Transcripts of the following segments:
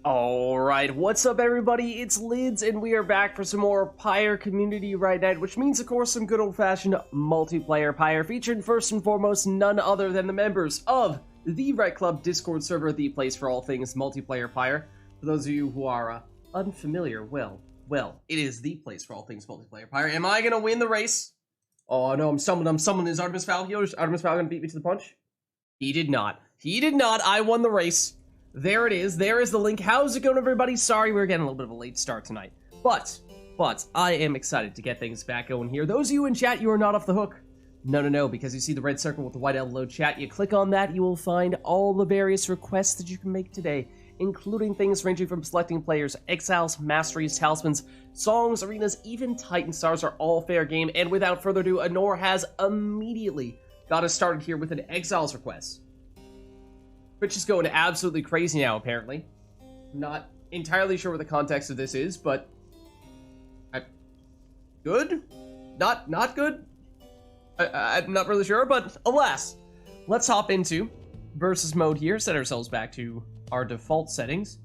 Alright, what's up everybody? It's Lids, and we are back for some more Pyre Community RITE NITE, which means, of course, some good old-fashioned multiplayer Pyre, featuring first and foremost none other than the members of the RITE Club Discord server, the place for all things multiplayer Pyre. For those of you who are unfamiliar, well, it is the place for all things multiplayer Pyre. Am I gonna win the race? Oh no, I'm summoning. Is Artemis Fowl here? Is Artemis Fowl gonna beat me to the punch? He did not. He did not. I won the race. There it is. There is the link. How's it going, everybody? Sorry, we're getting a little bit of a late start tonight. But I am excited to get things back going here. Those of you in chat, you are not off the hook. No, because you see the red circle with the white load chat. You click on that, you will find all the various requests that you can make today, including things ranging from selecting players, exiles, masteries, talismans, songs, arenas, even Titan Stars are all fair game. And without further ado, Anor has immediately got us started here with an exiles request. Twitch is going absolutely crazy now, apparently. Not entirely sure what the context of this is, but... good? Not good? I'm not really sure, but alas. Let's hop into versus mode here, set ourselves back to our default settings,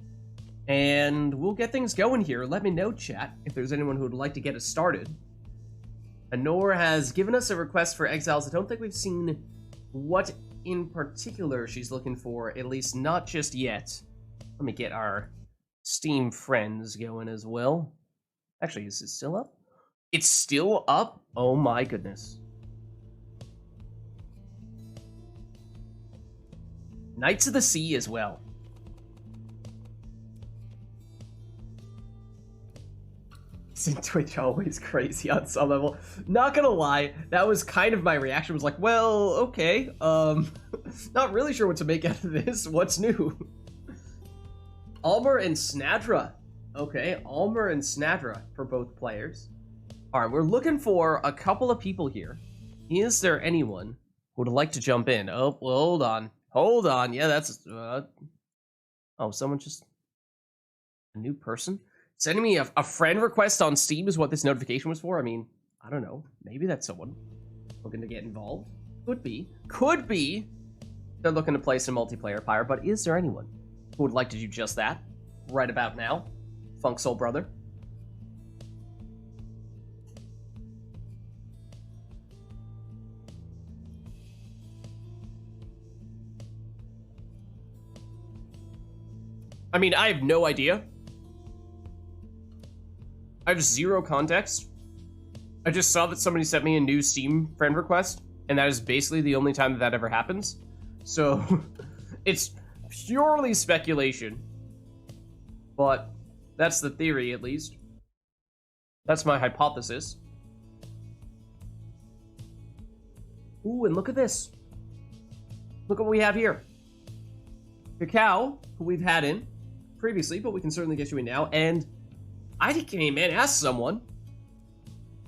and we'll get things going here. Let me know, chat, if there's anyone who would like to get us started. Anor has given us a request for exiles. I don't think we've seen what in particular she's looking for, at least not just yet. Let me get our Steam friends going as well. Actually, is it still up? It's still up? Oh my goodness. Knights of the Sea as well. Isn't Twitch always crazy on some level? Not gonna lie, that was kind of my reaction, was like, well, okay, not really sure what to make out of this. What's new? Almer and Snadra. Okay, Almer and Snadra for both players. Alright, we're looking for a couple of people here. Is there anyone who would like to jump in? Oh, well, hold on. Yeah, that's, oh, someone just, a new person? Sending me a friend request on Steam is what this notification was for? I mean, I don't know. Maybe that's someone looking to get involved. Could be. Could be they're looking to play some multiplayer Pyre, but is there anyone who would like to do just that right about now? Funk Soul Brother. I mean, I have no idea. I have zero context. I just saw that somebody sent me a new Steam friend request, and that is basically the only time that ever happens. So, it's purely speculation. But that's the theory, at least. That's my hypothesis. Ooh, and look at this. Look what we have here. Cacao, who we've had in previously, but we can certainly get you in now, and I came in as someone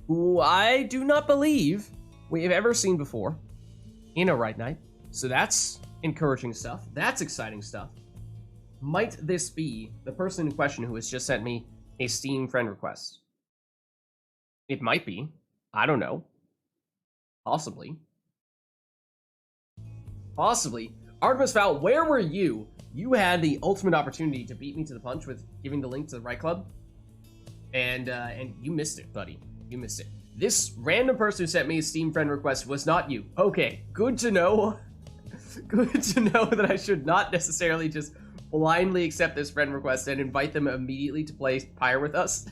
who I do not believe we have ever seen before in a RITE NITE. So that's encouraging stuff. That's exciting stuff. Might this be the person in question who has just sent me a Steam friend request? It might be. I don't know. Possibly. Possibly. Artemis Fowl, where were you? You had the ultimate opportunity to beat me to the punch with giving the link to the RITE Club. And you missed it, buddy. You missed it. This random person who sent me a Steam friend request was not you. Okay, good to know. Good to know that I should not necessarily just blindly accept this friend request and invite them immediately to play Pyre with us.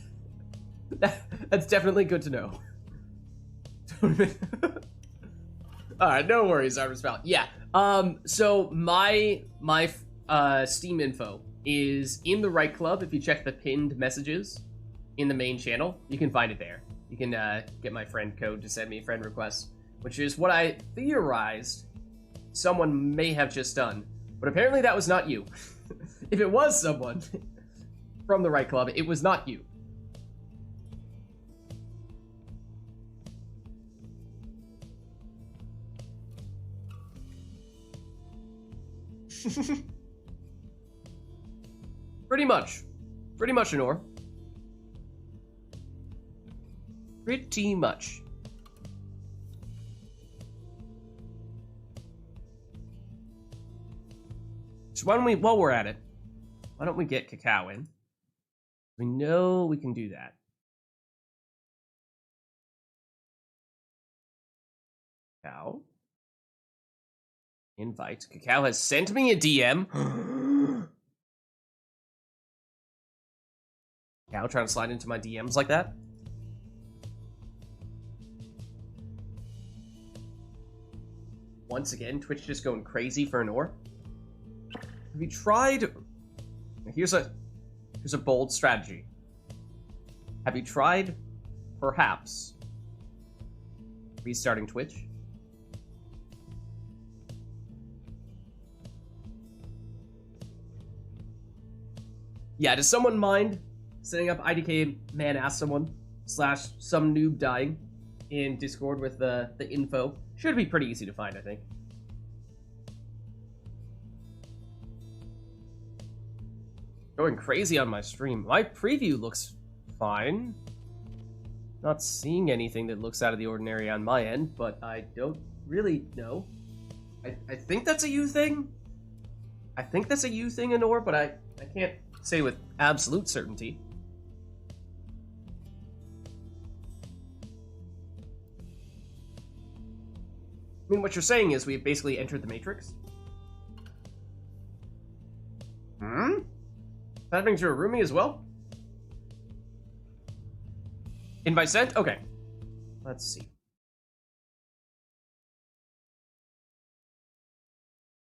That's definitely good to know. Alright, no worries, Artemis Fowl. Yeah, so my Steam info is in the RITE Club. If you check the pinned messages in the main channel, you can find it there. You can get my friend code to send me a friend request, which is what I theorized someone may have just done. But apparently that was not you. If it was someone from the RITE Club, it was not you. Pretty much, Anor. Pretty much. So why don't we, while we're at it, Why don't we get Cacao in? We know we can do that. Cacao. Invite. Cacao has sent me a DM. Cacao trying to slide into my DMs like that? Once again, Twitch just going crazy for an ore. Have you tried... Here's a bold strategy. Have you tried, perhaps, restarting Twitch? Yeah, does someone mind setting up IDK man ask someone / some noob dying in Discord with the info? Should be pretty easy to find, I think. Going crazy on my stream. My preview looks fine. Not seeing anything that looks out of the ordinary on my end, but I don't really know. I think that's a you thing. I think that's a you thing, Anor, but I can't say with absolute certainty. I mean, what you're saying is we've basically entered the Matrix? That brings you a roomie as well? Invite sent? Okay. Let's see.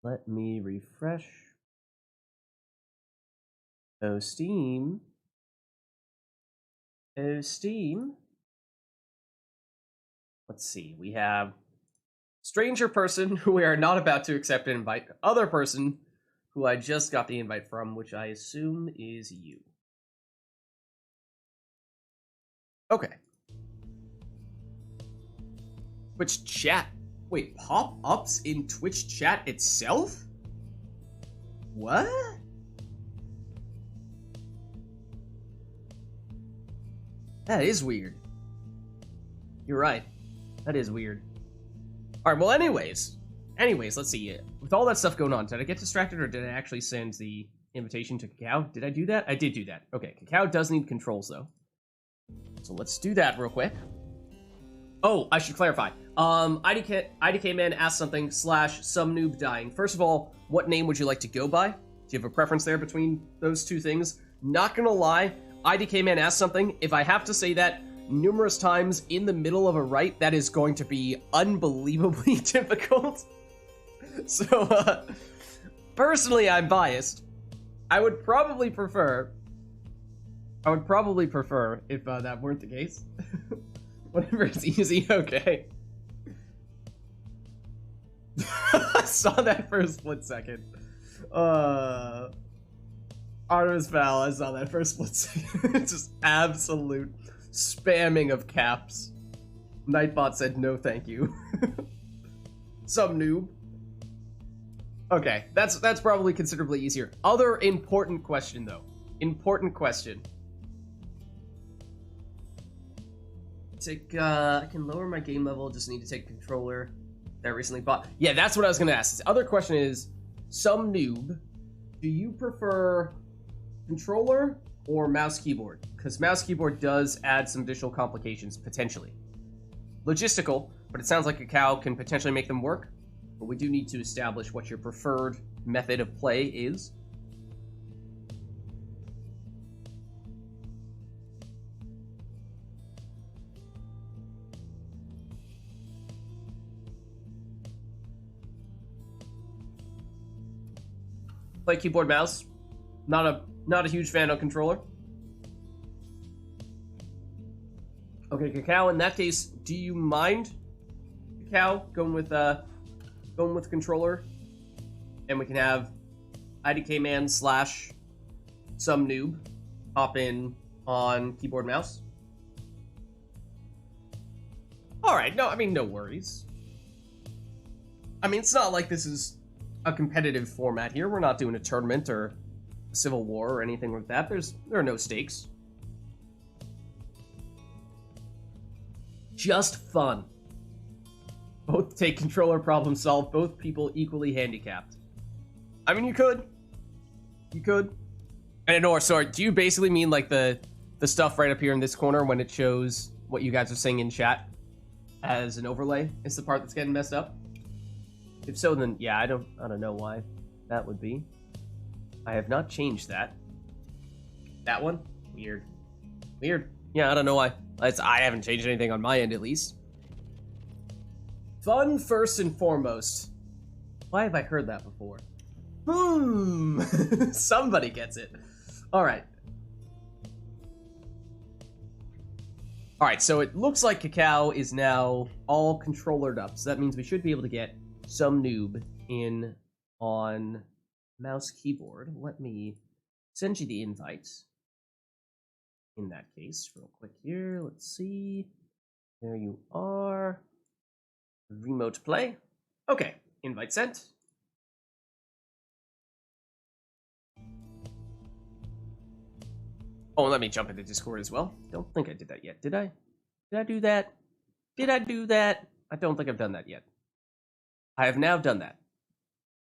Let me refresh. Oh, Steam. Oh, Steam. Let's see. We have stranger person who we are not about to accept an invite. Other person who I just got the invite from, which I assume is you. Okay. Twitch chat. Wait, pop-ups in Twitch chat itself? What? That is weird. You're right. That is weird. Alright, well anyways, let's see. With all that stuff going on, did I get distracted or did I actually send the invitation to Cacao? Did I do that? I did do that. Okay, Cacao does need controls though. So let's do that real quick. Oh, I should clarify. IDK man asked something / some noob dying. First of all, what name would you like to go by? Do you have a preference there between those two things? Not gonna lie, IDK man asked something. If I have to say that numerous times in the middle of a RITE, that is going to be unbelievably difficult. So, personally, I'm biased. I would probably prefer if that weren't the case. Whatever is easy, okay. I saw that for a split second. Artemis Foul, I saw that for a split second. It's just absolute spamming of caps. Nightbot said no thank you. Some noob. Okay, that's probably considerably easier. Other important question though. Important question. I can lower my game level, just need to take a controller that I recently bought. Yeah, that's what I was gonna ask. The other question is, some noob, do you prefer controller or mouse keyboard? Because mouse keyboard does add some additional complications, potentially. Logistical, but it sounds like Cacao can potentially make them work. But we do need to establish what your preferred method of play is. Play keyboard mouse. Not a huge fan of controller. Okay, Cacao, in that case, do you mind, Cacao, going with controller? And we can have IDK man / some noob hop in on keyboard mouse. Alright, no, I mean, no worries. I mean, it's not like this is a competitive format here. We're not doing a tournament or a civil war or anything like that. There are no stakes. Just fun. Both take controller, problem solve, both people equally handicapped. I mean, you could. And Nor, sorry, do you basically mean like the stuff right up here in this corner when it shows what you guys are saying in chat as an overlay is the part that's getting messed up? If so, then yeah, I don't know why that would be. I have not changed that. That one? Weird. Weird. Yeah, I don't know why. I haven't changed anything on my end, at least. Fun first and foremost. Why have I heard that before? Somebody gets it. Alright. Alright, so it looks like Cacao is now all controllered up. So that means we should be able to get some noob in on mouse keyboard. Let me send you the invite. In that case, real quick here. Let's see. There you are. Remote play. Okay, invite sent. Oh, let me jump into Discord as well. Don't think I did that yet, did I? Did I do that? Did I do that? I don't think I've done that yet. I have now done that.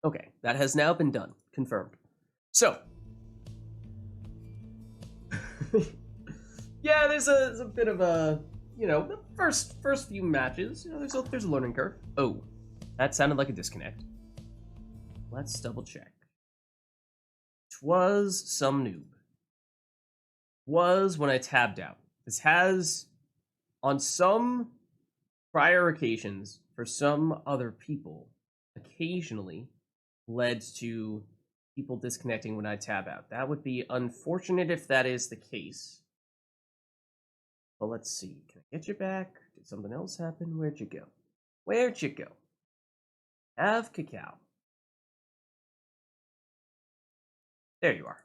Okay, that has now been done. Confirmed. So. Yeah, there's a bit of a, you know, the first few matches, you know, there's a learning curve. Oh, that sounded like a disconnect. Let's double check. Twas some noob. Was when I tabbed out. This has, on some prior occasions, for some other people, occasionally led to people disconnecting when I tab out. That would be unfortunate if that is the case. But let's see. Can I get you back? Did something else happen? Where'd you go? Where'd you go? Have Cacao. There you are.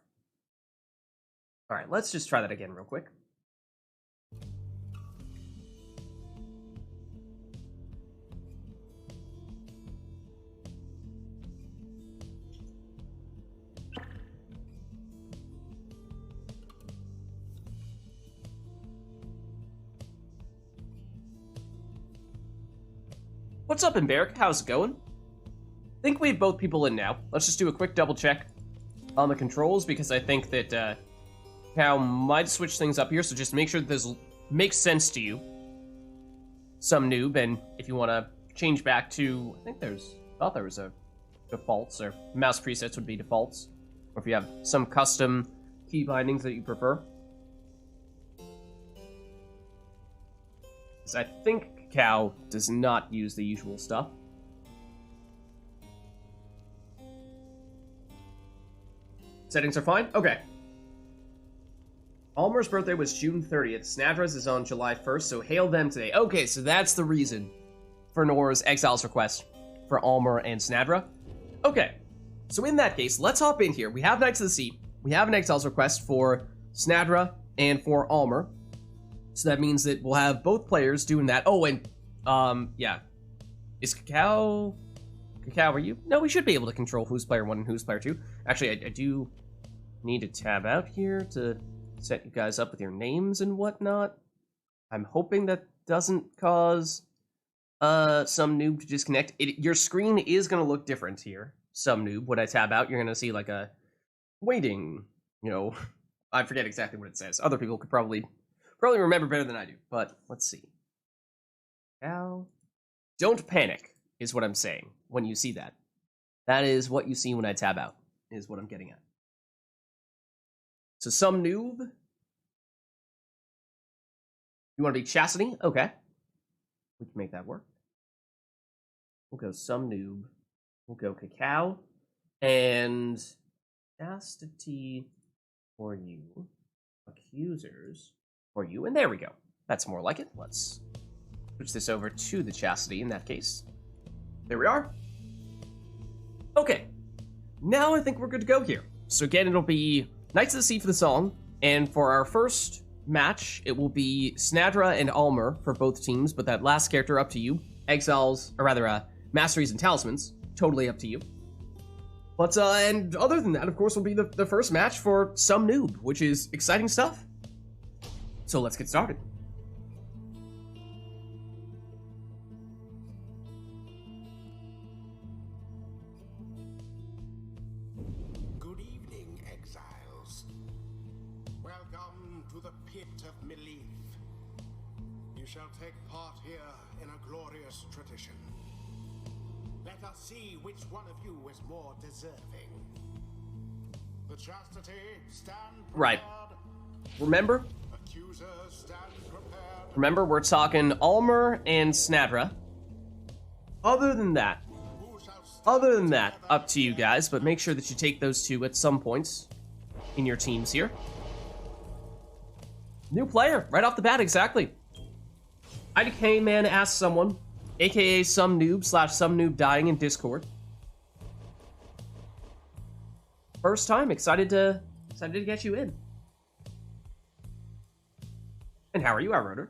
Alright, let's just try that again real quick. What's up, Emberic? How's it going? I think we have both people in now. Let's just do a quick double check on the controls, because I think that Cow might switch things up here, so just make sure that this makes sense to you. Some noob, and if you want to change back to, I thought there was a defaults, or mouse presets would be defaults, or if you have some custom key bindings that you prefer. Because I think Cow does not use the usual stuff. Settings are fine? Okay. Almer's birthday was June 30th. Snadra's is on July 1st, so hail them today. Okay, so that's the reason for Nora's Exiles request for Almer and Snadra. Okay, so in that case, let's hop in here. We have Knights of the Sea. We have an Exiles request for Snadra and for Almer. So that means that we'll have both players doing that. Oh, and, yeah. Is Cacao, are you? No, we should be able to control who's player 1 and who's player 2. Actually, I do need to tab out here to set you guys up with your names and whatnot. I'm hoping that doesn't cause some noob to disconnect. Your screen is going to look different here, some noob. When I tab out, you're going to see like a waiting, you know, I forget exactly what it says. Other people could probably remember better than I do, but let's see. Now, don't panic is what I'm saying when you see that. That is what you see when I tab out, is what I'm getting at. So some noob. You want to be Chastity? Okay. We can make that work. We'll go some noob. We'll go Cacao. And Chastity for you. Accusers for you. And there we go. That's more like it. Let's switch this over to the Chastity in that case. There we are. Okay. Now I think we're good to go here. So again, it'll be Knights of the Sea for the song, and for our first match, it will be Snadra and Almer for both teams, but that last character up to you. Exiles, or rather, Masteries and Talismans, totally up to you. But, and other than that, of course, will be the first match for Some Noob, which is exciting stuff. So let's get started. Good evening, exiles. to the pit of Belief. You shall take part here in a glorious tradition. Let us see which one of you is more deserving. The chastity, stand prepared. Right. Remember? Accusers, stand prepared. Remember, we're talking Almer and Snadra. Other than that, up to you guys, but make sure that you take those two at some points in your teams here. New player, right off the bat, exactly. IDK man asked someone, aka some noob / some noob dying in Discord. First time, excited to get you in. And how are you, Outroder?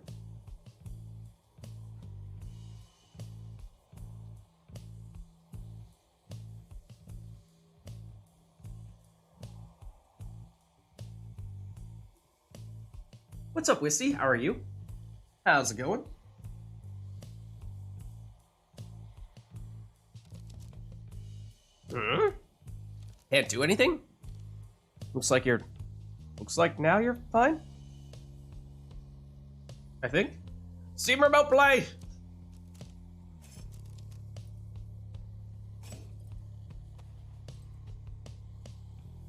What's up, Wisty? How are you? How's it going? Can't do anything? Looks like now you're fine? I think? Steam remote play!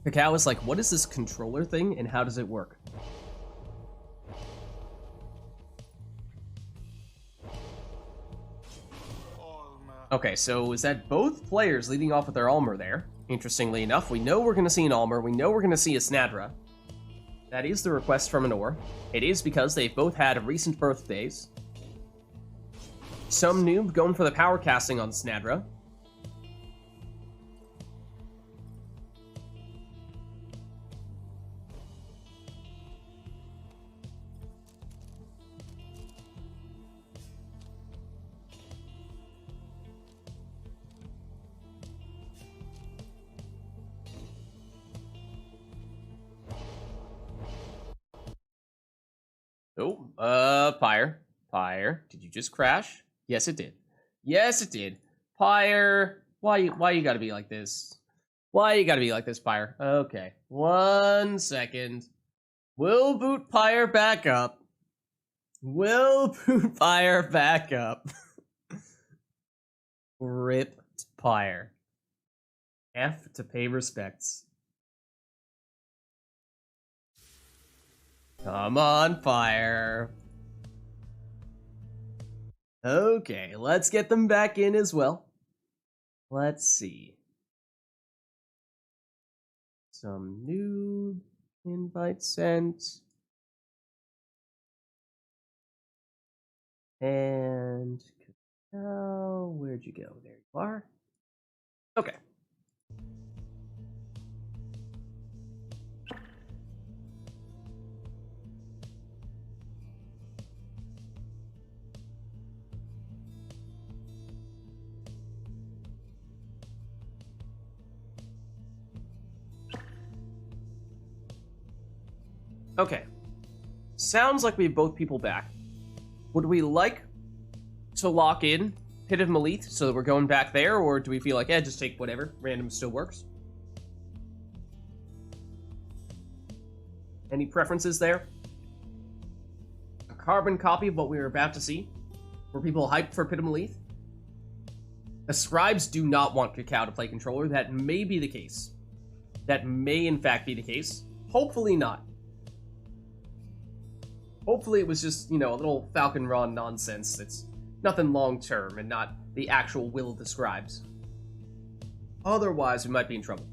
Cacao is like, what is this controller thing and how does it work? Okay, so is that both players leading off with their Almer there? Interestingly enough, we know we're going to see an Almer, we know we're going to see a Snadra. That is the request from Anor. It is because they've both had recent birthdays. Some noob going for the power casting on Snadra. Oh, Pyre. Pyre, did you just crash? Yes, it did. Yes, it did. Pyre, why you gotta be like this? Why you gotta be like this, Pyre? Okay, 1 second. We'll boot Pyre back up. We'll boot Pyre back up. Rip Pyre. F to pay respects. Come on, Pyre. Okay, let's get them back in as well. Let's see. Some new invite sent. And oh, where'd you go? There you are. Okay. Okay. Sounds like we have both people back. Would we like to lock in Pit of Malith so that we're going back there, or do we feel like, just take whatever, random still works? Any preferences there? A carbon copy of what we were about to see? Were people hyped for Pit of Malith? The scribes do not want Cacao to play controller. That may be the case. That may in fact be the case. Hopefully not. Hopefully it was just, a little Falcon Ron nonsense that's nothing long-term and not the actual will of the scribes. Otherwise, we might be in trouble.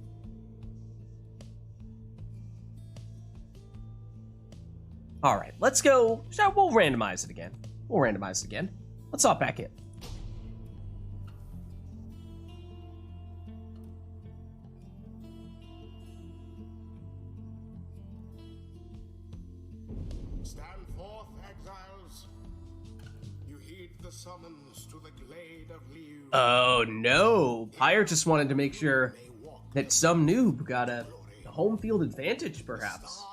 Alright, let's go. We'll randomize it again. Let's hop back in. Summons to the glade of Liu. Oh no, Pyre just wanted to make sure that some noob got a home field advantage, perhaps.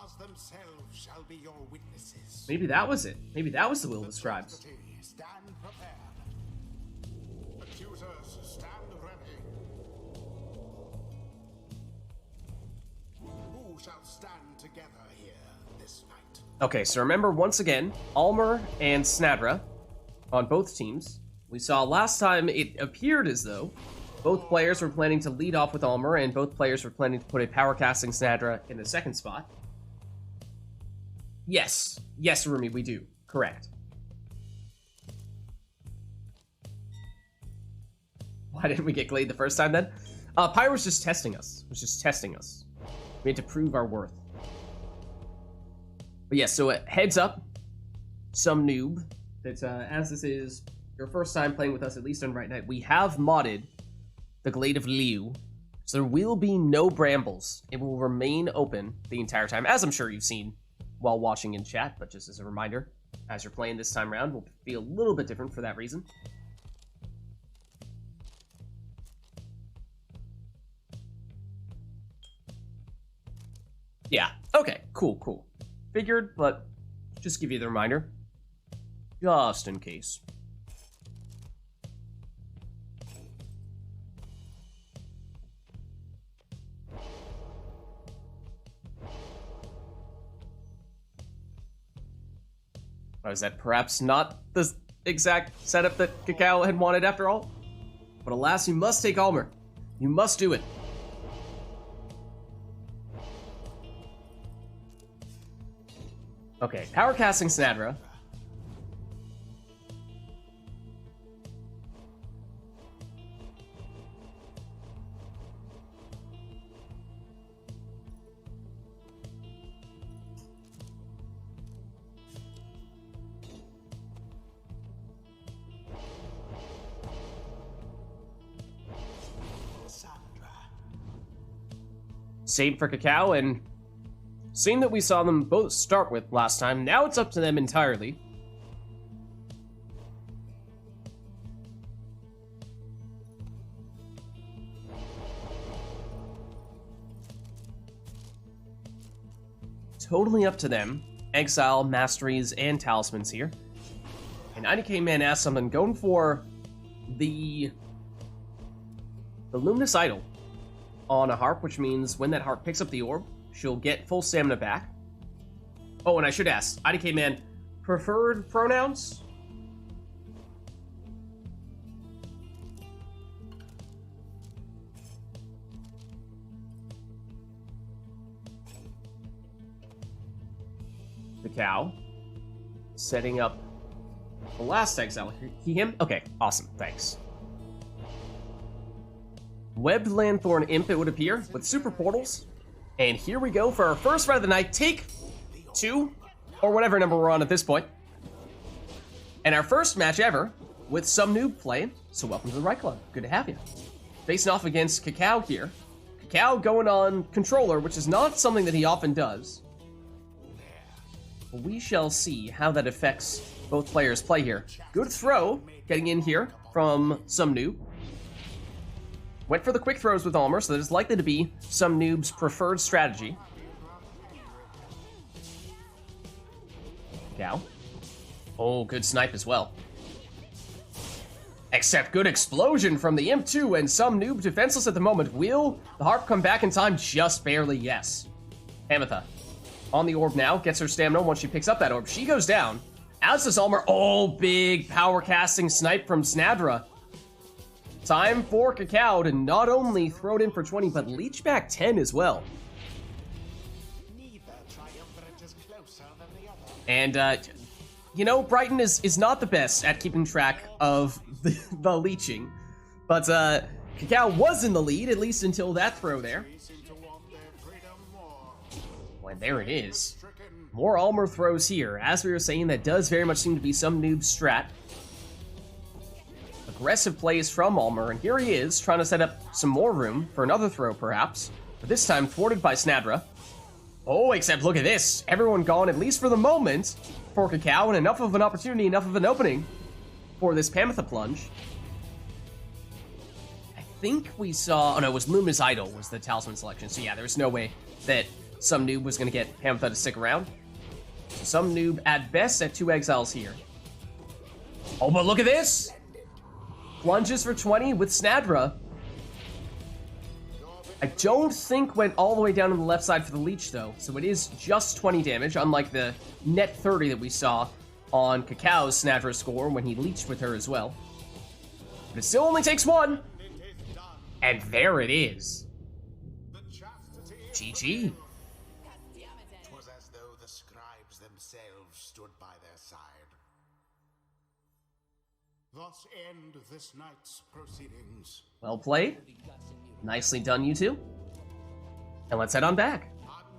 Shall be your witnesses. Maybe that was it. Maybe that was the will of the scribes. Stand prepared. Accusers, stand ready. Who shall stand together here this night? Okay, so remember, once again, Almer and Snadra on both teams. We saw last time it appeared as though both players were planning to lead off with Almer, and both players were planning to put a power casting Snadra in the second spot. Yes. Yes, Rumi, we do. Correct. Why didn't we get Glade the first time then? Pyre was just testing us. We had to prove our worth. But yeah, so heads up, some noob, that as this is your first time playing with us, at least on RITE NITE, we have modded the Glade of Liu, so there will be no brambles. It will remain open the entire time, as I'm sure you've seen while watching in chat, but just as a reminder, as you're playing this time around, will be a little bit different for that reason. Yeah, okay, cool. Figured, but just give you the reminder. Just in case. Or is that perhaps not the exact setup that Cacao had wanted after all? But alas, you must take Almer. You must do it. Okay, power casting Snadra. Same for Cacao, and same that we saw them both start with last time. Now it's up to them entirely. Totally up to them. Exile, Masteries, and Talismans here. And IDK Man asked something, going for the Luminous Idol on a harp, which means when that harp picks up the orb, she'll get full stamina back. Oh, and I should ask, IDK Man, preferred pronouns? The cow. Setting up the last exile. He, him? Okay, awesome, thanks. Webbed Lanthorn Imp, it would appear, with super portals. And here we go for our first fight of the night. Take 2, or whatever number we're on at this point. And our first match ever with some noob playing. So welcome to the RITE Club. Good to have you. Facing off against Cacao here. Cacao going on controller, which is not something that he often does. But we shall see how that affects both players' play here. Good throw getting in here from some noob. Went for the quick throws with Almer, so that is likely to be some noob's preferred strategy. Cow. Oh, good snipe as well. Except good explosion from the Imp too, and some noob defenseless at the moment. Will the harp come back in time? Just barely, yes. Ametha on the orb now, gets her stamina once she picks up that orb. She goes down, as does Almer. Oh, big power casting snipe from Snadra. Time for Cacao to not only throw it in for 20, but leech back 10 as well. And, you know, Brighton is not the best at keeping track of the leeching. But, Cacao was in the lead, at least until that throw there. Well, there it is. More Almer throws here. As we were saying, that does very much seem to be some noob strat. Aggressive plays from Almer, and here he is, trying to set up some more room for another throw, perhaps. But this time, thwarted by Snadra. Oh, except look at this. Everyone gone, at least for the moment, for Cacao, and enough of an opportunity, enough of an opening for this Pamitha plunge. I think we saw... Oh, no, it was Lumina's Idol was the talisman selection. So yeah, there's no way that some noob was going to get Pamitha to stick around. So some noob, at best, at 2 exiles here. Oh, but look at this! Plunges for 20 with Snadra. I don't think went all the way down on the left side for the leech, though. So it is just 20 damage, unlike the net 30 that we saw on Cacao's Snatcher score when he leeched with her as well. But it still only takes one. And there it is. GG. Twas as though the scribes themselves stood by their side. Thus end this night's proceedings. Well played. Nicely done, you two. And let's head on back.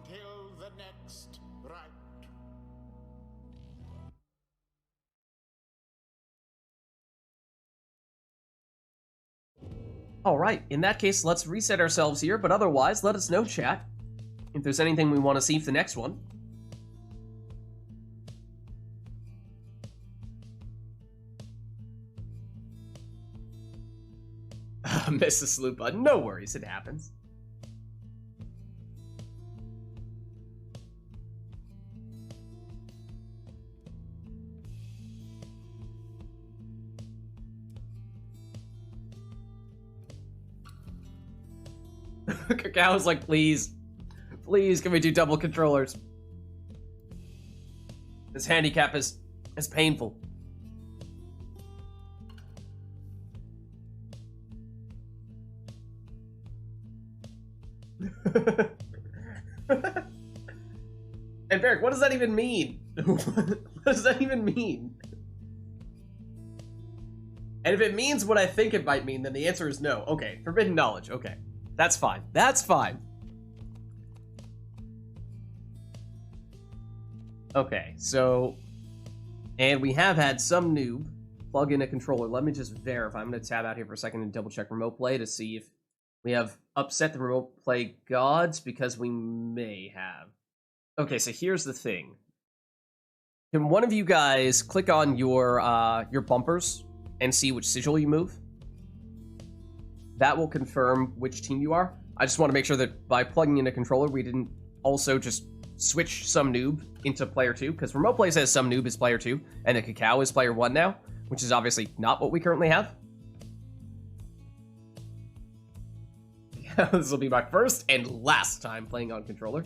Until the next rite. Alright, in that case, let's reset ourselves here, but otherwise, let us know, chat, if there's anything we want to see for the next one. Miss the salute button. No worries, it happens. Cacao's like, please, can we do double controllers? This handicap is painful. And Barrick, what does that even mean? What does that even mean? And if it means what I think it might mean, then the answer is no. Okay, forbidden knowledge. Okay, that's fine. That's fine. Okay, so, and we have had some noob plug in a controller. Let me just verify. I'm going to tab out here for a second and double check remote play to see if we have upset the remote play gods, because we may have. Okay, so here's the thing. Can one of you guys click on your bumpers and see which sigil you move? That will confirm which team you are. I just want to make sure that by plugging in a controller, we didn't also just switch some noob into player 2, because remote play says some noob is player 2, and the Cacao is player 1 now, which is obviously not what we currently have. This will be my first and last time playing on controller.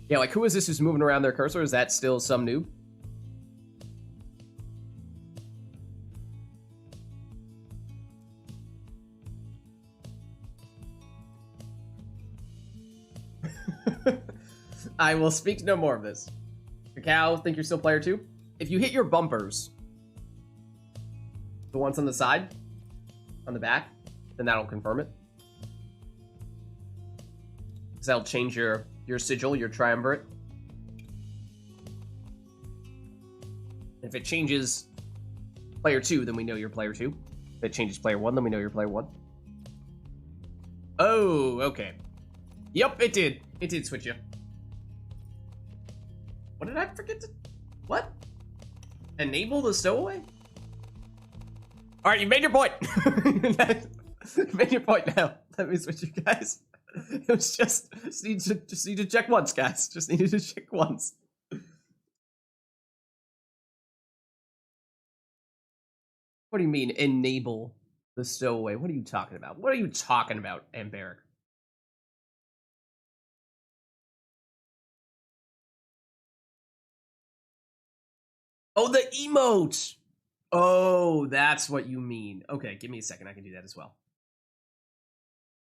Yeah, like, who is this who's moving around their cursor? Is that still some noob? I will speak no more of this. Cacao, think you're still player 2? If you hit your bumpers, the ones on the side, on the back, then that'll confirm it. Because that'll change your sigil, your triumvirate. If it changes player 2, then we know you're player 2. If it changes player 1, then we know you're player 1. Oh, okay. Yep, it did. It did switch you. What did I forget to... What? Enable the stowaway? Alright, you made your point. You made your point now. Let me switch you guys. It was just need to check once, guys. Just needed to check once. What do you mean, enable the stowaway? What are you talking about? What are you talking about, Amberic? Oh, the emote! Oh, that's what you mean. Okay, give me a second. I can do that as well.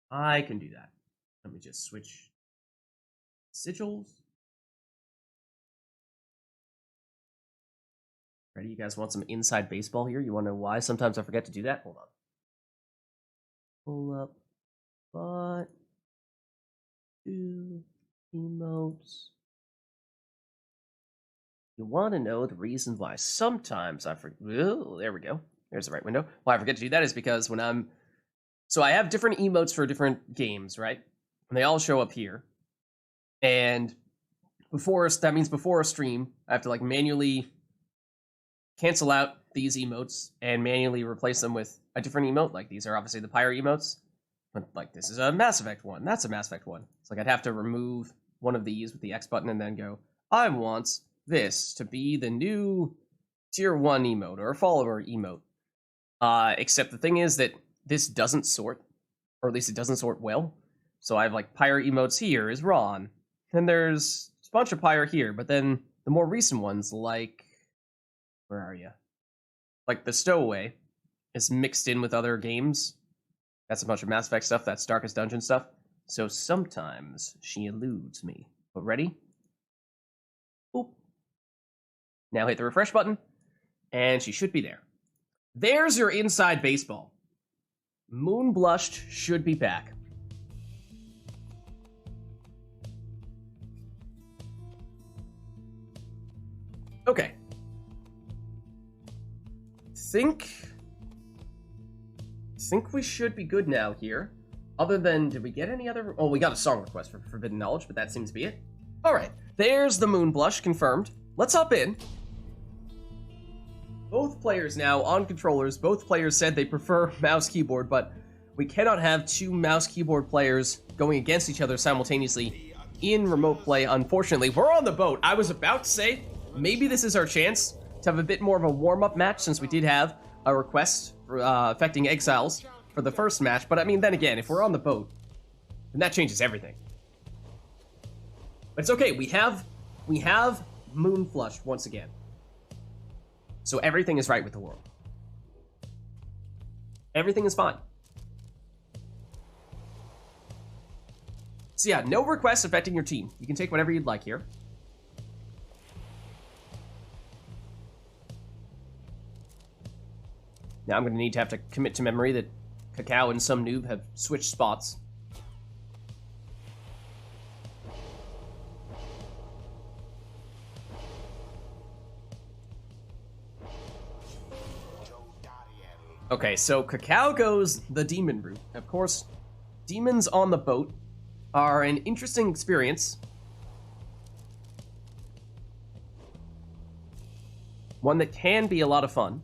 I can do that. Let me just switch sigils. Ready? You guys want some inside baseball here? You want to know why? Sometimes I forget to do that. Hold on. Pull up. But 2 emotes. You want to know the reason why sometimes I forget. Oh, there we go. There's the right window. Why I forget to do that is because when I'm... So I have different emotes for different games, right? And they all show up here. And that means before a stream, I have to like manually cancel out these emotes and manually replace them with a different emote. Like these are obviously the Pyre emotes. But like this is a Mass Effect one. That's a Mass Effect one. It's like I'd have to remove one of these with the X button and then go, I want this to be the new tier 1 emote or a follower emote. Except the thing is that this doesn't sort, or at least it doesn't sort well. So I have like Pyre emotes here is Ron. Then there's a bunch of Pyre here, but then the more recent ones, like, where are you? Like the Stowaway is mixed in with other games. That's a bunch of Mass Effect stuff. That's Darkest Dungeon stuff. So sometimes she eludes me. But ready? Oop. Now hit the refresh button, and she should be there. There's your inside baseball. Moon Blushed should be back. Okay. Think we should be good now here. Other than, did we get any other? Oh, we got a song request for Forbidden Knowledge, but that seems to be it. All right, there's the Moon Blush confirmed. Let's hop in. Both players now on controllers. Both players said they prefer mouse keyboard, but we cannot have two mouse keyboard players going against each other simultaneously in remote play. Unfortunately, we're on the boat. I was about to say maybe this is our chance to have a bit more of a warm-up match, since we did have a request affecting Exiles for the first match. But I mean, then again, if we're on the boat, then that changes everything. But it's okay. We have Moon Flush once again, so everything is right with the world. Everything is fine. So yeah, no requests affecting your team. You can take whatever you'd like here. Now I'm going to have to commit to memory that Cacao and some noob have switched spots. Okay, so Cacao goes the demon route. Of course, demons on the boat are an interesting experience. One that can be a lot of fun.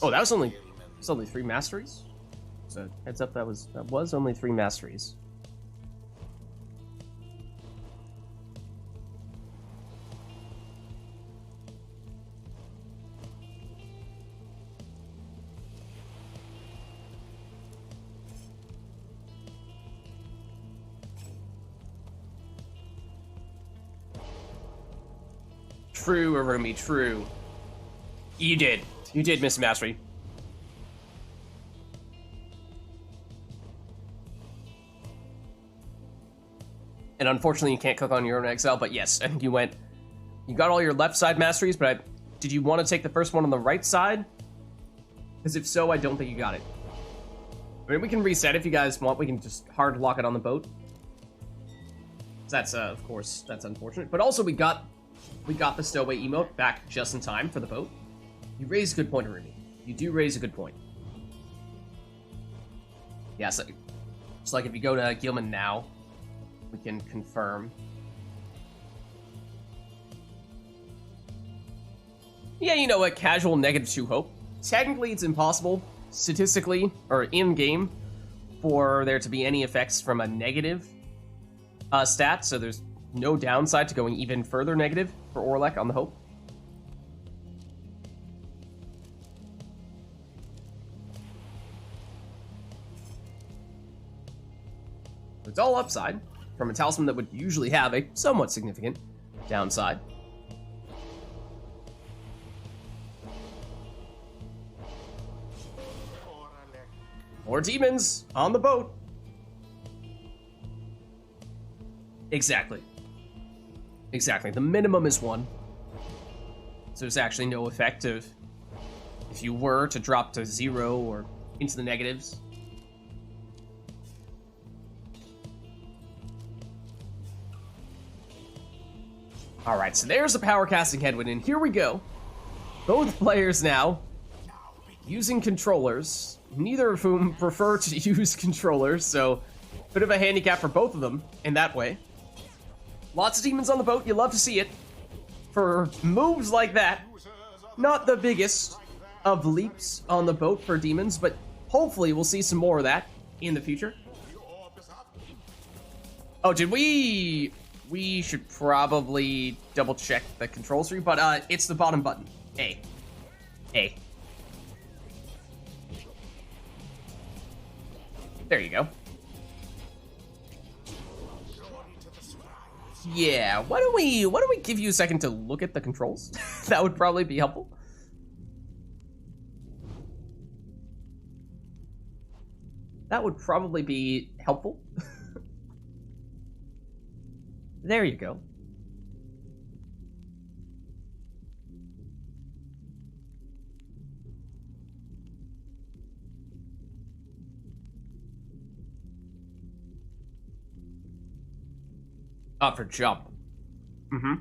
Oh, that was only 3 masteries? So heads up, that was only 3 masteries. True, Arumi, true. You did, Miss Mastery. And unfortunately, you can't click on your own exile, but yes, and you got all your left side masteries, but did you want to take the first one on the right side? Because if so, I don't think you got it. I mean, we can reset if you guys want. We can just hard lock it on the boat. That's, of course, that's unfortunate. But also, we got the Stowaway emote back just in time for the boat. You raise a good point, Arumi. You do raise a good point. Yeah, so it's like if you go to Gilman now, we can confirm. Yeah, you know what? Casual -2 hope. Technically, it's impossible, statistically, or in-game, for there to be any effects from a negative stat, so there's no downside to going even further negative for Orlek on the hope. It's all upside from a talisman that would usually have a somewhat significant downside. More demons on the boat. Exactly. Exactly. The minimum is 1. So there's actually no effect of if you were to drop to 0 or into the negatives. Alright, so there's the power casting headwind, and here we go. Both players now using controllers, neither of whom prefer to use controllers, so bit of a handicap for both of them in that way. Lots of demons on the boat, you love to see it. for moves like that. Not the biggest of leaps on the boat for demons, but hopefully we'll see some more of that in the future. Oh, did we... We should probably double check the control tree, but it's the bottom button. A. A. There you go. Yeah, why don't we give you a second to look at the controls? That would probably be helpful. That would probably be helpful. There you go. Up for jump. Mm-hmm.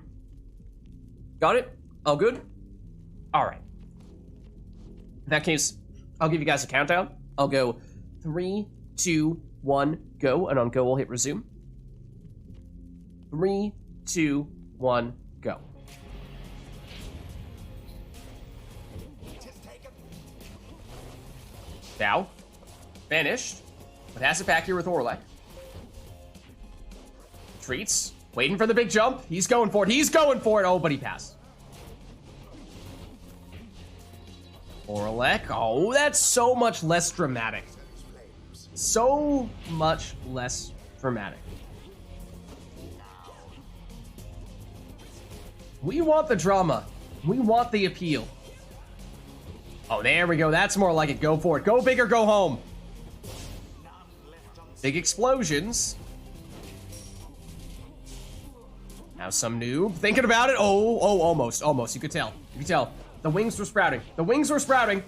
Got it? All good? Alright. In that case, I'll give you guys a countdown. I'll go 3, 2, 1, go, and on go we'll hit resume. 3, 2, 1, go. Now, vanished, but has it back here with Orlek. Treats, waiting for the big jump. He's going for it. He's going for it. Oh, but he passed. Orlek. Oh, that's so much less dramatic. So much less dramatic. We want the drama. We want the appeal. Oh, there we go. That's more like it. Go for it. Go big or go home. Big explosions. Now some noob thinking about it. Oh, almost. You could tell. You could tell. The wings were sprouting. The wings were sprouting.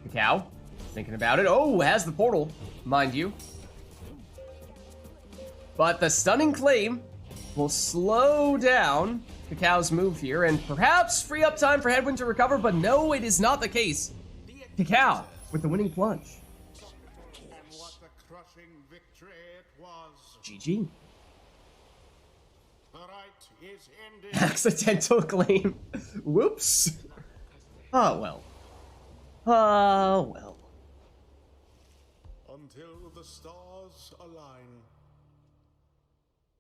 Cacao thinking about it. Oh, has the portal, mind you. But the stunning claim will slow down Cacao's move here and perhaps free up time for Headwind to recover, but no, it is not the case. Cacao with the winning plunge. And what a crushing victory it was. GG. The rite is ended. Accidental claim. Whoops. Oh, well. Oh, well. Until the stars align.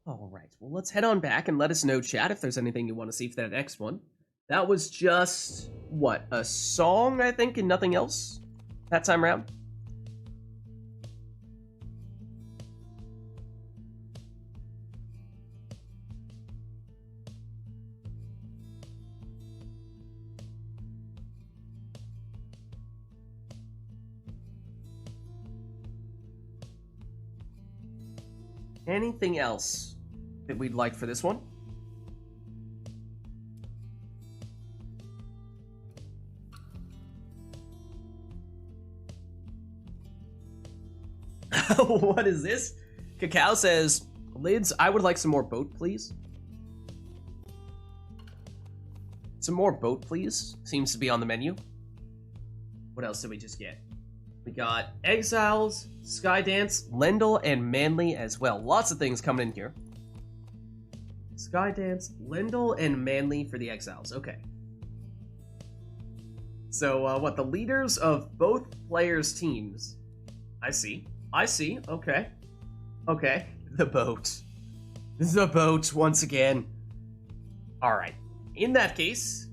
All right, well, let's head on back and let us know, chat, if there's anything you want to see for that next one. That was just, what, a song, I think, and nothing else that time around? Anything else that we'd like for this one? What is this? Cacao says, Lids, I would like some more boat, please. Some more boat, please. Seems to be on the menu. What else did we just get? We got Exiles, Skydance, Lendl, and Manly as well. Lots of things coming in here. Skydance, Lendl, and Manly for the Exiles. Okay. So, what, the leaders of both players' teams? I see. Okay. Okay. The boat. The boat, once again. Alright. In that case,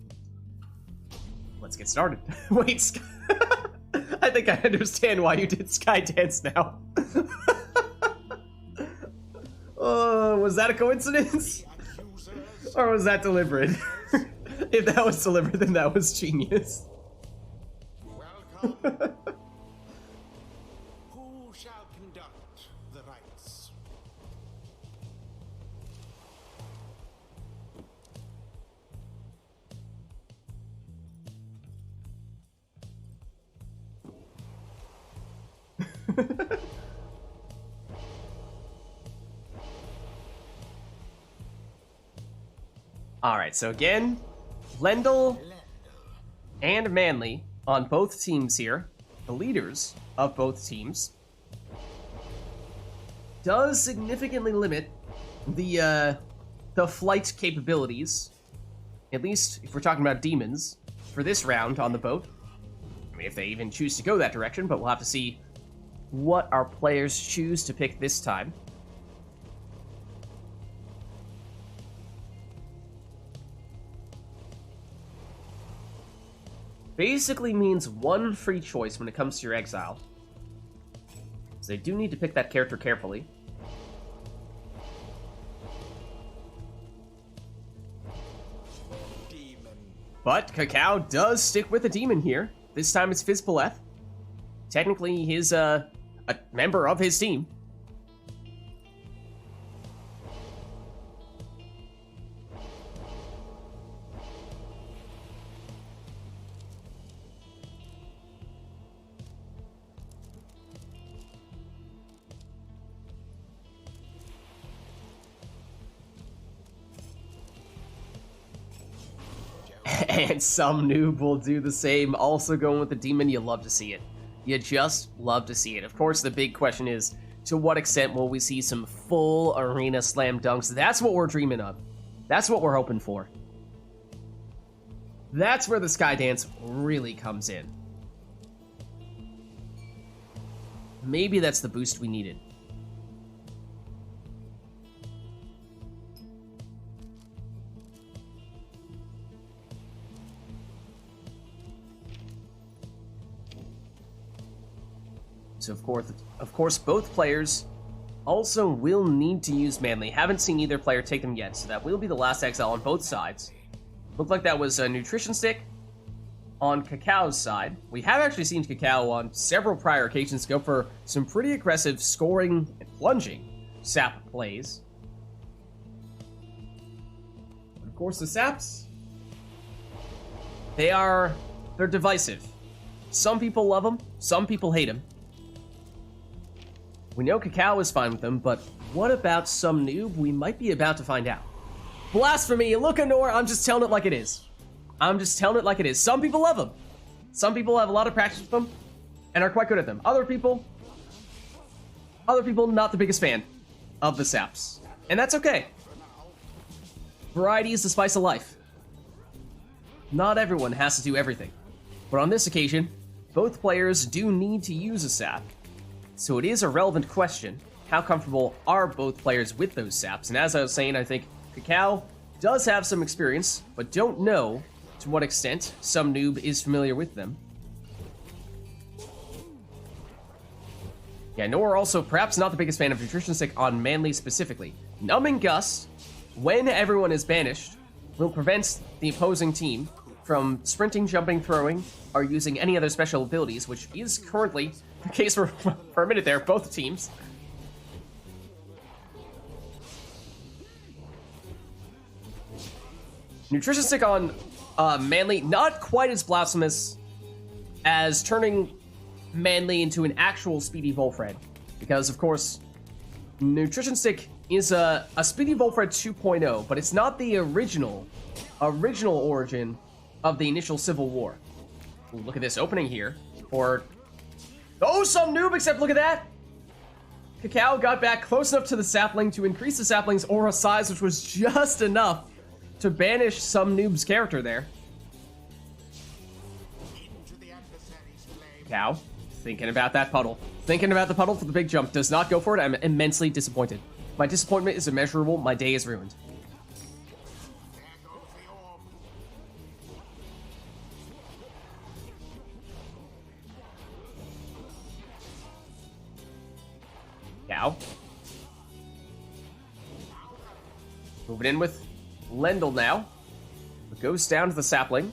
let's get started. Wait, I think I understand why you did Skydance now. Was that a coincidence? Or was that deliberate? If that was deliberate, then that was genius. Welcome. Who shall conduct the rites? Alright, so again, Lendl and Manly on both teams here, the leaders of both teams, does significantly limit the the flight capabilities, at least if we're talking about demons, for this round on the boat. I mean, if they even choose to go that direction, but we'll have to see what our players choose to pick this time. Basically means one free choice when it comes to your exile. So they do need to pick that character carefully. Demon. But Cacao does stick with a demon here. This time it's Fizzpaleth. Technically, he's a member of his team. And some noob will do the same, also going with the demon. You love to see it. You just love to see it. Of course, the big question is, to what extent will we see some full arena slam dunks? That's what we're dreaming of. That's what we're hoping for. That's where the Skydance really comes in. Maybe that's the boost we needed. So of course, both players also will need to use Manly. Haven't seen either player take them yet, so that will be the last exile on both sides. Looked like that was a Nutrition Stick on Cacao's side. We have actually seen Cacao on several prior occasions go for some pretty aggressive scoring and plunging sap plays. But of course, the saps, they're divisive. Some people love them, some people hate them. We know Cacao is fine with them, but what about some noob? We might be about to find out. Blasphemy, Lucanor, I'm just telling it like it is. I'm just telling it like it is. Some people love them. Some people have a lot of practice with them and are quite good at them. Other people, not the biggest fan of the saps. And that's okay. Variety is the spice of life. Not everyone has to do everything. But on this occasion, both players do need to use a sap. So it is a relevant question. How comfortable are both players with those saps? And as I was saying, I think Cacao does have some experience, but don't know to what extent some noob is familiar with them. Yeah, Nor also perhaps not the biggest fan of Nutrition Stick on Manly specifically. Numbing Gust, when everyone is banished, will prevent the opposing team from sprinting, jumping, throwing, or using any other special abilities, which is currently the case for a minute there, both teams. Nutrition Stick on Manly, not quite as blasphemous as turning Manly into an actual Speedy Volfred. Because, of course, Nutrition Stick is a Speedy Volfred 2.0, but it's not the original origin of the initial Civil War. Ooh, look at this opening here. Or, oh, some noob, except look at that! Cacao got back close enough to the sapling to increase the sapling's aura size, which was just enough to banish some noob's character there. Cacao, thinking about that puddle. Thinking about the puddle for the big jump. Does not go for it. I'm immensely disappointed. My disappointment is immeasurable. My day is ruined. Cacao. Moving in with Lendl now. It goes down to the sapling.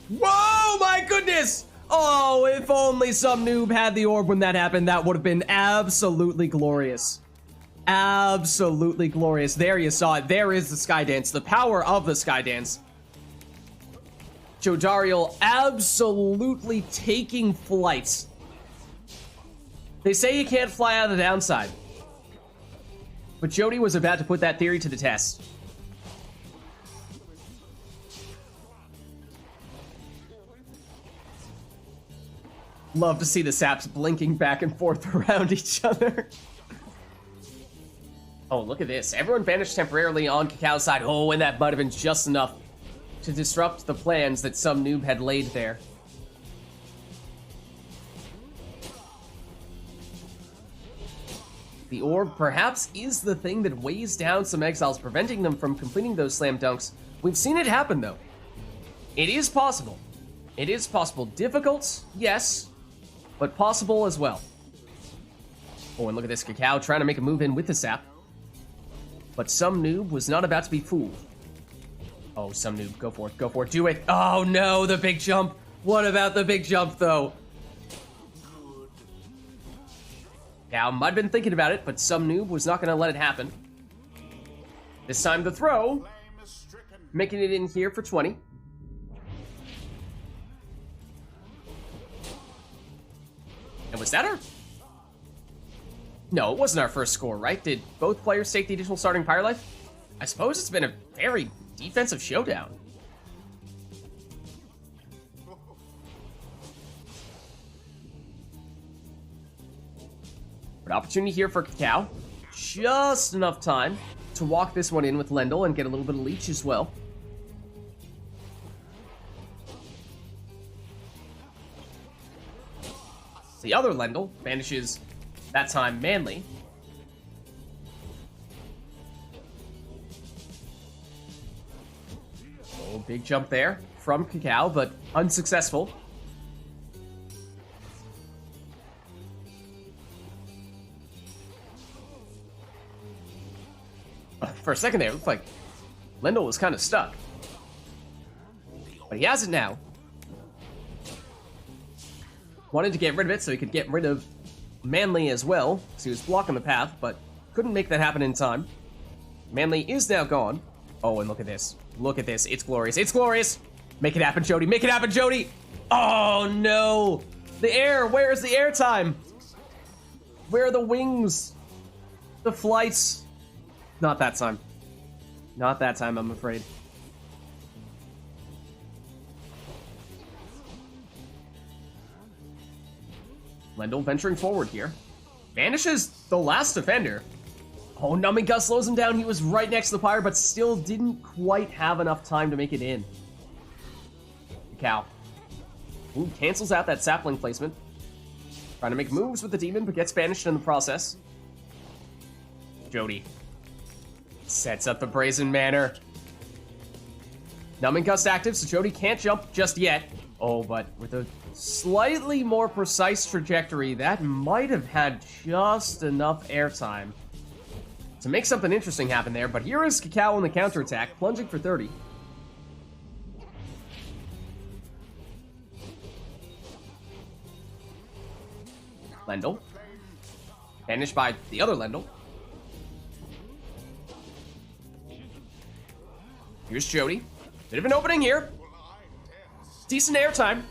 Whoa, my goodness! Oh, if only some noob had the orb when that happened, that would have been absolutely glorious. Absolutely glorious. There you saw it. There is the Skydance. The power of the Skydance. Jodariel absolutely taking flight. They say you can't fly out of the downside. But Jody was about to put that theory to the test. Love to see the saps blinking back and forth around each other. Oh, look at this. Everyone vanished temporarily on Cacao's side. Oh, and that might have been just enough to disrupt the plans that some noob had laid there. The orb perhaps is the thing that weighs down some exiles, preventing them from completing those slam dunks. We've seen it happen, though. It is possible. It is possible. Difficult, yes, but possible as well. Oh, and look at this. Cacao trying to make a move in with the sap. But some noob was not about to be fooled. Oh, some noob. Go for it. Go for it. Do it. Oh, no, the big jump. What about the big jump, though? Cacao might have been thinking about it, but some noob was not going to let it happen. This time the throw. Making it in here for 20. And was that our... No, it wasn't our first score, right? Did both players take the additional starting Pyre life? I suppose it's been a very defensive showdown. But opportunity here for Cacao. Just enough time to walk this one in with Lendl and get a little bit of leech as well. The other Lendl vanishes, that time Manly. Oh, big jump there from Cacao, but unsuccessful. For a second there, it looked like Lendl was kind of stuck. But he has it now. Wanted to get rid of it so he could get rid of Manly as well, because he was blocking the path, but couldn't make that happen in time. Manly is now gone. Oh, and look at this. Look at this. It's glorious. It's glorious! Make it happen, Jody. Make it happen, Jody! Oh, no! The air! Where is the air time? Where are the wings? The flights? Not that time. Not that time, I'm afraid. Lendl venturing forward here. Vanishes the last defender. Oh, Numbing Gust slows him down. He was right next to the Pyre, but still didn't quite have enough time to make it in. Cacao. Ooh, cancels out that sapling placement. Trying to make moves with the demon, but gets banished in the process. Jody. Sets up the Brazen Manor. Numbing Gust active, so Jody can't jump just yet. Oh, but with a slightly more precise trajectory, that might have had just enough airtime to make something interesting happen there. But here is Cacao on the counterattack, plunging for 30. Lendl. Banished by the other Lendl. Here's Jody. Bit of an opening here. Decent airtime.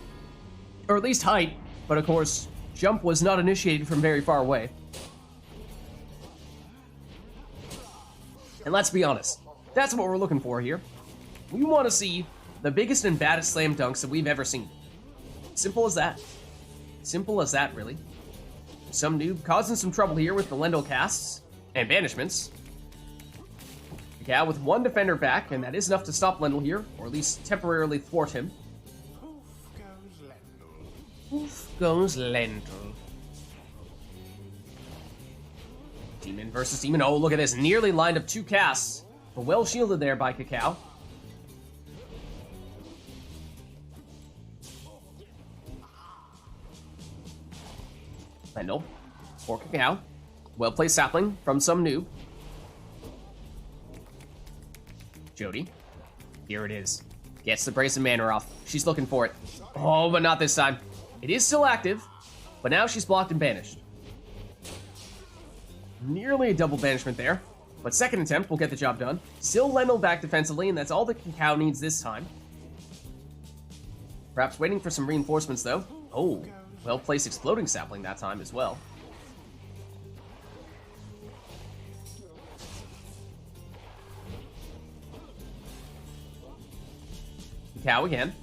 Or at least height. But of course, jump was not initiated from very far away. And let's be honest. That's what we're looking for here. We want to see the biggest and baddest slam dunks that we've ever seen. Simple as that. Simple as that, really. Some noob causing some trouble here with the Lendl casts and banishments. Cacao with one defender back, and that is enough to stop Lendl here, or at least temporarily thwart him. Poof goes Lendl. Demon versus Demon. Oh, look at this. Nearly lined up two casts, but well shielded there by Cacao. Lendl for Cacao. Well placed sapling from some noob. Jody. Here it is. Gets the Brazen Manor off. She's looking for it. Oh, but not this time. It is still active, but now she's blocked and banished. Nearly a double banishment there, but second attempt will get the job done. Still Lendl back defensively, and that's all that Cacao needs this time. Perhaps waiting for some reinforcements, though. Oh, well-placed exploding sapling that time as well. Cacao again.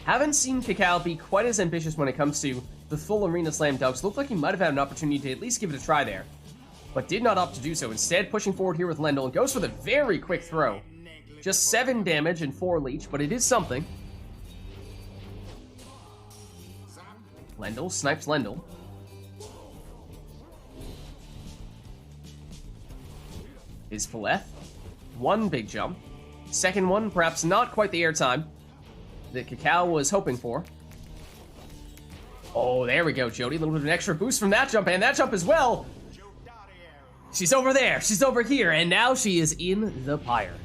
Haven't seen Cacao be quite as ambitious when it comes to the full arena slam dunks. Looked like he might have had an opportunity to at least give it a try there. but did not opt to do so. Instead, pushing forward here with Lendl, and goes for the very quick throw. Just 7 damage and 4 leech, but it is something. Lendl snipes Lendl. Is Phileth. 1 big jump. Second one, perhaps not quite the airtime that Cacao was hoping for. Oh, there we go, Jody. A little bit of an extra boost from that jump, and that jump as well. She's over there, she's over here, and now she is in the Pyre.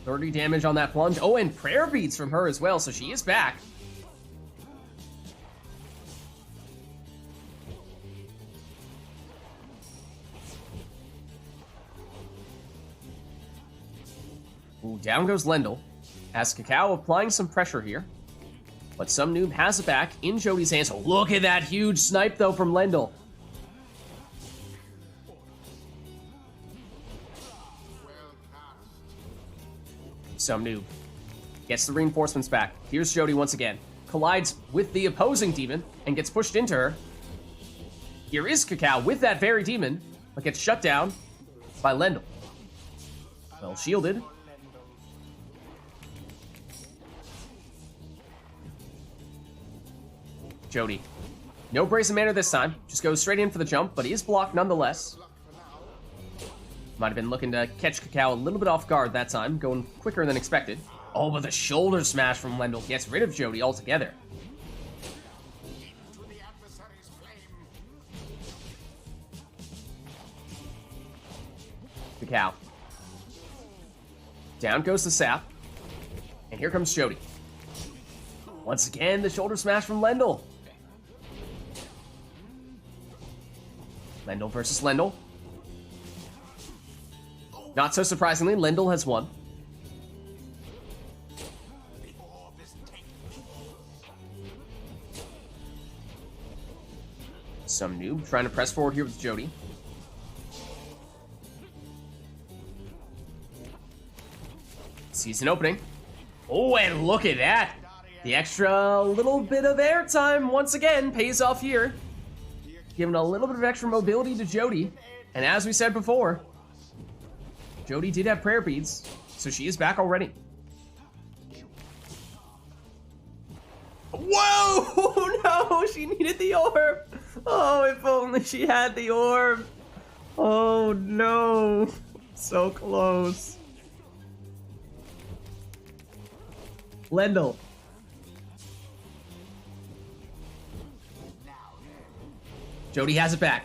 30 damage on that plunge. Oh, and prayer beads from her as well, so she is back. Ooh, down goes Lendl, as Cacao applying some pressure here. But some noob has it back in Jody's hands. Oh, look at that huge snipe, though, from Lendl. Some noob gets the reinforcements back. Here's Jody once again. Collides with the opposing demon and gets pushed into her. Here is Cacao with that very demon, but gets shut down by Lendl. Well shielded. Jody. No brazen manner this time. Just goes straight in for the jump, but he is blocked nonetheless. Might have been looking to catch Cacao a little bit off guard that time, going quicker than expected. Oh, but the shoulder smash from Lendl gets rid of Jody altogether. Cacao. Down goes the sap. And here comes Jody. Once again, the shoulder smash from Lendl. Lendl versus Lendl. Not so surprisingly, Lendl has won. Some noob trying to press forward here with Jody. Sees an opening. Oh, and look at that! The extra little bit of airtime once again pays off here. Giving a little bit of extra mobility to Jody. And as we said before, Jody did have prayer beads, so she is back already. Whoa! No, she needed the orb. Oh, if only she had the orb. Oh no, so close. Lendl. Jody has it back,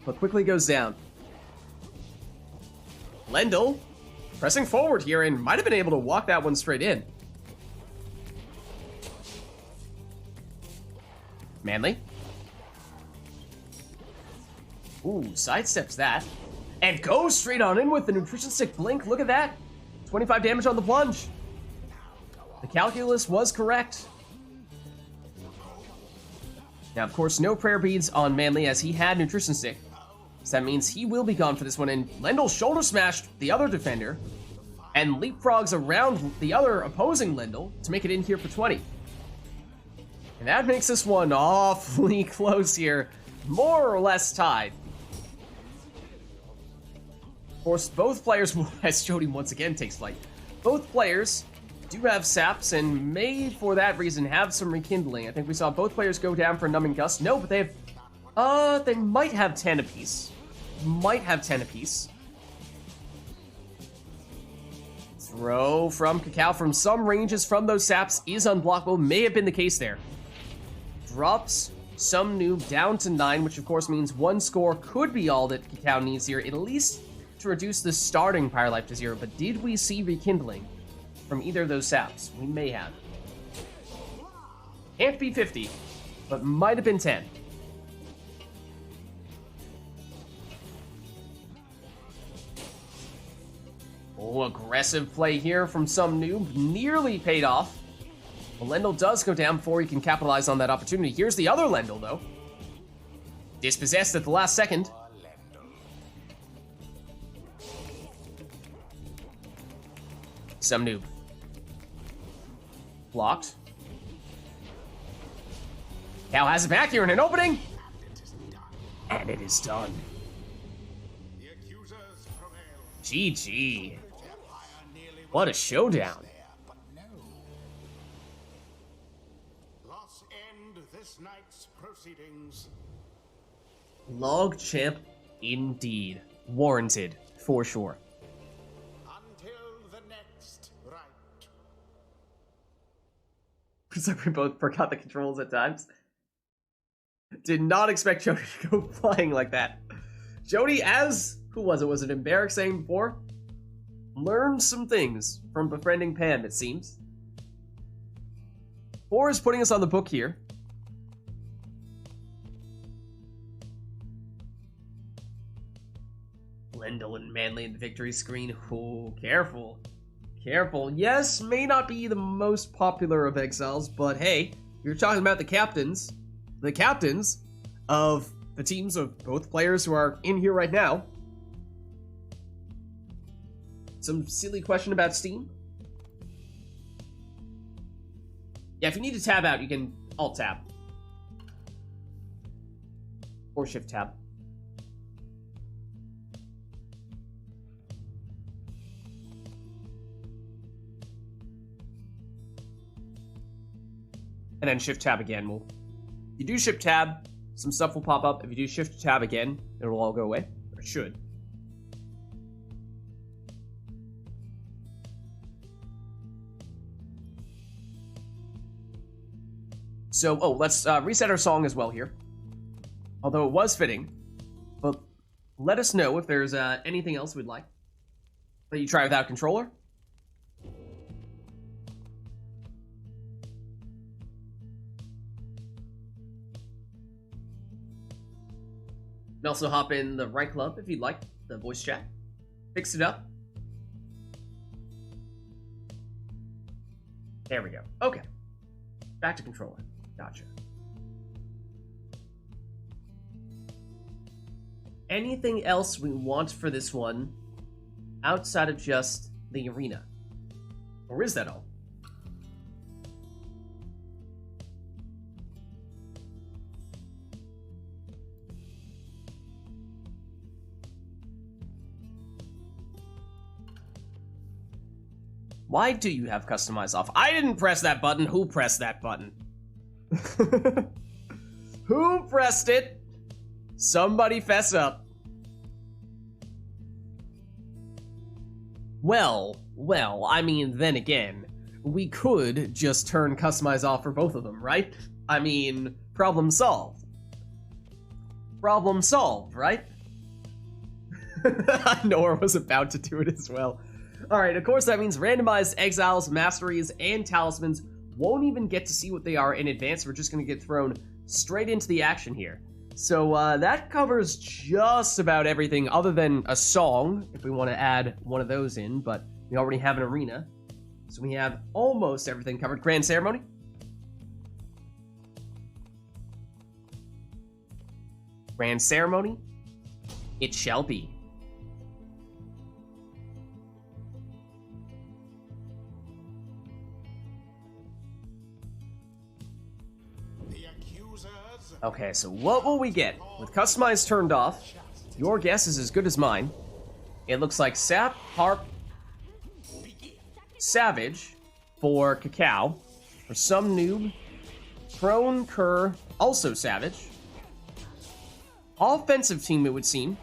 but quickly goes down. Lendl pressing forward here and might have been able to walk that one straight in. Manly. Ooh, sidesteps that. And goes straight on in with the Nutrition Stick Blink. Look at that. 25 damage on the plunge. The calculus was correct. Now, of course, no prayer beads on Manly as he had Nutrition Stick. So that means he will be gone for this one. And Lendl shoulder smashed the other defender and leapfrogs around the other opposing Lendl to make it in here for 20. And that makes this one awfully close here. More or less tied. Of course, both players, as Jody once again takes flight, both players do have saps and may, for that reason, have some rekindling. I think we saw both players go down for Numbing Gust. No, but they have, they might have 10 apiece. Might have 10 apiece. Throw from Cacao from some ranges from those saps is unblockable. May have been the case there. Drops some noob down to 9, which of course means 1 score could be all that Cacao needs here, at least to reduce the starting Pyre life to 0. But did we see rekindling from either of those saps? We may have. Can't be 50, but might have been 10. Oh, aggressive play here from some noob. Nearly paid off. Well, Lendl does go down before he can capitalize on that opportunity. Here's the other Lendl, though. Dispossessed at the last second. Some noob. Blocked. Cal has it back here in an opening. And it is done. GG. What a showdown. Thus end this night's proceedings. Log champ indeed. Warranted, for sure. Until the next rite. Looks like we both forgot the controls at times. Did not expect Jody to go flying like that. Jody, as, who was it? Was it Embarrass saying before? Learned some things from befriending Pam, it seems. 4 is putting us on the book here. Lendl and Manly in the victory screen. Oh, careful. Careful. Yes, may not be the most popular of exiles, but hey, you're talking about the captains of the teams of both players who are in here right now. Some silly question about Steam. Yeah, if you need to tab out, you can Alt-Tab. Or Shift-Tab. And then Shift-Tab again will... If you do Shift-Tab, some stuff will pop up. If you do Shift-Tab again, it'll all go away. Or it should. So, let's reset our song as well here. Although it was fitting. But let us know if there's anything else we'd like. That you try without controller. You can also hop in the Right Club if you'd like, the voice chat. Fix it up. There we go. Okay. Back to controller. Gotcha. Anything else we want for this one outside of just the arena? Or is that all? Why do you have customize off? I didn't press that button. Who pressed that button? Who pressed it? Somebody fess up. Well, I mean, then again, we could just turn customize off for both of them, right? I mean, problem solved. Problem solved, right? Nora was about to do it as well. Alright, of course that means randomized exiles, masteries, and talismans won't even get to see what they are in advance. We're just going to get thrown straight into the action here. So that covers just about everything other than a song, if we want to add one of those in, but we already have an arena. So we have almost everything covered. Grand Ceremony. Grand Ceremony. It shall be. Okay, so what will we get? With Customize turned off, your guess is as good as mine. It looks like Sap, Harp, Savage for Cacao. For some noob, Prone, Kerr, also Savage. Offensive team, it would seem,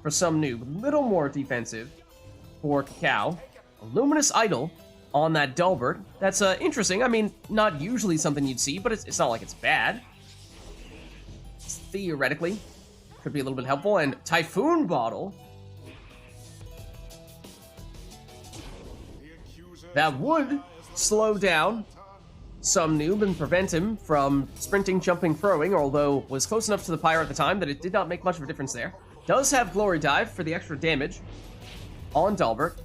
for some noob. Little more defensive for Cacao. A Luminous Idol on that Delbert. That's interesting. I mean, not usually something you'd see, but it's not like it's bad. Theoretically, could be a little bit helpful. And Typhoon Bottle. That would slow down some noob and prevent him from sprinting, jumping, throwing, although was close enough to the Pyre at the time that it did not make much of a difference there. Does have Glory Dive for the extra damage on Dalbert,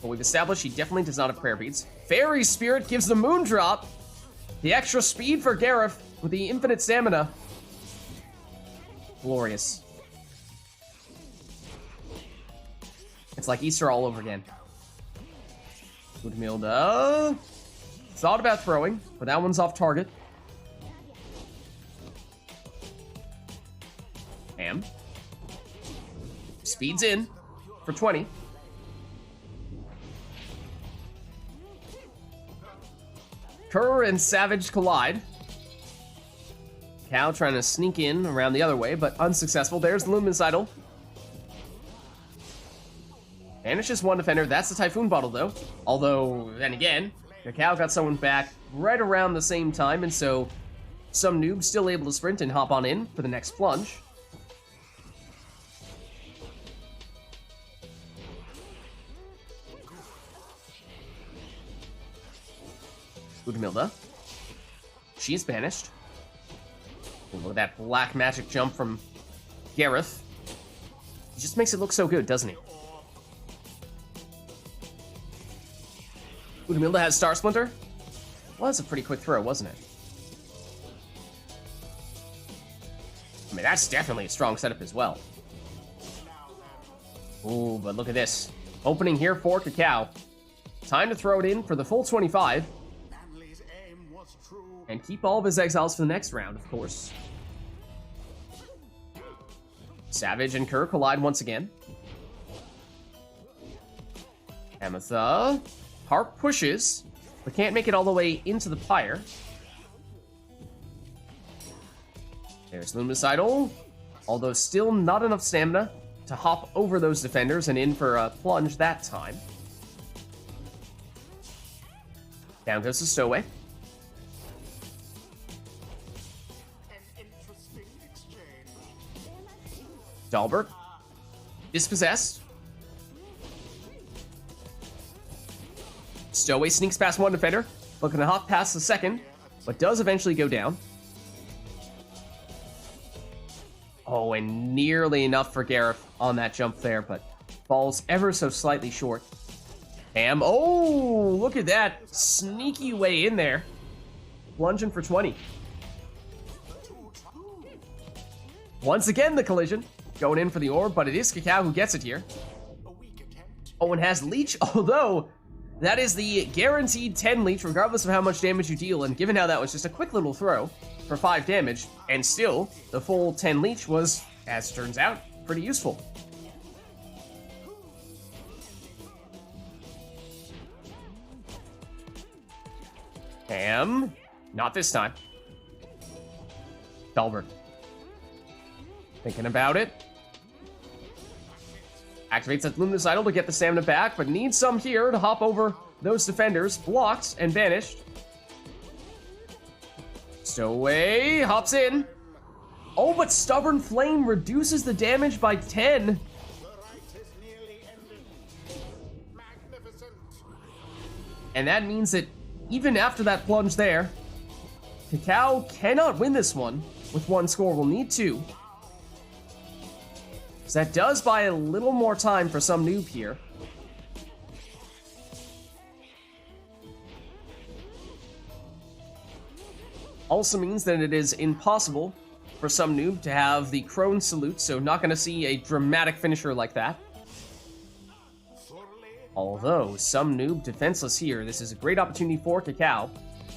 but we've established he definitely does not have Prayer Beads. Fairy Spirit gives the Moon Drop, the extra speed for Gareth with the infinite stamina. Glorious. It's like Easter all over again. Goodmilda. Thought about throwing, but that one's off target. Ham. Speeds in for 20. Kerr and Savage collide. Cow trying to sneak in around the other way, but unsuccessful. There's the Luminous Idol. Banishes one defender. That's the Typhoon Bottle, though. Although, then again, the Cow got someone back right around the same time, and so some noob's still able to sprint and hop on in for the next plunge. Udmilda. She is banished. Ooh, look at that black magic jump from Gareth. He just makes it look so good, doesn't he? Udmilda has Star Splinter. Well, that's a pretty quick throw, wasn't it? I mean, that's definitely a strong setup as well. Ooh, but look at this. Opening here for Cacao. Time to throw it in for the full 25. And keep all of his exiles for the next round, of course. Savage and Kerr collide once again. Ametha. Harp pushes, but can't make it all the way into the Pyre. There's Luminous Idol, although still not enough stamina to hop over those defenders and in for a plunge that time. Down goes the Stowaway. Dalbert. Dispossessed. Stowaway sneaks past one defender, looking to hop past the second, but does eventually go down. Oh, and nearly enough for Gareth on that jump there, but falls ever so slightly short. Ham. Oh, look at that sneaky way in there. Plunging for 20. Once again, the collision. Going in for the orb, but it is Cacao who gets it here. Oh, and has Leech, although that is the guaranteed 10 Leech, regardless of how much damage you deal, and given how that was just a quick little throw for 5 damage, and still, the full 10 Leech was, as it turns out, pretty useful. Ham. Not this time. Dalbert. Thinking about it. Activates that Luminous Idol to get the stamina back, but needs some here to hop over those defenders. Blocked and banished. Stowaway hops in. Oh, but Stubborn Flame reduces the damage by 10. And that means that even after that plunge there, Cacao cannot win this one with 1 score. We'll need 2. So that does buy a little more time for some noob here. Also means that it is impossible for some noob to have the Crone Salute, so not going to see a dramatic finisher like that. Although, some noob defenseless here, this is a great opportunity for Cacao.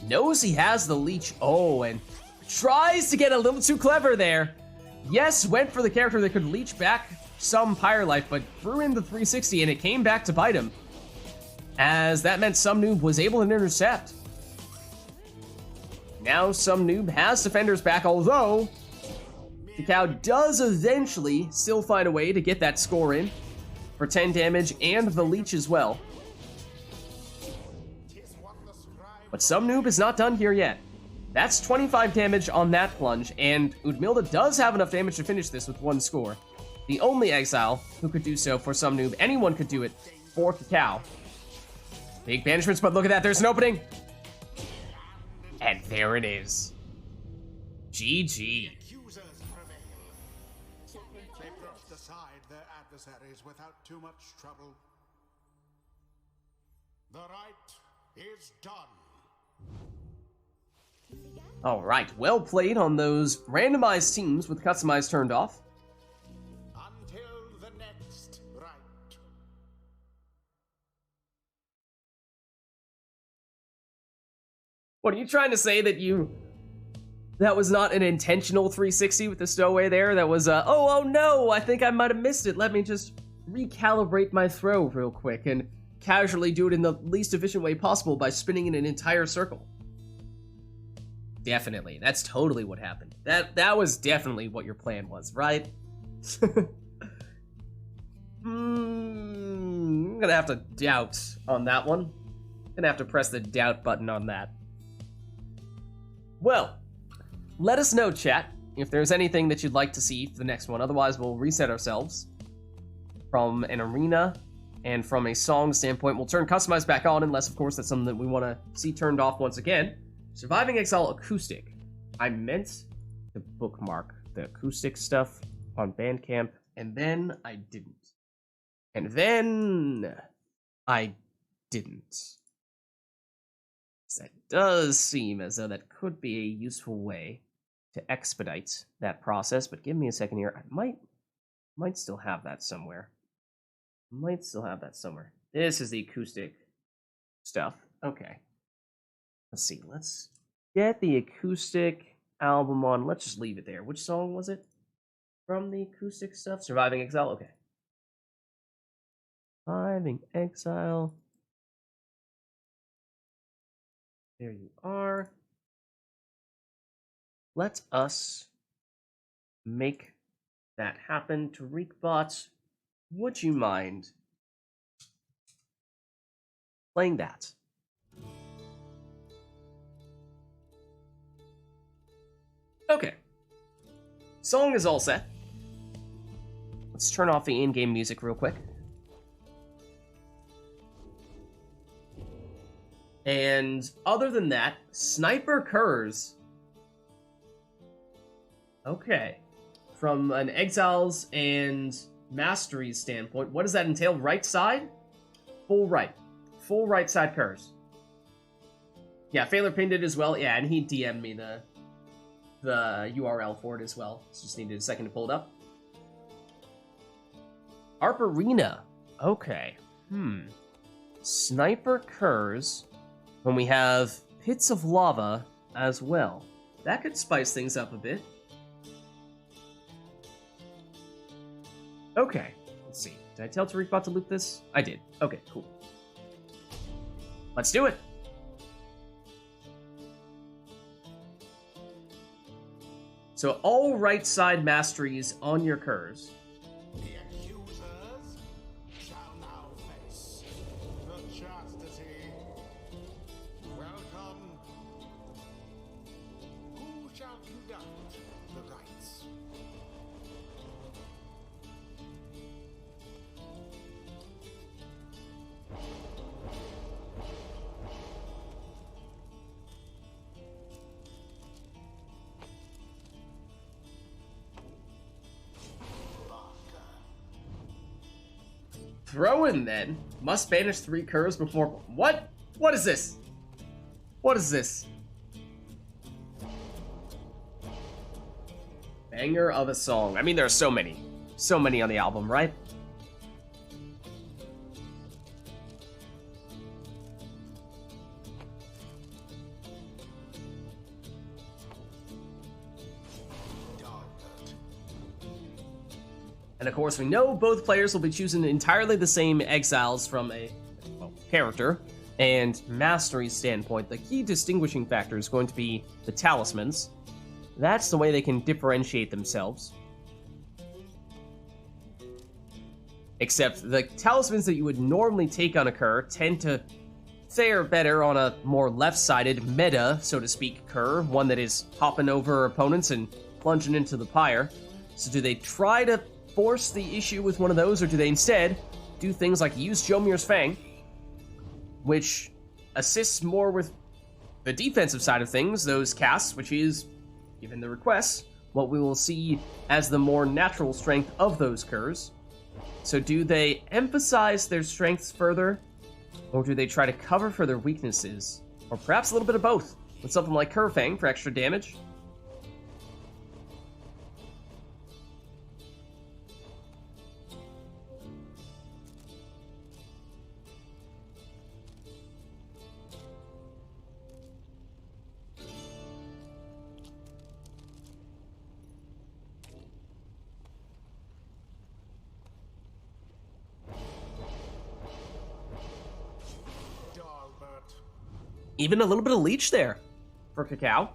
Knows he has the Leech, oh, and tries to get a little too clever there. Yes, went for the character that could leech back some Pyre life, but threw in the 360 and it came back to bite him, as that meant some noob was able to intercept. Now some noob has defenders back, although Cacao does eventually still find a way to get that score in for 10 damage and the leech as well. But some noob is not done here yet. That's 25 damage on that plunge, and Udmilda does have enough damage to finish this with 1 score. The only exile who could do so for some noob. Anyone could do it for Cacao. Big banishments, but look at that, there's an opening. And there it is. GG. They brushed aside their adversaries without too much trouble. The rite is done. All right, well played on those randomized teams with customized turned off. Until the next rite. What, are you trying to say that was not an intentional 360 with the Stowaway there? That was, oh no, I think I might have missed it. Let me just recalibrate my throw real quick and casually do it in the least efficient way possible by spinning in an entire circle. Definitely. That's totally what happened. That was definitely what your plan was, right? I'm gonna have to doubt on that one. Gonna have to press the doubt button on that. Well, let us know, chat, if there's anything that you'd like to see for the next one. Otherwise, we'll reset ourselves from an arena and from a song standpoint. We'll turn customized back on, unless, of course, that's something that we want to see turned off once again. Surviving Exile Acoustic. I meant to bookmark the acoustic stuff on Bandcamp, and then I didn't. And then I didn't. That does seem as though that could be a useful way to expedite that process, but give me a second here. I might still have that somewhere. This is the acoustic stuff. Okay. Let's see. Let's get the acoustic album on. Let's just leave it there. Which song was it from the acoustic stuff? Surviving Exile? Okay. Surviving Exile. There you are. Let us make that happen. TariqBot, would you mind playing that? Okay. Song is all set. Let's turn off the in-game music real quick. And other than that, Sniper Curs. Okay. From an Exiles and Masteries standpoint, what does that entail? Right side? Full right. Full right side Curs. Yeah, Failer pinned it as well. Yeah, and he DM'd me the URL for it as well. Just needed a second to pull it up. ARP Arena. Okay. Sniper Curs. When we have Pits of Lava as well. That could spice things up a bit. Okay, let's see. Did I tell TariqBot to loop this? I did. Okay, cool. Let's do it! So all right side masteries on your Curs. The accusers shall now face the chastity. Welcome. Who shall conduct the rites? Throw in then. Must banish 3 Curs before... What? What is this? What is this? Banger of a song. I mean, there are so many. So many on the album, right? And of course, we know both players will be choosing entirely the same exiles from a character and mastery standpoint. The key distinguishing factor is going to be the talismans. That's the way they can differentiate themselves. Except the talismans that you would normally take on a Cur tend to fare better on a more left-sided meta, so to speak, Cur, one that is hopping over opponents and plunging into the Pyre. So do they try to force the issue with one of those, or do they instead do things like use Jomir's Fang, which assists more with the defensive side of things, those casts, which is, given the requests, what we will see as the more natural strength of those Curs. So do they emphasize their strengths further, or do they try to cover for their weaknesses? Or perhaps a little bit of both, with something like Cur Fang for extra damage? Even a little bit of leech there for Cacao.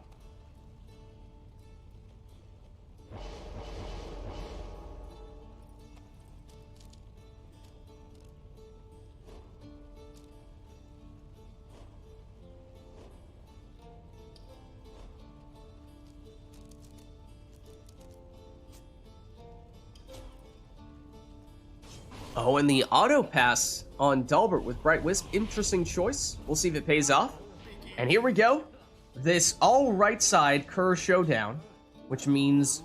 Oh, and the auto pass on Dalbert with Bright Wisp. Interesting choice. We'll see if it pays off. And here we go. This all right side Kerr showdown, which means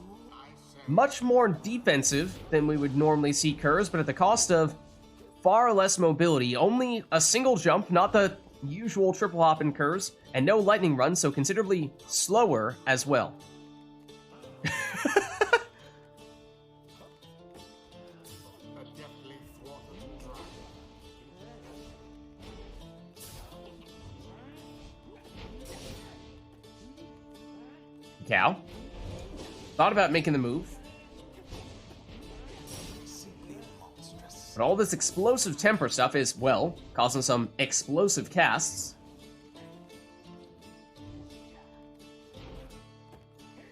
much more defensive than we would normally see Kerrs, but at the cost of far less mobility. Only a single jump, not the usual triple hop in Kerrs, and no lightning run, so considerably slower as well. Cow. Thought about making the move. But all this explosive temper stuff is, well, causing some explosive casts.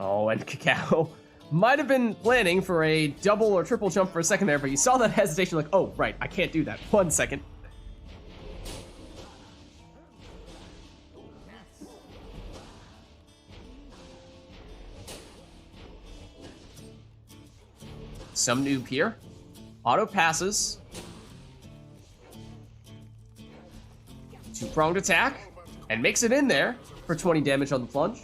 Oh, and Cacao might have been planning for a double or triple jump for a second there, but you saw that hesitation like, oh, right, I can't do that. 1 second. Some noob here. Auto passes. Two-pronged attack. And makes it in there for 20 damage on the plunge.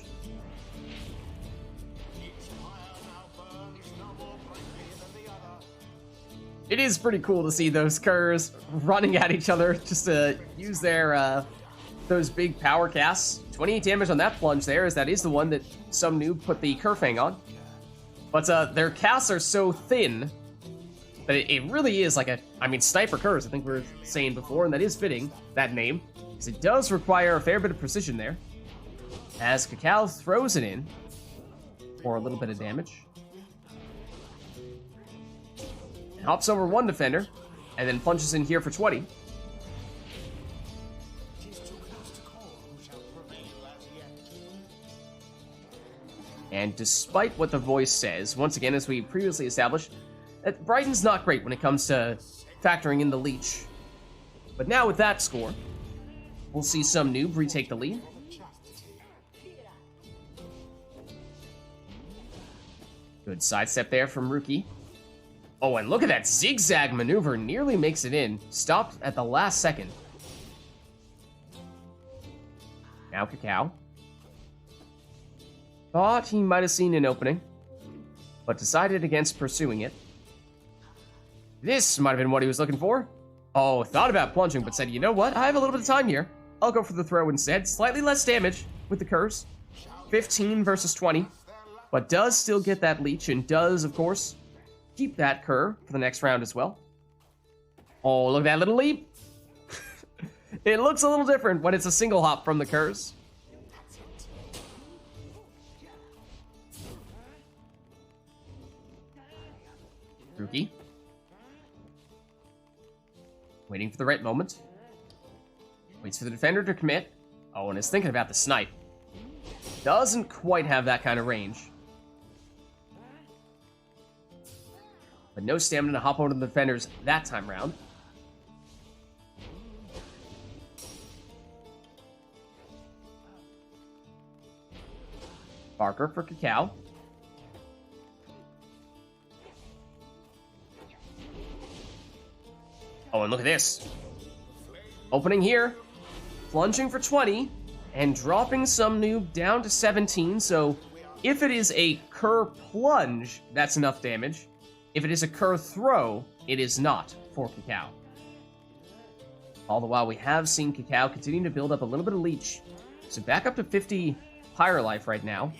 It is pretty cool to see those Kerrs running at each other just to use their, those big power casts. 28 damage on that plunge there, as that is the one that some noob put the Kerfang on. But their casts are so thin that it really is like a, I mean, Sniper Kerrs, I think we were saying before, and that is fitting, that name, because it does require a fair bit of precision there. As Cacao throws it in for a little bit of damage. Hops over one defender, and then plunges in here for 20. And despite what the voice says, once again, as we previously established, that Brighton's not great when it comes to factoring in the leech. But now with that score, we'll see some noob retake the lead. Good sidestep there from Rookie. Oh, and look at that zigzag maneuver, nearly makes it in. Stopped at the last second. Now Cacao. Thought he might have seen an opening, but decided against pursuing it. This might have been what he was looking for. Oh, thought about plunging, but said, you know what? I have a little bit of time here. I'll go for the throw instead. Slightly less damage with the Kerrs. 15 versus 20, but does still get that leech and does, of course, keep that Kerr for the next round as well. Oh, look at that little leap. It looks a little different when it's a single hop from the Kerrs. Rookie. Waiting for the right moment. Waits for the defender to commit. Oh, and is thinking about the snipe. Doesn't quite have that kind of range. But no stamina to hop over to the defenders that time round. Barker for Cacao. Oh, and look at this. Opening here. Plunging for 20. And dropping some noob down to 17. So, if it is a Kerr plunge, that's enough damage. If it is a Kerr throw, it is not for Cacao. All the while, we have seen Cacao continue to build up a little bit of leech. So back up to 50 Pyre life right now.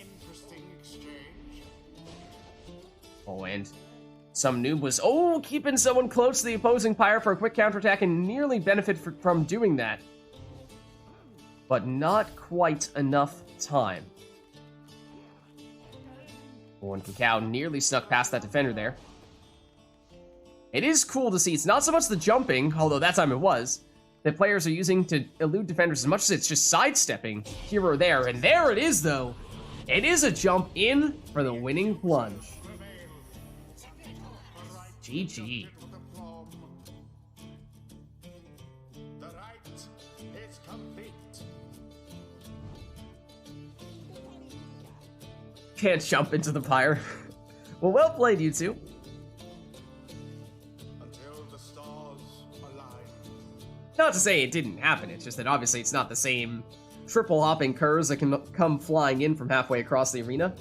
Oh, and some noob was, keeping someone close to the opposing Pyre for a quick counterattack and nearly benefit from doing that. But not quite enough time. Oh, and Cacao nearly snuck past that defender there. It is cool to see. It's not so much the jumping, although that time it was, that players are using to elude defenders as much as it's just sidestepping here or there. And there it is, though. It is a jump in for the winning plunge. GG. The rite is complete. Can't jump into the Pyre. Well played, you two. Until the storm to say it didn't happen, it's just that obviously it's not the same triple hopping curves that can come flying in from halfway across the arena.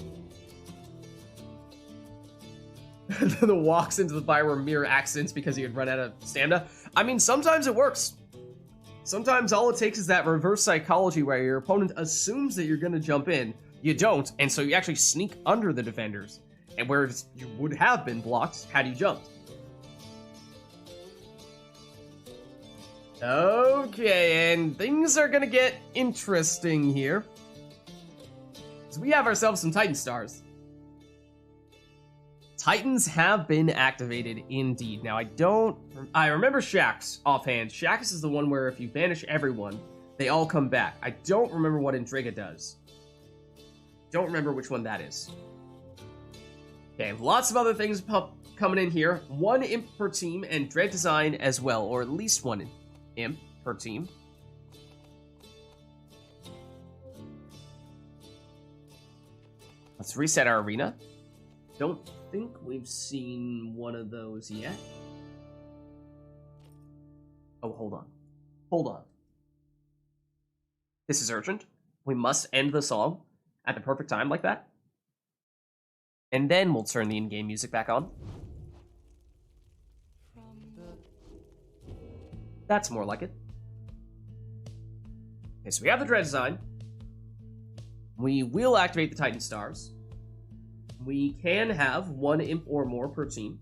The walks into the Pyre were mere accidents because he had run out of stamina. I mean, sometimes it works. Sometimes all it takes is that reverse psychology where your opponent assumes that you're going to jump in, you don't, and so you actually sneak under the defenders, and where you would have been blocked had you jumped. Okay, and things are gonna get interesting here. So we have ourselves some Titan Stars. Titans have been activated indeed. Now I remember Shaxx offhand. Shaxx is the one where if you banish everyone, they all come back. I don't remember what Indriga does. Don't remember which one that is. Okay, lots of other things coming in here. 1 imp per team and Dread Design as well, or at least 1 imp per team. Let's reset our arena. Don't think we've seen one of those yet. Oh, hold on. Hold on. This is urgent. We must end the song at the perfect time like that. And then we'll turn the in-game music back on. That's more like it. Okay, so we have the Dread Design. We will activate the Titan Stars. We can have 1 imp or more per team.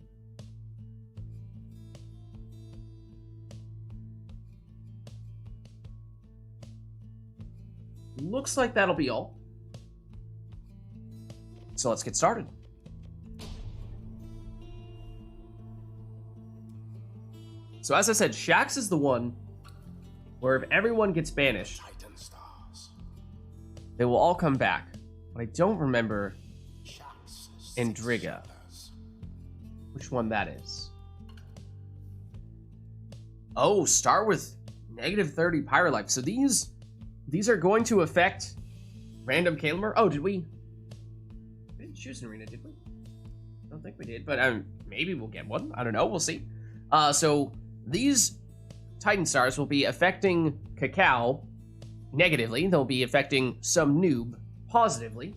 Looks like that'll be all. So let's get started. So as I said, Shaxx is the one where if everyone gets banished, Titan Stars. they will all come back. But I don't remember Shaxx Indriga. Which one that is. Oh, start with -30 Pyre life. So these are going to affect random Kalimer. Oh, did we didn't choose an arena, did we? I don't think we did, but maybe we'll get one. I don't know. We'll see. So these Titan Stars will be affecting Cacao negatively. They'll be affecting some noob positively.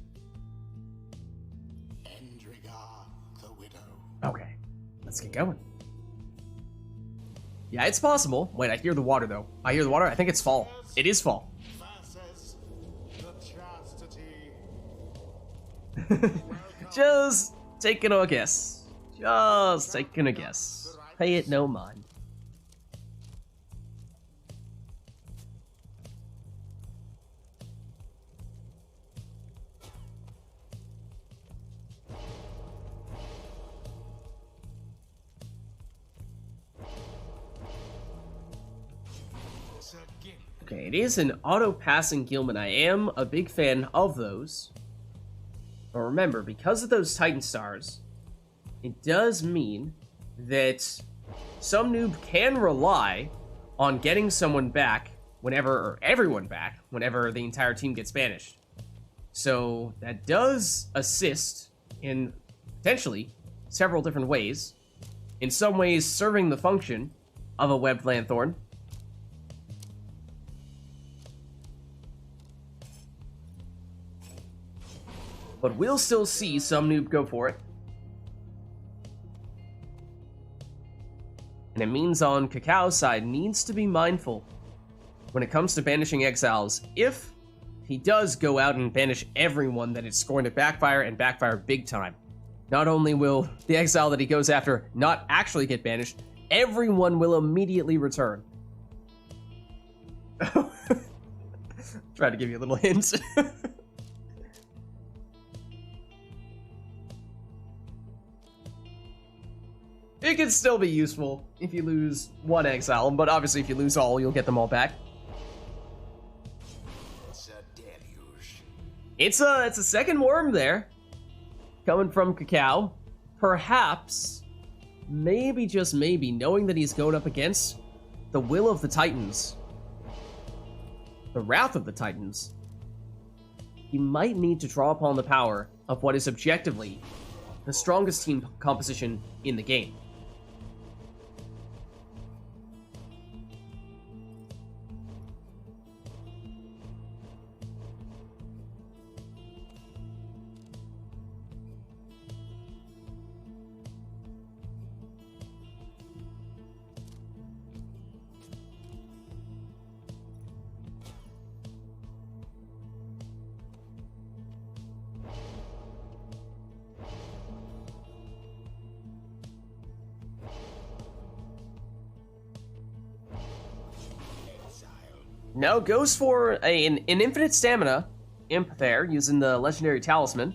Indriga, the Widow. Okay, let's get going. Yeah, it's possible. Wait, I hear the water, though. I hear the water. I think it's fall. It is fall. Versus the chastity. Just taking a guess. Just taking a guess. Pay it no mind. Okay, it is an auto-passing Gilman. I am a big fan of those. But remember, because of those Titan Stars, it does mean that some noob can rely on getting someone back whenever, or everyone back, whenever the entire team gets banished. So that does assist in potentially several different ways. In some ways, serving the function of a webbed Lanthorn. But we'll still see some noob go for it. And it means on Cacao's side needs to be mindful when it comes to banishing exiles. If he does go out and banish everyone, then it's going to backfire and backfire big time. Not only will the exile that he goes after not actually get banished, everyone will immediately return. Try to give you a little hint. It can still be useful if you lose one exile, but obviously if you lose all, you'll get them all back. It's a deluge. It's a second worm there, coming from Cacao. Perhaps, maybe just maybe, knowing that he's going up against the will of the Titans, the wrath of the Titans, he might need to draw upon the power of what is objectively the strongest team composition in the game. No, goes for an infinite stamina imp there, using the legendary talisman.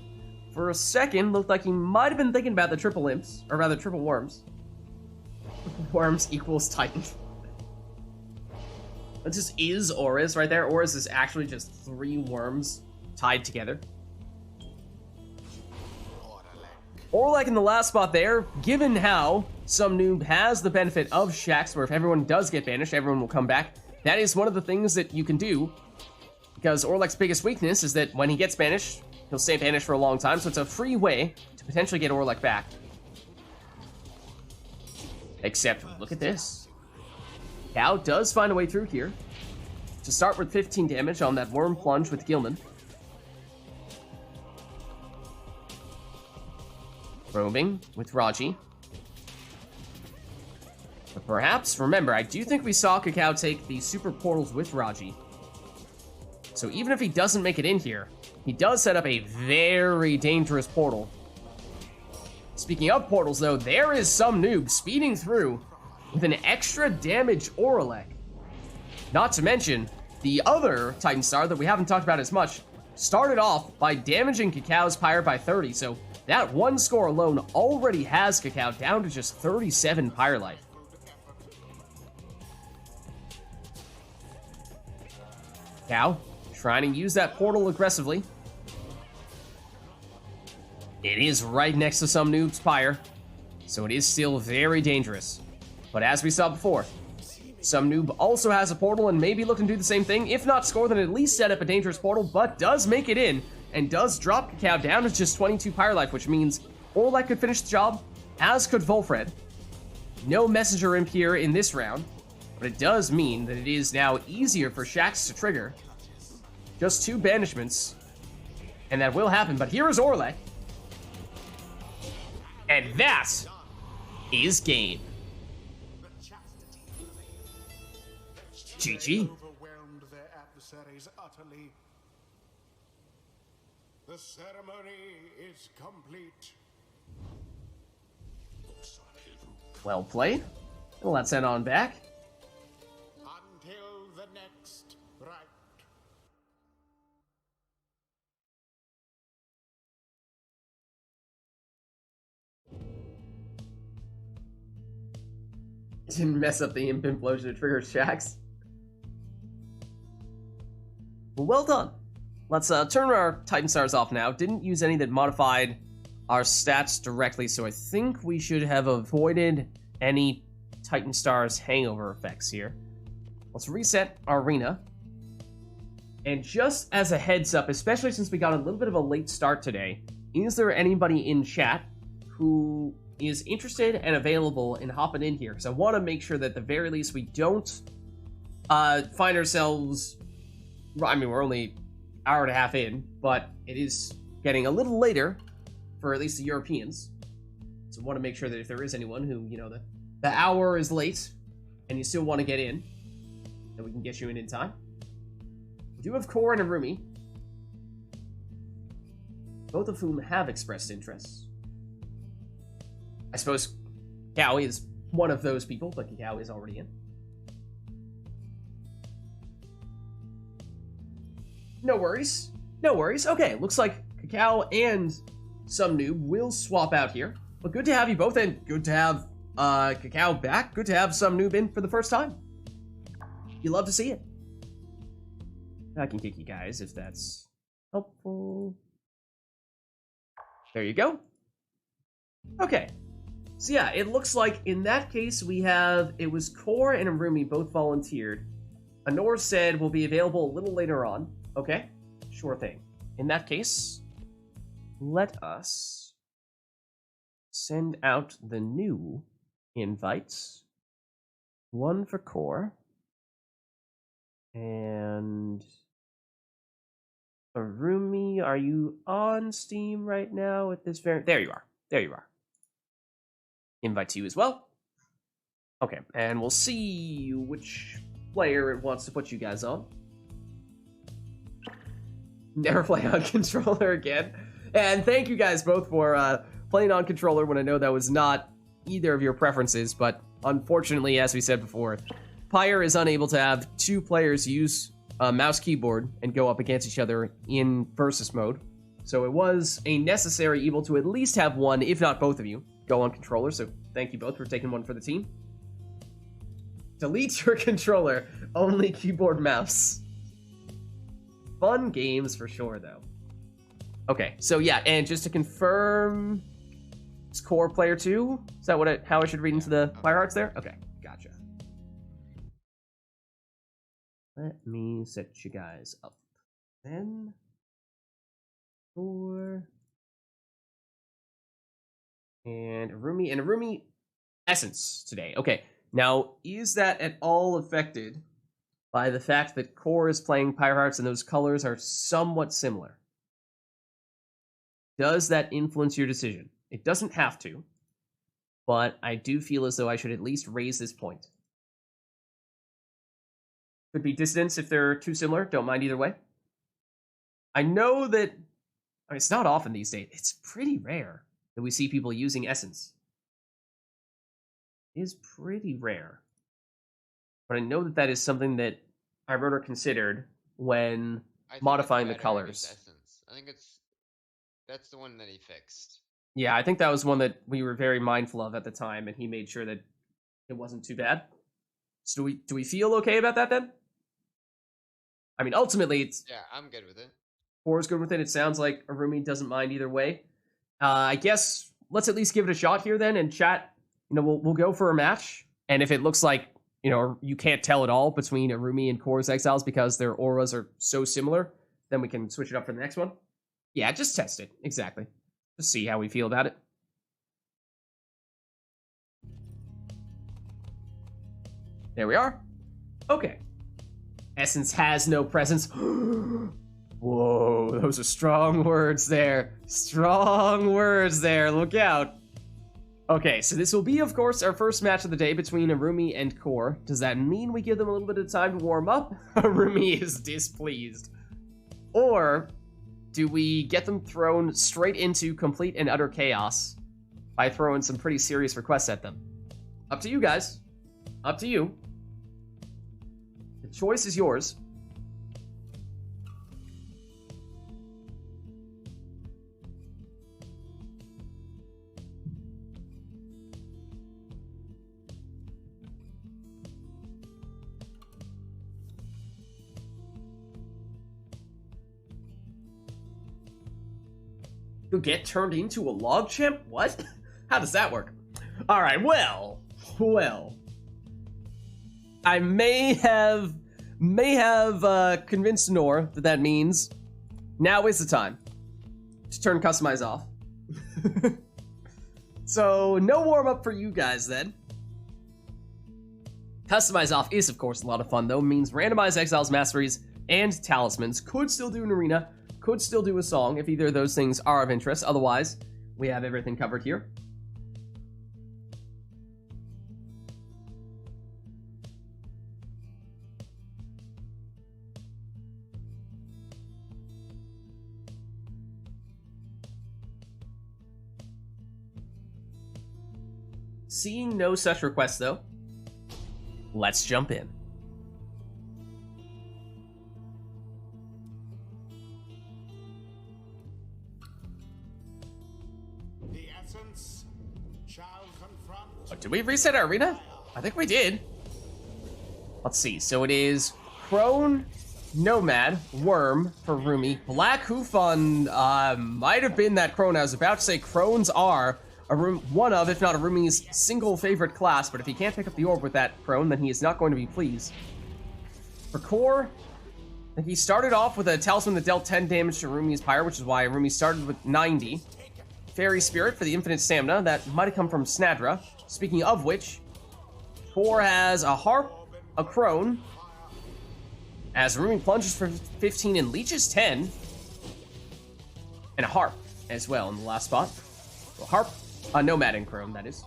For a second, looked like he might have been thinking about the triple imps, or rather triple worms. Worms equals Titan. That just is Auras right there. Auras is actually just 3 worms tied together. Orlek in the last spot there, given how some noob has the benefit of Shax, where if everyone does get banished, everyone will come back. That is one of the things that you can do, because Orlek's biggest weakness is that when he gets banished, he'll stay banished for a long time, so it's a free way to potentially get Orlek back. Except, look at this. Cow does find a way through here. To start with 15 damage on that Worm Plunge with Gilman. Roaming with Raji. But perhaps, remember, I do think we saw Cacao take the super portals with Raji. So even if he doesn't make it in here, he does set up a very dangerous portal. Speaking of portals, though, there is some noob speeding through with an extra damage Orlek. Not to mention, the other Titan Star that we haven't talked about as much started off by damaging Cacao's Pyre by 30, so that one score alone already has Cacao down to just 37 Pyre life. Cacao trying to use that portal aggressively. It is right next to some noob's Pyre, so it is still very dangerous. But as we saw before, some noob also has a portal and maybe looking to do the same thing. If not score, then at least set up a dangerous portal, but does make it in and does drop Cacao down to just 22 Pyre life, which means Orlek could finish the job, as could Volfred. No Messenger Imp here in this round, but it does mean that it is now easier for Shax to trigger. Just 2 banishments, and that will happen, but here is Orlek. And that is game. GG. Overwhelmed their adversaries utterly. The ceremony is complete. Well played. Well, let's head on back. Until the next rite. Didn't mess up the imp implosion to trigger Shax. Well done. Let's turn our Titan Stars off now. Didn't use any that modified our stats directly, so I think we should have avoided any Titan Stars hangover effects here. Let's reset our arena. And just as a heads up, especially since we got a little bit of a late start today, is there anybody in chat who is interested and available in hopping in here? Because I want to make sure that at the very least we don't find ourselves... I mean, we're only an hour and a half in, but it is getting a little later for at least the Europeans. So I want to make sure that if there is anyone who, you know, the hour is late and you still want to get in, then we can get you in time. We do have Core and Arumi, both of whom have expressed interest. I suppose Cacao is one of those people, but Cacao is already in. No worries. No worries. Okay, looks like Cacao and some noob will swap out here. But good to have you both, and good to have Cacao back. Good to have some noob in for the first time. You love to see it. I can kick you guys if that's helpful. There you go. Okay. So yeah, it looks like in that case we have, it was Core and Arumi both volunteered. Anor said will be available a little later on. Okay, sure thing. In that case, let us send out the new invites. One for Core. And Arumi, are you on Steam right now at this very... There you are. There you are. Invite to you as well. Okay, and we'll see which player it wants to put you guys on. Never play on controller again. And thank you guys both for playing on controller when I know that was not either of your preferences, but unfortunately, as we said before, Pyre is unable to have two players use a mouse keyboard and go up against each other in versus mode. So it was a necessary evil to at least have one, if not both of you, go on controller. So thank you both for taking one for the team. Delete your controller. Only keyboard mouse. Fun games for sure, though. Okay, so yeah, and just to confirm, it's core player 2? Is that how I should read into the Pyre Hearts there? Okay, gotcha. Let me set you guys up. Then 4 and Arumi Essence today. Okay, now is that at all affected by the fact that core is playing Pyre Hearts and those colors are somewhat similar? Does that influence your decision? It doesn't have to, but I do feel as though I should at least raise this point. Could be dissonance if they're too similar. Don't mind either way. I know that it's not often these days. It's pretty rare that we see people using Essence. It is pretty rare. But I know that that is something that I wrote or considered when modifying the colors. I think that's the one that he fixed. Yeah, I think that was one that we were very mindful of at the time, and he made sure that it wasn't too bad. So do we feel okay about that then? I mean, ultimately, it's... Yeah, I'm good with it. Core is good with it. It sounds like Arumi doesn't mind either way. I guess let's at least give it a shot here then, and chat, we'll go for a match. And if it looks like, you can't tell at all between Arumi and Core's Exiles because their auras are so similar, then we can switch it up for the next one. Yeah, just test it. Exactly. Just see how we feel about it. There we are. Okay. Essence has no presence. Whoa, those are strong words there. Strong words there. Look out. Okay, so this will be, of course, our first match of the day between Arumi and Core. Does that mean we give them a little bit of time to warm up? Arumi is displeased. Or do we get them thrown straight into complete and utter chaos by throwing some pretty serious requests at them? Up to you guys. Up to you. The choice is yours. You get turned into a log chimp? What? How does that work? All right, well. I may have convinced Nor that means now is the time to turn Customize off. So no warm up for you guys then. Customize off is of course a lot of fun though. Means randomized exiles, masteries, and talismans. Could still do an arena. Could still do a song if either of those things are of interest. Otherwise, we have everything covered here. Seeing no such requests though, let's jump in. Did we reset our arena? I think we did. Let's see. So it is Crone, Nomad, Worm for Rumi. Black Hufon might have been that Crone. I was about to say Crones are one of, if not Arumi's single favorite class, but if he can't pick up the orb with that Crone, then he is not going to be pleased. For Core, I think he started off with a talisman that dealt 10 damage to Arumi's Pyre, which is why Arumi started with 90. Fairy Spirit for the infinite stamina. That might have come from Snadra. Speaking of which, Core has a Harp, a Crone, as Arumi plunges for 15 and leeches 10, and a Harp as well in the last spot. So Harp, a Nomad and Crone, that is.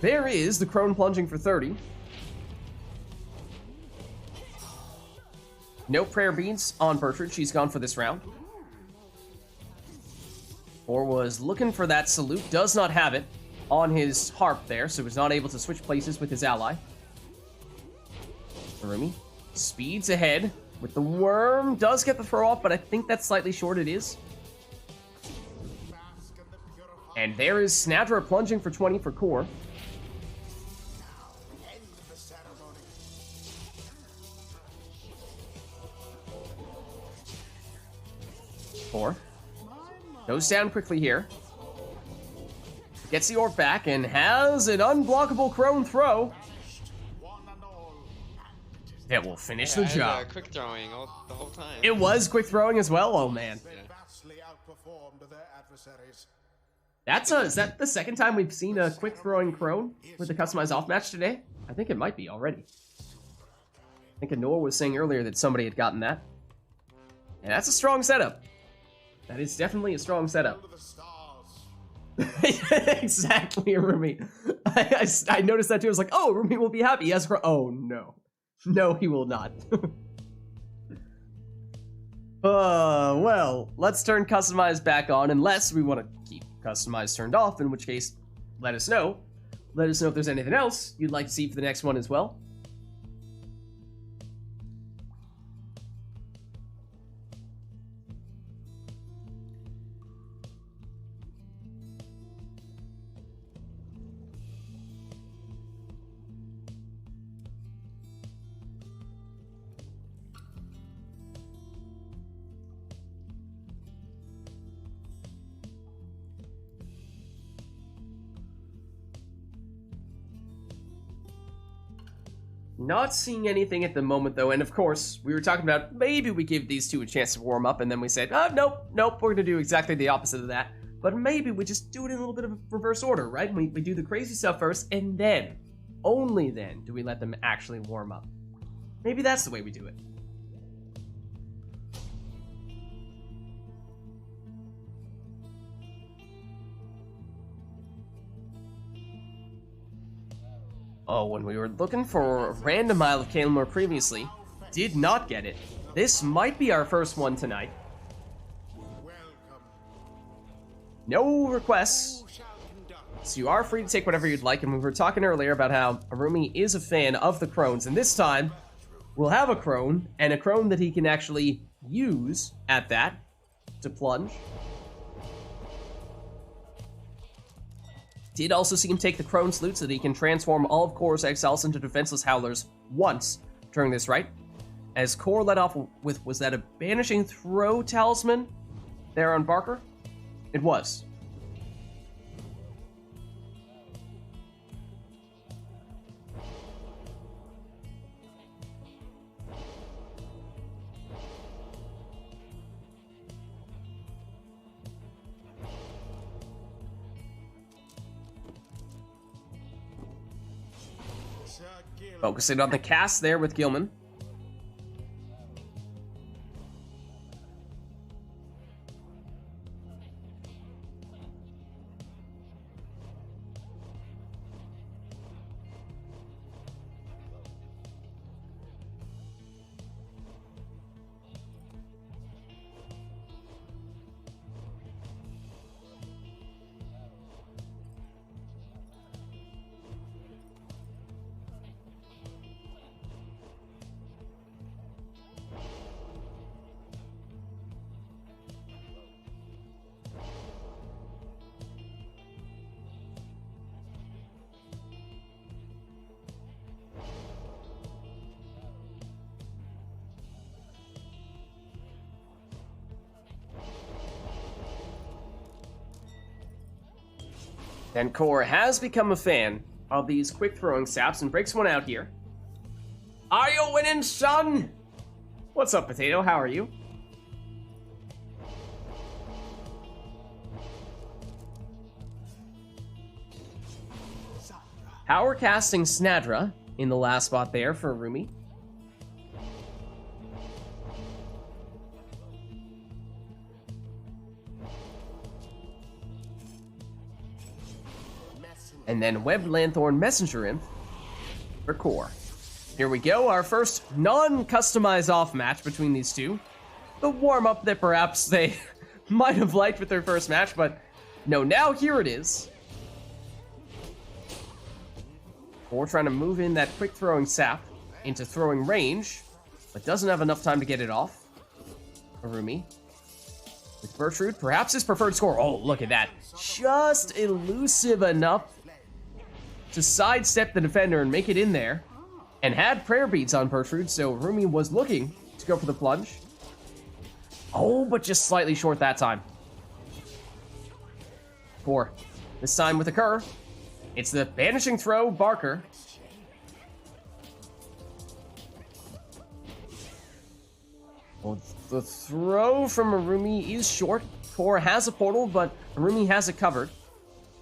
There is the Crone plunging for 30. No prayer beads on Bertrude. She's gone for this round. Or was looking for that salute. Does not have it on his Harp there, so was not able to switch places with his ally. Arumi speeds ahead with the worm. Does get the throw off, but I think that's slightly short. It is. And there is Snadra plunging for 20 for core. End the ceremony. Core goes down quickly here. Gets the orb back and has an unblockable crone throw. One and all. That will finish Yeah, the job. quick throwing the whole time. It was quick throwing as well. Oh man, They vastly outperformed their adversaries. is that the second time we've seen a quick throwing crone with the customized off match today? I think it might be already. I think Anor was saying earlier that somebody had gotten that. And that's a strong setup. That is definitely a strong setup. Under the stars. Exactly, Arumi. I noticed that too. I was like, oh, Arumi will be happy. Yes, oh no. No, he will not. Well, let's turn customized back on, unless we want to keep customized turned off, in which case, let us know. Let us know if there's anything else you'd like to see for the next one as well. Not seeing anything at the moment, though, and of course, we were talking about maybe we give these two a chance to warm up, and then we said, oh, nope, we're gonna do exactly the opposite of that. But maybe we just do it in a little bit of a reverse order, right? We do the crazy stuff first, and then, only then, do we let them actually warm up. Maybe that's the way we do it. Oh, when we were looking for a random Isle of Kalimor previously, did not get it. This might be our first one tonight. Welcome. No requests, Who shall conduct? so you are free to take whatever you'd like, and we were talking earlier about how Arumi is a fan of the crones, and this time, we'll have a crone, and a crone that he can actually use at that to plunge. Did also see him take the Crone's loot so that he can transform all of Core's exiles into defenseless howlers once during this right. As Core led off with, was that a banishing throw talisman there on Barker? It was. Sir Gil. Focusing on the cast there with Gilman. And Core has become a fan of these quick throwing saps and breaks one out here. Are you winning, son? What's up, Potato? How are you? Power casting Snadra in the last spot there for Arumi. And then Webbed Lanthorn Messenger Imp for Core. Here we go, our first non-customized off match between these two. The warm-up that perhaps they might have liked with their first match, but no, now here it is. Core trying to move in that quick throwing sap. into throwing range, but doesn't have enough time to get it off. Arumi with Bertrude, perhaps his preferred score. Oh, look at that. Just elusive enough to sidestep the defender and make it in there. And had prayer beads on Bertrude, so Arumi was looking to go for the plunge. Oh, but just slightly short that time. 4. This time with a Cur. It's the banishing throw, Barker. Well, the throw from Arumi is short. Core has a portal, but Arumi has it covered.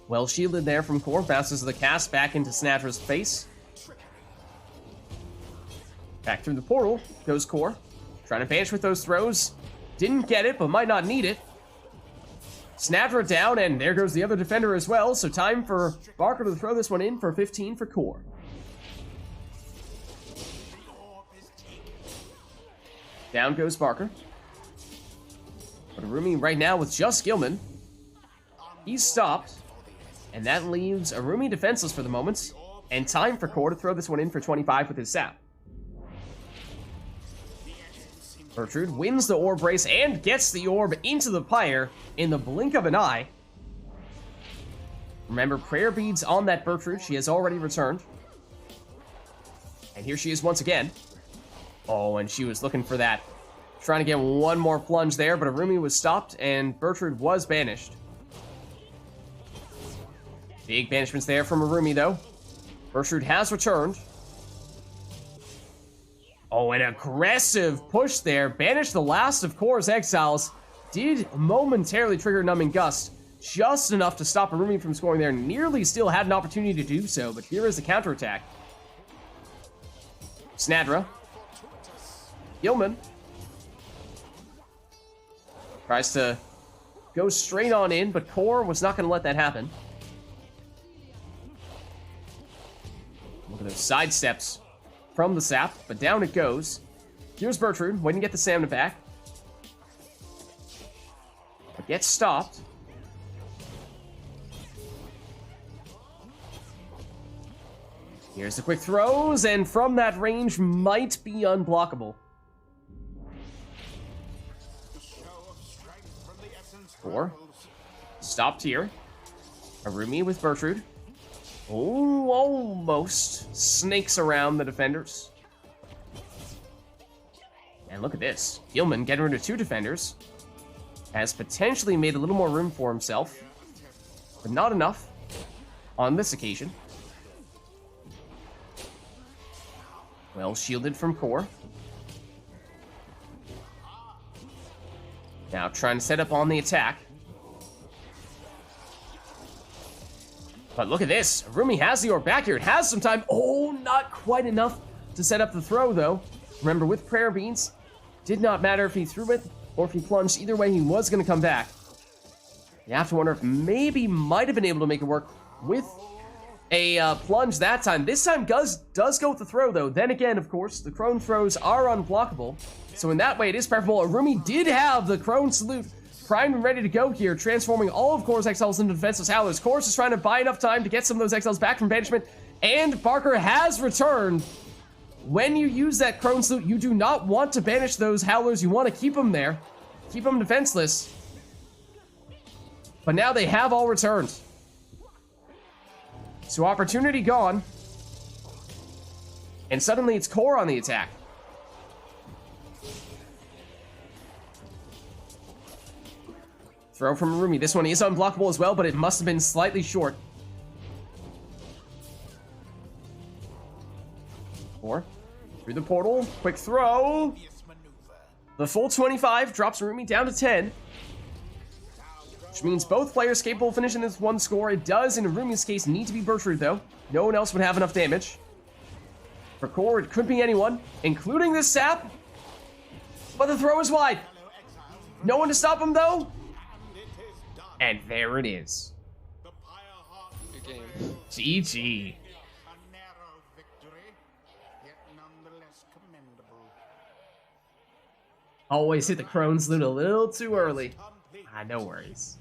Well shielded there from Core. Bounces the cast back into Snadra's face. Back through the portal goes Core. Trying to banish with those throws. Didn't get it, but might not need it. Snadra down, and there goes the other defender as well. So time for Barker to throw this one in for 15 for Core. Down goes Barker. But Arumi right now with just Gilman. He's stopped. And that leaves Arumi defenseless for the moment. And time for Core to throw this one in for 25 with his sap. Bertrude wins the orb race and gets the orb into the Pyre in the blink of an eye. Remember, prayer beads on that Bertrude. She has already returned. And here she is once again. Oh, and she was looking for that. Trying to get one more plunge there, but Arumi was stopped and Bertrude was banished. Big banishments there from Arumi, though. Bertrude has returned. Oh, an aggressive push there. Banished the last of Core's exiles. Did momentarily trigger Numbing Gust. Just enough to stop Arumi from scoring there. Nearly still had an opportunity to do so, but here is the counterattack. Snadra. Gilman. Tries to go straight on in, but Core was not going to let that happen. Look at those side steps from the sap, but down it goes. Here's Bertrude, waiting to get the stamina back. But gets stopped. Here's the quick throws, and from that range might be unblockable. 4. Stopped here. Arumi with Bertrude. Oh, almost snakes around the defenders. And look at this. Gilman getting rid of 2 defenders. Has potentially made a little more room for himself. But not enough on this occasion. Well shielded from Core. Now trying to set up on the attack. But look at this. Arumi has the orb back here. It has some time. Oh, not quite enough to set up the throw, though. Remember, with prayer beads, did not matter if he threw it or if he plunged. Either way, he was going to come back. You have to wonder if maybe might have been able to make it work with a plunge that time. This time does go with the throw, though. Then again, of course, the Crone throws are unblockable. So in that way, it is preferable. Arumi did have the Crone salute primed and ready to go here, transforming all of Core's exiles into defenseless howlers. Core is trying to buy enough time to get some of those exiles back from banishment, and Barker has returned. When you use that Crone salute, you do not want to banish those howlers. You want to keep them there, keep them defenseless. But now they have all returned. So opportunity gone. And suddenly it's Core on the attack. Throw from Arumi. This one is unblockable as well, but it must have been slightly short. 4. Through the portal. Quick throw. The full 25 drops Arumi down to 10. Which means both players capable of finishing this one score. It does, in Arumi's case, need to be Bertrude, though. No one else would have enough damage. For Core, it could be anyone, including this sap. But the throw is wide. No one to stop him, though. And there it is. Good game. GG. A narrow victory, yet nonetheless commendable. Always hit the Crone's loot a little too early. Ah, no worries.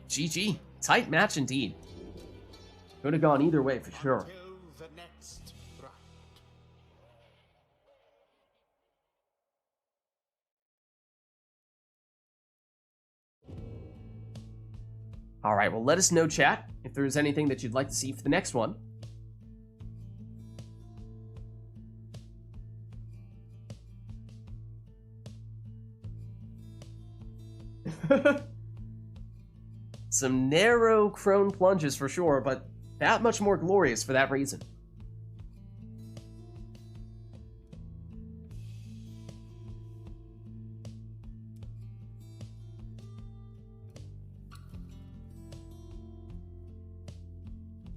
GG. Tight match indeed. Could have gone either way for sure. Till the next rite. All right, well, let us know, chat, if there's anything that you'd like to see for the next one. Some narrow crone plunges for sure, but that much more glorious for that reason.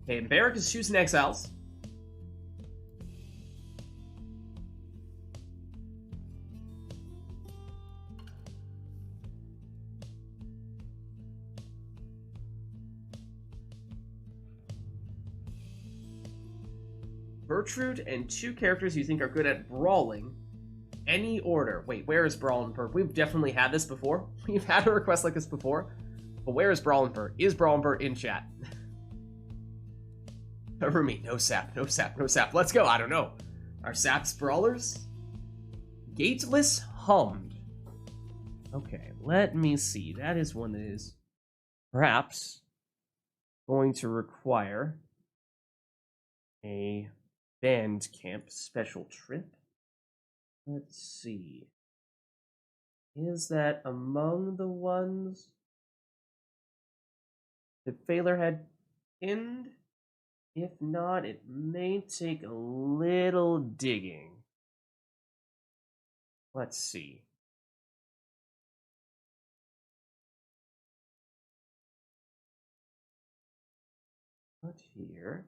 Okay, Barrack is choosing exiles. Gertrude and 2 characters you think are good at brawling. Any order. Wait, where is Brawling Per? We've definitely had this before. We've had a request like this before. But where is Brawling Per? Is Brawling Per in chat? Cover me. No sap, no sap, no sap. Let's go. I don't know. Are saps brawlers? Gateless Hummed. Okay, let me see. That is one that is perhaps going to require a band camp special trip. Let's see. Is that among the ones that Phaler had pinned? If not, it may take a little digging. Let's see. What here?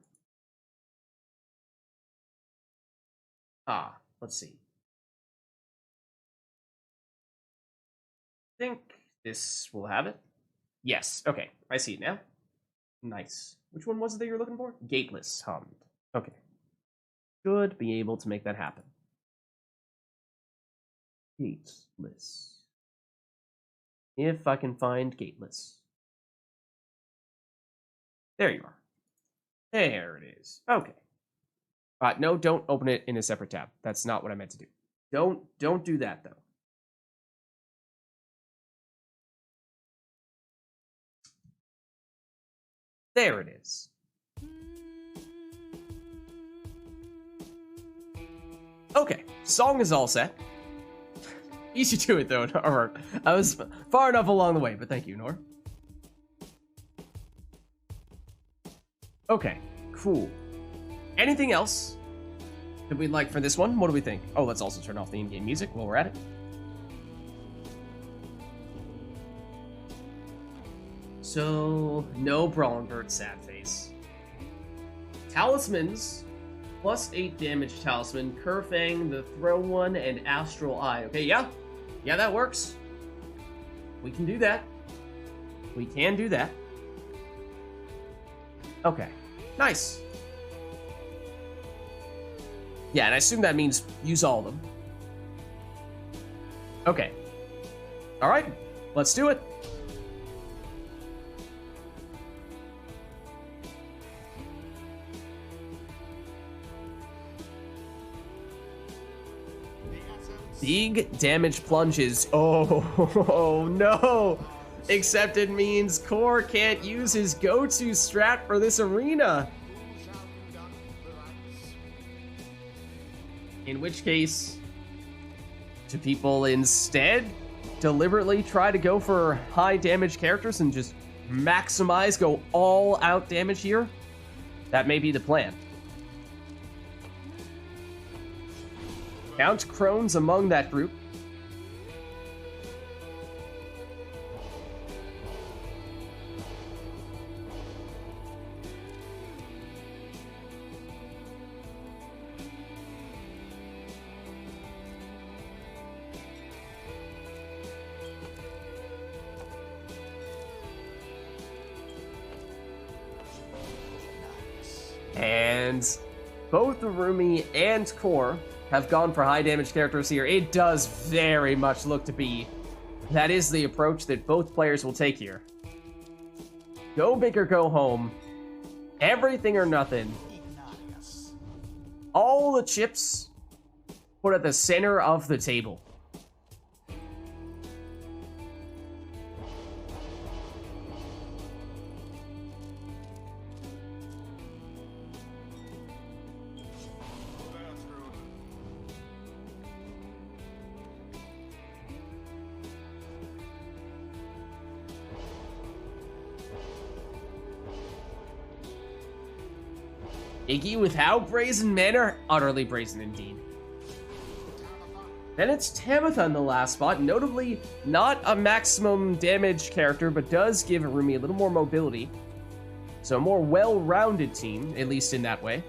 Let's see. I think this will have it. Yes, okay. I see it now. Nice. Which one was it that you were looking for? Gateless Hummed. Okay. Should be able to make that happen. Gateless. If I can find Gateless. There you are. There it is. Okay. No, don't open it in a separate tab. That's not what I meant to do. Don't do that, though. There it is. Okay, song is all set. Easy to it, though. Or I was far enough along the way, but thank you, Nor. Okay, cool. Anything else that we'd like for this one? What do we think? Oh, let's also turn off the in-game music while we're at it. So, no Brawling Bird, sad face. Talismans, plus 8 damage talisman, Kerfang, the Throw one, and Astral Eye. Okay, yeah, that works. We can do that. We can do that. Okay, nice. Yeah, and I assume that means use all of them. Okay. All right, let's do it. Big damage plunges. Oh no! Except it means Core can't use his go-to strat for this arena. In which case, do people instead deliberately try to go for high damage characters and just maximize, go all out damage here? That may be the plan. Count Crones among that group. And both Rumi and Core have gone for high damage characters here. It does very much look to be that is the approach that both players will take here. Go big or go home. Everything or nothing. All the chips put at the center of the table. Iggy with how brazen manner? Utterly brazen indeed. Then it's Tamitha in the last spot, notably not a maximum damage character, but does give Arumi a little more mobility. So a more well-rounded team, at least in that way.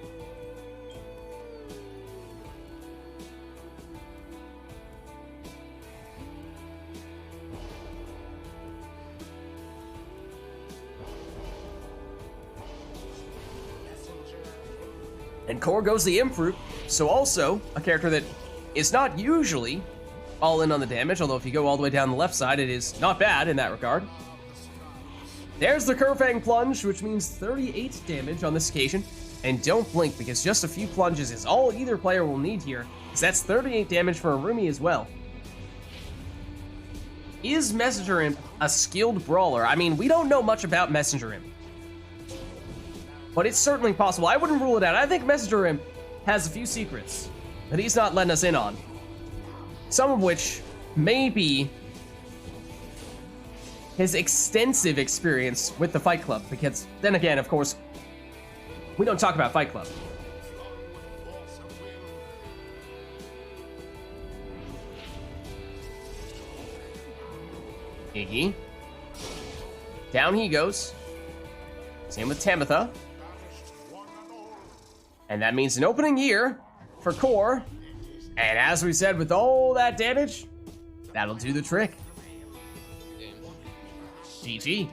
And Core goes the Imp route, so also a character that is not usually all in on the damage, although if you go all the way down the left side, it is not bad in that regard. There's the Kerfang Plunge, which means 38 damage on this occasion. And don't blink, because just a few plunges is all either player will need here, because that's 38 damage for Arumi as well. Is Messenger Imp a skilled brawler? I mean, we don't know much about Messenger Imp, but it's certainly possible. I wouldn't rule it out. I think Messenger Imp has a few secrets that he's not letting us in on. Some of which may be his extensive experience with the Fight Club, because then again, of course, we don't talk about Fight Club. Iggy. Down he goes. Same with Tamitha. And that means an opening here for Core. And as we said, with all that damage, that'll do the trick. GG.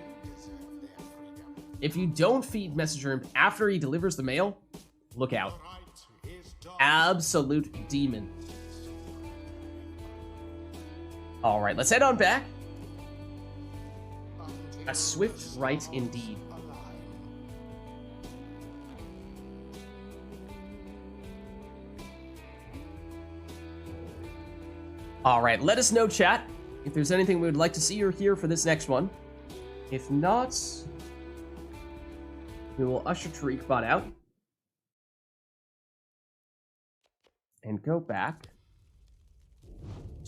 If you don't feed Messenger Imp after he delivers the mail, look out. Absolute demon. Alright, let's head on back. A swift right indeed. Alright, let us know, chat, if there's anything we would like to see or hear for this next one. If not, we will usher Tariqbot out and go back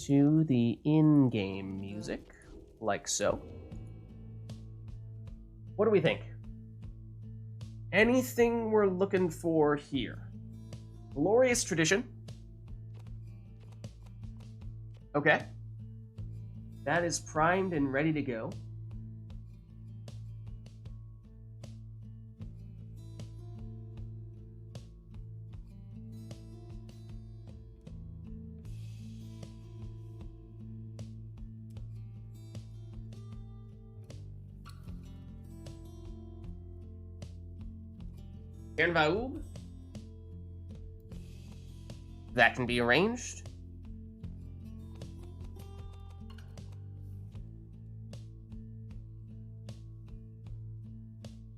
to the in-game music, like so. What do we think? Anything we're looking for here? Glorious Tradition. Okay. That is primed and ready to go. Vaub. That can be arranged.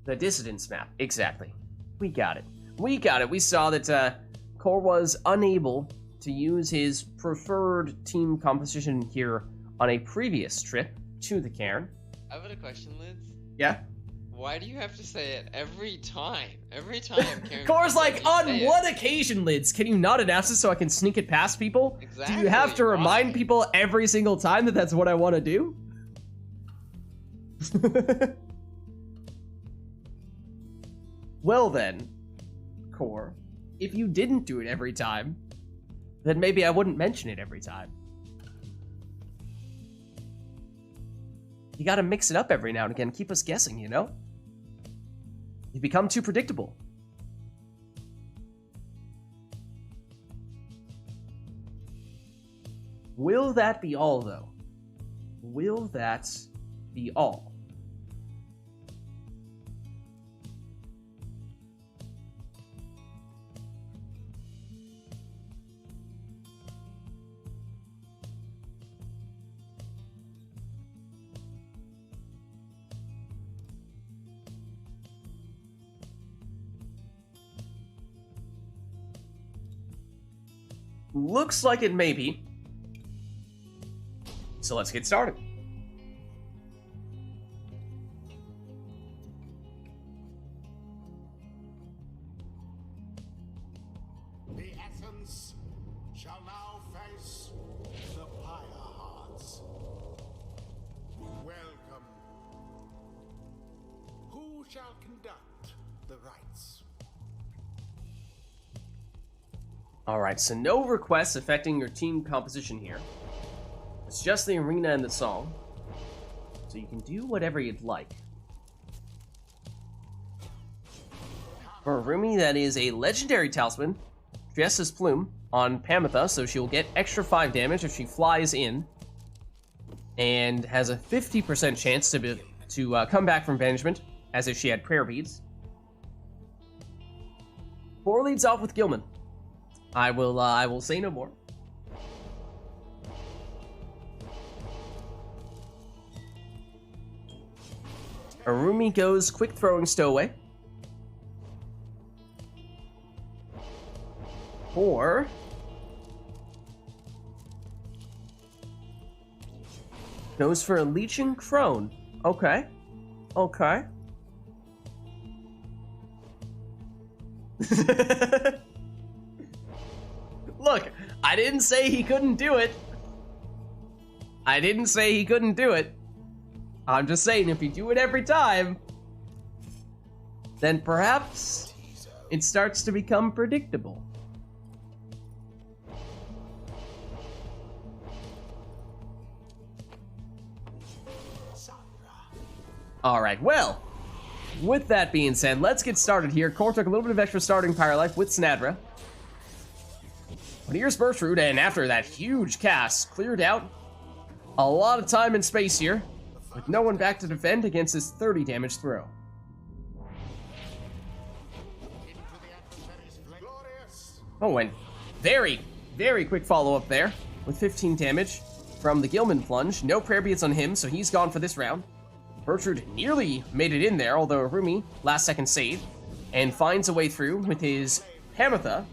The Dissidence map, exactly. We got it. We got it. We saw that Core was unable to use his preferred team composition here on a previous trip to the cairn. I have a question, Lids. Yeah? Why do you have to say it every time? Every time Karen Core's like, on what occasion, Lids? Can you not announce it so I can sneak it past people? Exactly. Do you have to remind people every single time that that's what I want to do? Well then, Core, if you didn't do it every time, then maybe I wouldn't mention it every time. You gotta mix it up every now and again, keep us guessing, you know? You become too predictable. Will that be all, though? Will that be all? Looks like it may be. So let's get started. The essence shall now face the Pyre hearts. Welcome. Who shall conduct the rites? Alright, so no requests affecting your team composition here. It's just the arena and the song. So you can do whatever you'd like. For Rumi, that is a legendary talisman, dressed as Plume, on Pamitha, so she'll get extra 5 damage if she flies in, and has a 50% chance to come back from banishment, as if she had prayer beads. 4 leads off with Gilman. I will say no more. Arumi goes quick throwing stowaway. 4 goes for a Leeching Crone. Okay. Okay. Look, I didn't say he couldn't do it. I didn't say he couldn't do it. I'm just saying, if you do it every time, then perhaps it starts to become predictable. Alright, well, with that being said, let's get started here. Core took a little bit of extra starting Pyre life with Snadra. But here's Bertrude, and after that huge cast, cleared out a lot of time and space here, with no one back to defend against his 30 damage throw. Oh, and very, very quick follow-up there, with 15 damage from the Gilman plunge. No prayer beads on him, so he's gone for this round. Bertrude nearly made it in there, although Arumi last second save, and finds a way through with his Pamitha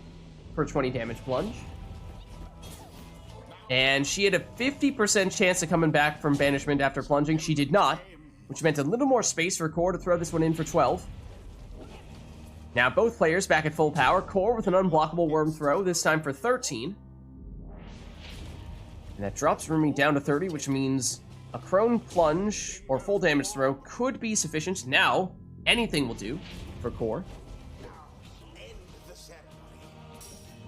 for 20 damage plunge. And she had a 50% chance of coming back from banishment after plunging. She did not, which meant a little more space for Core to throw this one in for 12. Now both players back at full power. Core with an unblockable worm throw, this time for 13. And that drops Rumi down to 30, which means a Crone plunge or full damage throw could be sufficient. Now, anything will do for Core.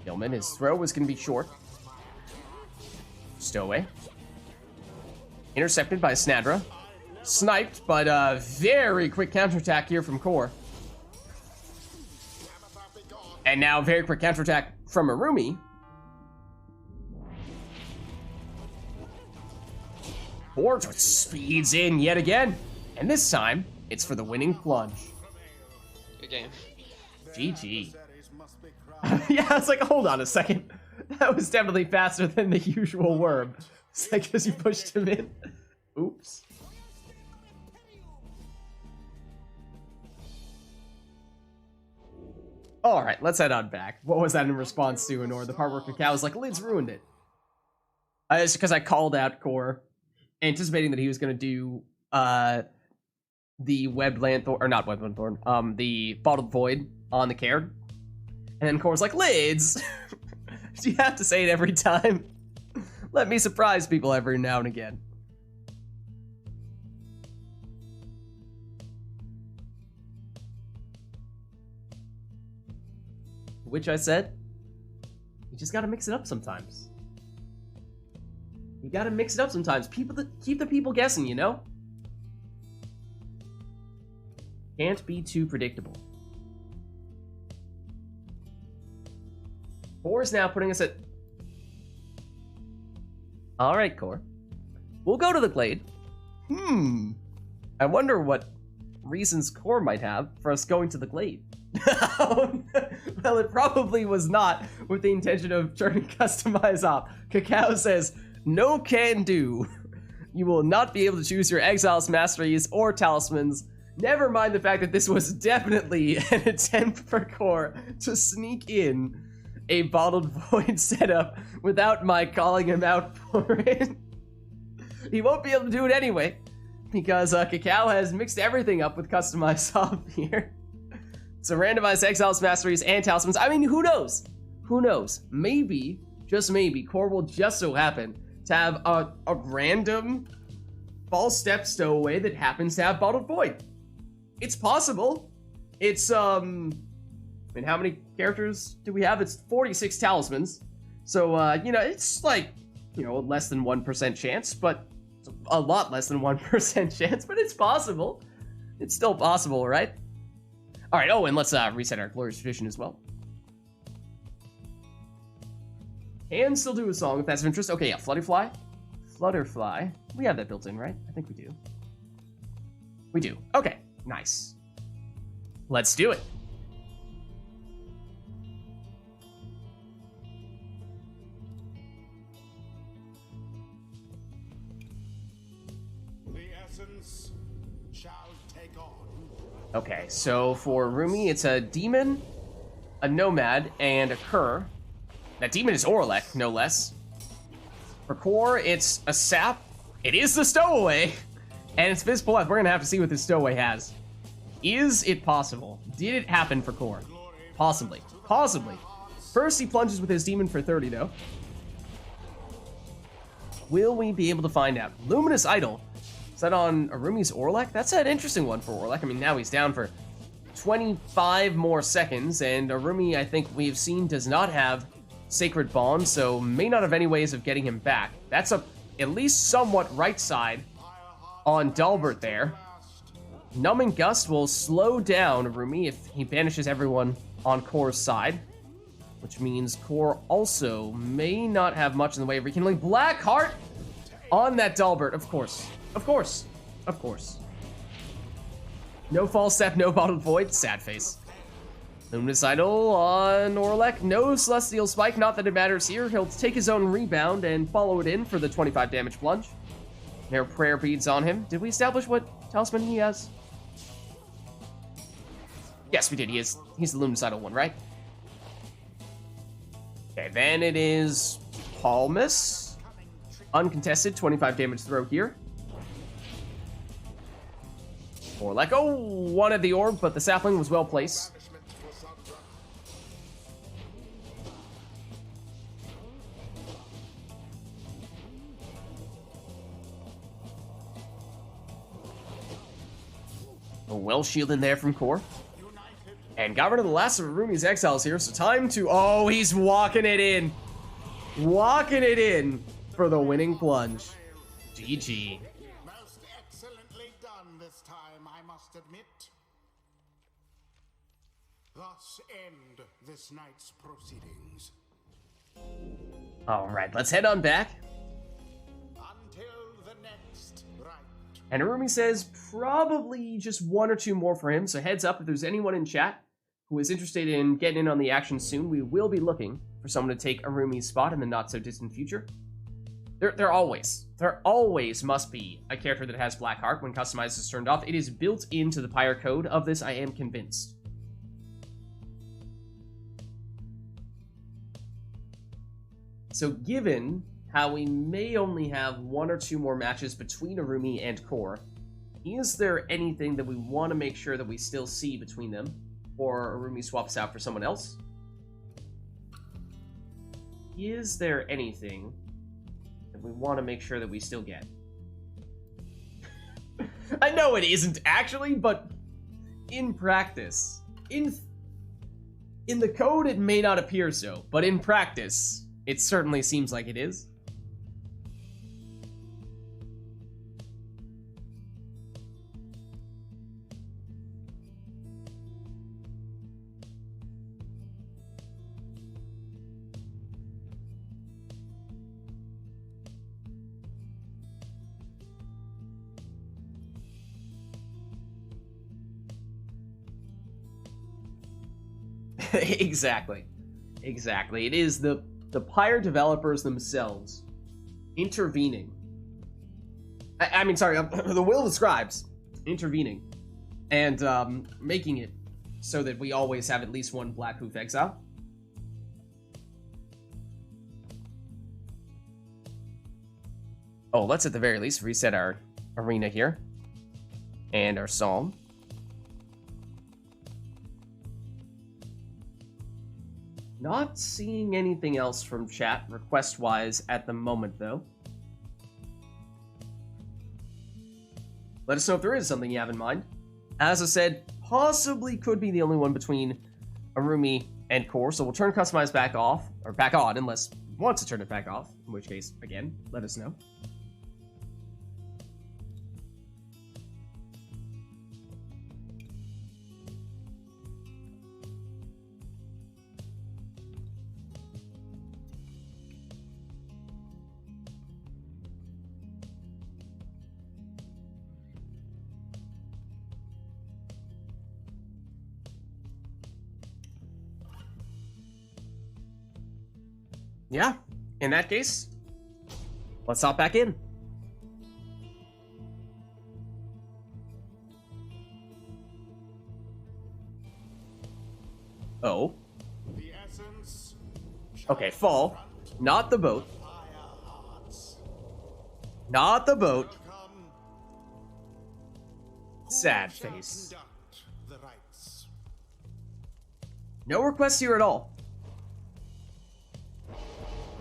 Gilman, his throw was going to be short. Stowaway. Intercepted by Snadra. Sniped, but very quick counterattack here from Core. And now very quick counterattack from Arumi. Core speeds in yet again. And this time, it's for the winning plunge. Good game. GG. Yeah, I was like, hold on a second. That was definitely faster than the usual worm. It's like, because you pushed him in. Oops. Alright, let's head on back. What was that in response to, Anor? The part where Cacao was like, Lid's ruined it. It's because I called out Core, anticipating that he was going to do the Webbed Lanthorn, or not Webbed Lanthorn, the Bottled Void on the Cairn. And then Core's like, Lids! Do you have to say it every time? Let me surprise people every now and again. Which I said, you just gotta mix it up sometimes. You gotta mix it up sometimes. Keep the people guessing, you know? Can't be too predictable. 4 is now putting us at... Alright, Core. We'll go to the Glade. I wonder what reasons Core might have for us going to the Glade. Well, it probably was not with the intention of turning Customize off. Cacao says, no can do. You will not be able to choose your Exile's Masteries or Talismans. Never mind the fact that this was definitely an attempt for Core to sneak in a Bottled Void setup without my calling him out for it. He won't be able to do it anyway, because Cacao has mixed everything up with Customize off here. So randomized Exile's Masteries and Talismans. I mean, who knows? Who knows? Maybe, just maybe, Core will just so happen to have a random false step stowaway that happens to have Bottled Void. It's possible. It's I mean, how many characters do we have? It's 46 talismans. So, you know, it's like, you know, less than 1% chance, but a lot less than 1% chance, but it's possible. It's still possible, right? All right, oh, and let's reset our glorious tradition as well. And still do a song if that's of interest. Okay, yeah, Flutterfly. Flutterfly. We have that built in, right? I think we do. We do. Okay, nice. Let's do it. The essence shall take on. Okay, so for Rumi, it's a demon, a nomad, and a cur. That demon is Orlek, no less. For core, it's a sap. It is the stowaway, and it's Vids. We're gonna have to see what this stowaway has. Is it possible? Did it happen for core? Possibly. Possibly. First, he plunges with his demon for 30, though. Will we be able to find out? Luminous Idol. Is that on Arumi's Orlek? That's an interesting one for Orlek. I mean, now he's down for 25 more seconds, and Arumi, I think we've seen, does not have Sacred Bond, so may not have any ways of getting him back. That's a at least somewhat right side on Dalbert there. Numbing Gust will slow down Arumi if he banishes everyone on Core's side, which means Core also may not have much in the way of rekindling. Black Heart on that Dalbert, of course. Of course. Of course. No false step, no bottled void. Sad face. Luminous Idol on Orlek. No Celestial Spike. Not that it matters here. He'll take his own rebound and follow it in for the 25 damage plunge. There are prayer beads on him. Did we establish what talisman he has? Yes, we did. He's the Luminous Idol one, right? Okay, then it is Palmus. Uncontested, 25 damage throw here. Orlek, oh, wanted the orb, but the sapling was well placed. A well shield in there from Core. And got rid of the last of Arumi's exiles here, so time to... Oh, he's walking it in. Walking it in for the winning plunge. GG. Most excellently done this time, I must admit. Thus end this night's proceedings. Alright, let's head on back. Until the next rite. And Arumi says probably just one or two more for him, so heads up if there's anyone in chat who is interested in getting in on the action soon. We will be looking for someone to take Arumi's spot in the not-so-distant future. There always must be a character that has Black Heart when Customize is turned off. It is built into the Pyre code of this, I am convinced. So given how we may only have one or two more matches between Arumi and Core, is there anything that we want to make sure that we still see between them, or Arumi swaps out for someone else? Is there anything that we want to make sure that we still get? I know it isn't actually, but in practice, in the code it may not appear so, but in practice, it certainly seems like it is. Exactly. It is the Pyre developers themselves intervening. I mean, sorry, the will of the scribes intervening and making it so that we always have at least one Black Hoof exile. Oh, let's at the very least reset our arena here and our psalm. Not seeing anything else from chat request-wise at the moment, though. Let us know if there is something you have in mind. As I said, possibly could be the only one between Arumi, and Core. So we'll turn Customize back off, or back on, unless you want to turn it back off, in which case, again, let us know. Yeah, in that case, let's hop back in. Oh. The essence Okay, fall. Not the boat. fire hearts. Not the boat. Come, Sad shall face. conduct the rites. No requests here at all.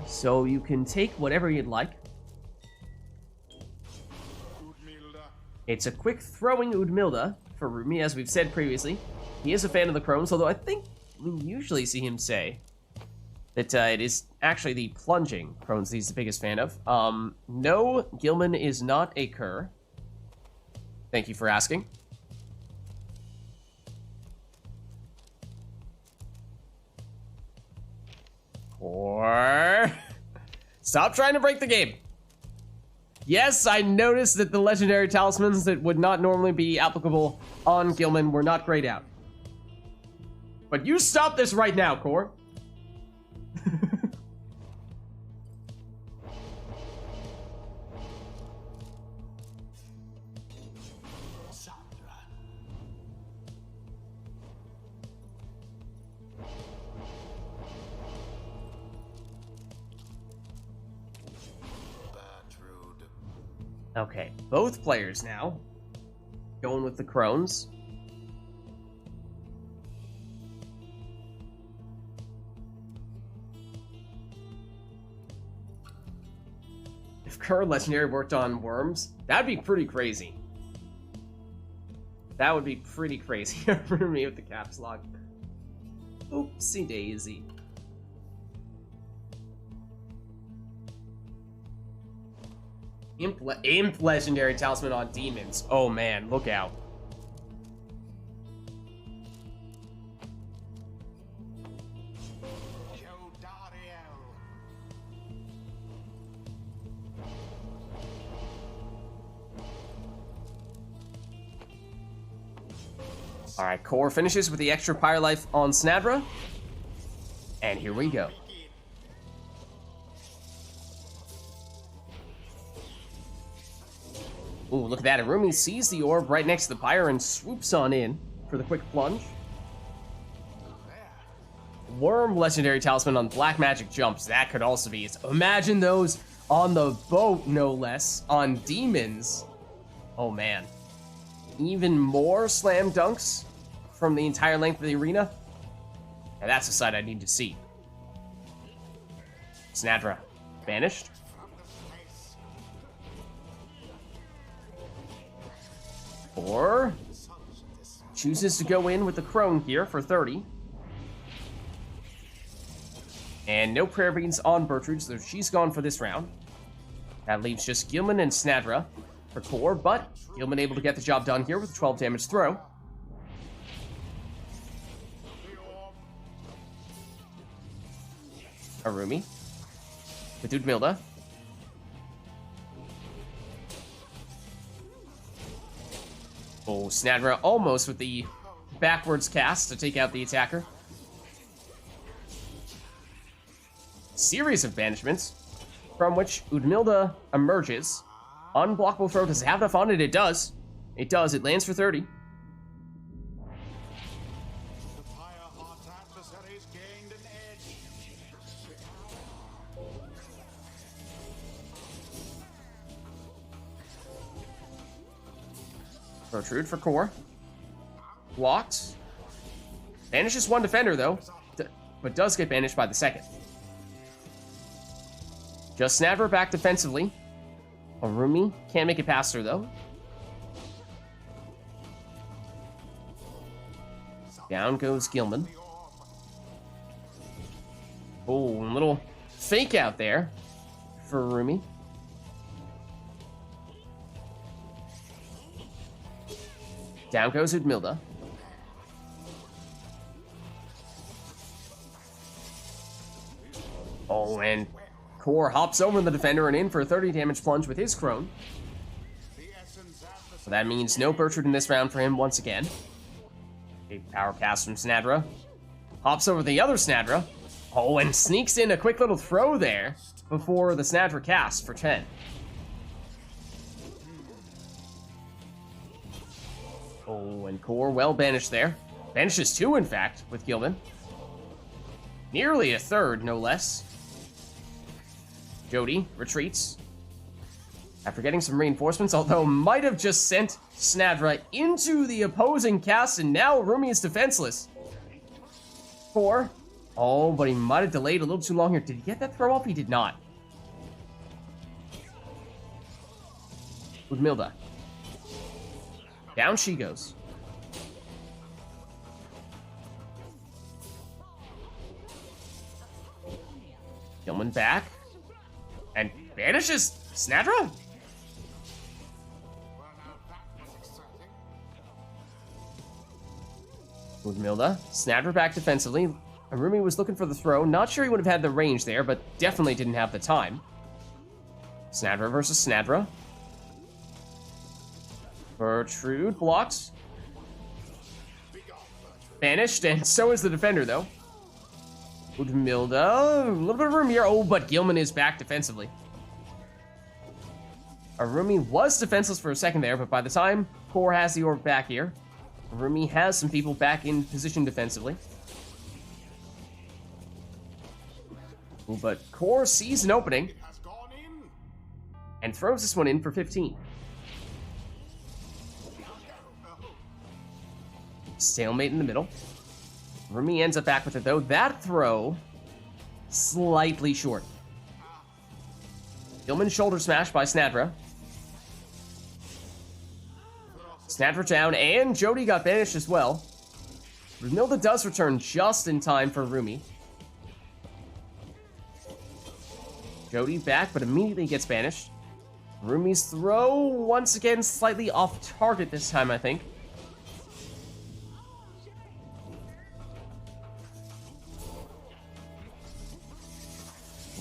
So you can take whatever you'd like. Udmilda, It's a quick throwing Udmilda for Rumi, as we've said previously. He is a fan of the Crones, although I think we usually see him say that it is actually the plunging Crones that he's the biggest fan of. No, Gilman is not a cur. Thank you for asking. Or... Stop trying to break the game. Yes, I noticed that the legendary talismans that would not normally be applicable on Gilman were not grayed out. But you stop this right now, Core. Sandra. Bertrude. Okay, both players now. Going with the Crones. If Cur Legendary worked on worms, that'd be pretty crazy. That would be pretty crazy for me with the caps lock. Oopsie daisy. Imp Legendary Talisman on demons. Oh man, look out. Jodariel. Alright, Core finishes with the extra Pyre life on Snadra. And here we go. Ooh, look at that. Arumi sees the orb right next to the Pyre and swoops on in for the quick plunge. Worm Legendary Talisman on Black Magic jumps. That could also be. Imagine those on the boat, no less, on demons. Oh, man. Even more slam dunks from the entire length of the arena. Now that's a sight I need to see. Snadra banished. Or chooses to go in with the Crone here for 30. And no Prayer Beans on Bertrude, so she's gone for this round. That leaves just Gilman and Snadra for Core, but Gilman able to get the job done here with a 12 damage throw. Arumi with Udmilda. Oh, Snadra almost with the backwards cast to take out the attacker. Series of banishments, from which Udmilda emerges. Unblockable throw. Does it have enough on it? It does. It does. It lands for 30. The Fireheart's adversaries gained an edge. Bertrude for Core. Blocked. Banishes one defender, though, but does get banished by the second. Just Snadra back defensively. Arumi can't make it past her, though. Down goes Gilman. Oh, a little fake out there for Rumi. Down goes Udmilda. Oh, and Core hops over the defender and in for a 30 damage plunge with his Crone. So that means no Bertrand in this round for him once again. Big power cast from Snadra. Hops over the other Snadra. Oh, and sneaks in a quick little throw there before the Snadra cast for 10. Oh, and Core well banished there. Banishes 2, in fact, with Gilman. Nearly a third, no less. Jody retreats. After getting some reinforcements, although might have just sent Snadra into the opposing cast, and now Rumi is defenseless. 4. Oh, but he might have delayed a little too long here. Did he get that throw off? He did not. Udmilda. Down she goes. Gilman back. And banishes Snadra? Udmilda. Snadra back defensively. Rumi was looking for the throw. Not sure he would have had the range there, but definitely didn't have the time. Snadra versus Snadra. Bertrude blocked. Banished, and so is the defender, though. Udmilda, a little bit of room here. Oh, but Gilman is back defensively. Rumi was defenseless for a second there, but by the time Core has the orb back here, Rumi has some people back in position defensively. Ooh, but Core sees an opening and throws this one in for 15. Stalemate in the middle. Rumi ends up back with it, though. That throw, slightly short. Gilman shoulder smash by Snadra. Snadra down, and Jody got banished as well. Udmilda does return just in time for Rumi. Jody back, but immediately gets banished. Rumi's throw, once again, slightly off target this time, I think.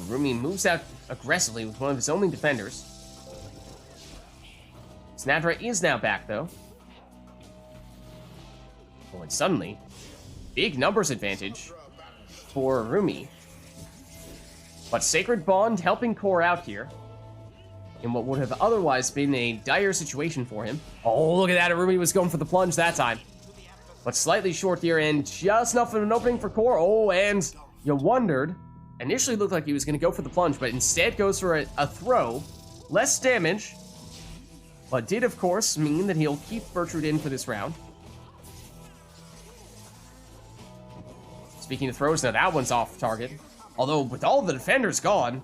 Rumi moves out aggressively with one of his only defenders. Snadra is now back, though. Oh, and suddenly, big numbers advantage for Rumi. But Sacred Bond helping Core out here in what would have otherwise been a dire situation for him. Oh, look at that. Rumi was going for the plunge that time. But slightly short here, and just enough of an opening for Core. Oh, and you wondered. Initially looked like he was going to go for the plunge, but instead goes for a throw. Less damage, but did, of course, mean that he'll keep Bertrude in for this round. Speaking of throws, now that one's off target. Although, with all the defenders gone,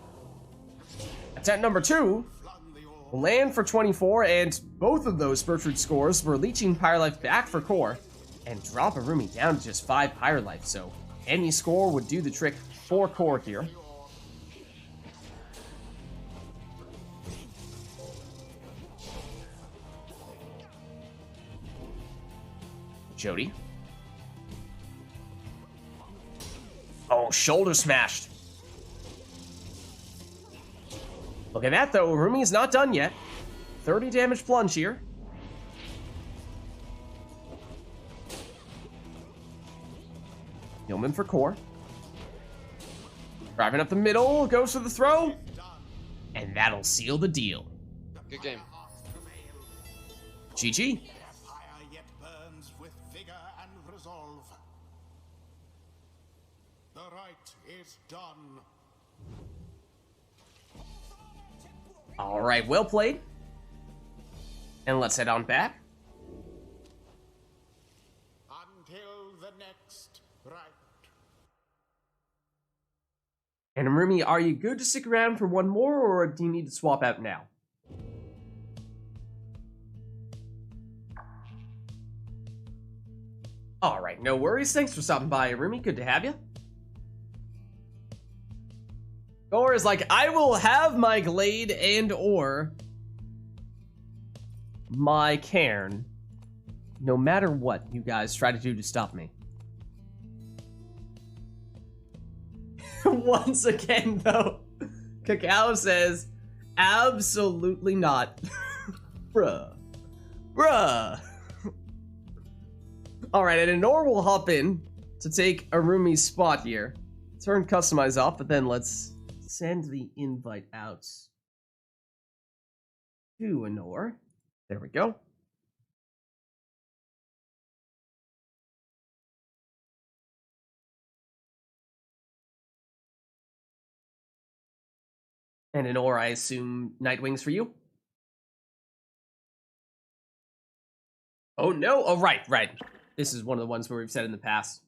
attempt number 2 will land for 24, and both of those Bertrude scores were leeching Pyre Life back for Core, and drop a Rumi down to just 5 Pyre Life, so any score would do the trick for Core here. Jody. Oh, shoulder smashed. Look at that, though. Rumi is not done yet. 30 damage plunge here. Gilman for Core. Driving up the middle, goes for the throw. And that'll seal the deal. Good game. GG. Fire yet burns with vigor and resolve. The rite is done. All right, well played. And let's head on back. Until the next rite. And Rumi, are you good to stick around for one more, or do you need to swap out now? All right, no worries. Thanks for stopping by, Rumi. Good to have you. Core is like, I will have my Glade and or my Cairn, no matter what you guys try to do to stop me. Once again, though, Cacao says, absolutely not. Bruh. Alright, and Anor will hop in to take Arumi's spot here. Turn customize off, but then let's send the invite out to Anor. There we go. And Anor, I assume Nightwings for you? Oh no! Oh, right. This is one of the ones where we've said in the past,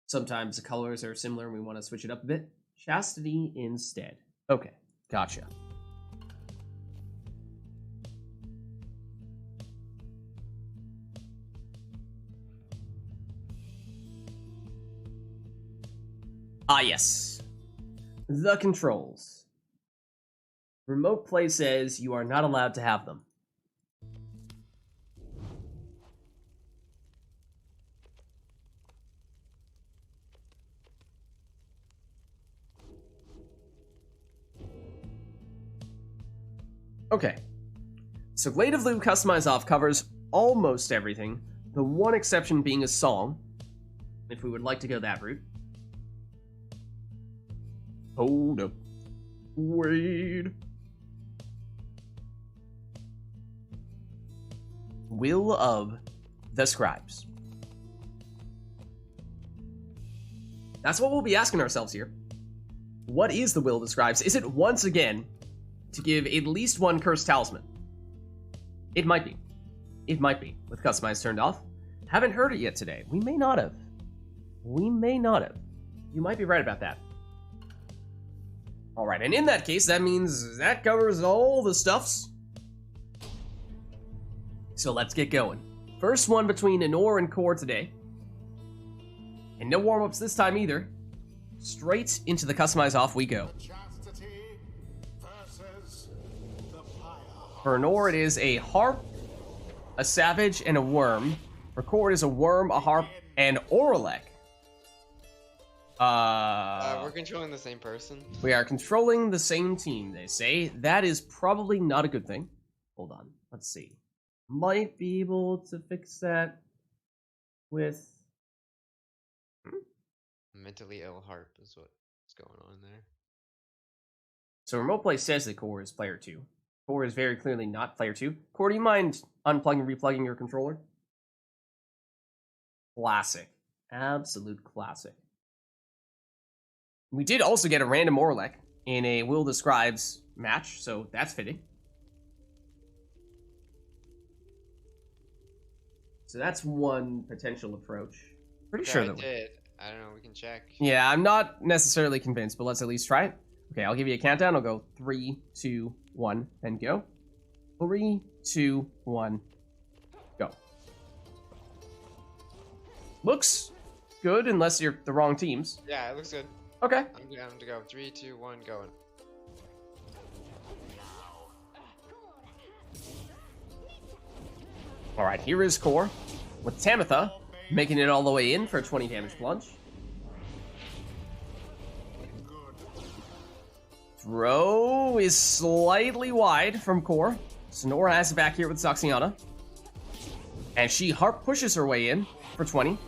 sometimes the colors are similar and we want to switch it up a bit. Chastity instead. Okay, gotcha. Ah, yes. The controls. Remote play says you are not allowed to have them. Okay, so Glade of Loot Customize Off covers almost everything, the one exception being a song, if we would like to go that route. Hold up. Wait. Will of the Scribes. That's what we'll be asking ourselves here. What is the Will of the Scribes? Is it once again to give at least one cursed talisman? It might be. It might be, with customize turned off. Haven't heard it yet today. We may not have. We may not have. You might be right about that. Alright, and in that case, that means that covers all the stuffs. So let's get going. First one between Anor and Core today. And no warm-ups this time either. Straight into the customize off we go. For Anor, it is a harp, a savage, and a worm. For Core, it is a worm, a harp, and Oralek. We're controlling the same person. We are controlling the same team, they say. That is probably not a good thing. Hold on, let's see. Might be able to fix that with... Mentally ill harp is what's going on there. So remote play says that Core is player 2. Core is very clearly not player 2. Core, do you mind unplugging and replugging your controller? Classic. Absolute classic. We did also get a random Orlek in a Will the Scribes match, so that's fitting. So that's one potential approach. Pretty sure that did. I don't know, we can check. Yeah, I'm not necessarily convinced, but let's at least try it. Okay, I'll give you a countdown. I'll go 3, 2, 1, then go. 3, 2, 1, go. Looks good, unless you're the wrong teams. Yeah, it looks good. Okay. I'm down to go. 3, 2, 1, going. Alright, here is Core with Tamitha, making it all the way in for a 20 damage plunge. Throw is slightly wide from Core. Sonora has it back here with Saxiana. And she harp pushes her way in for 20.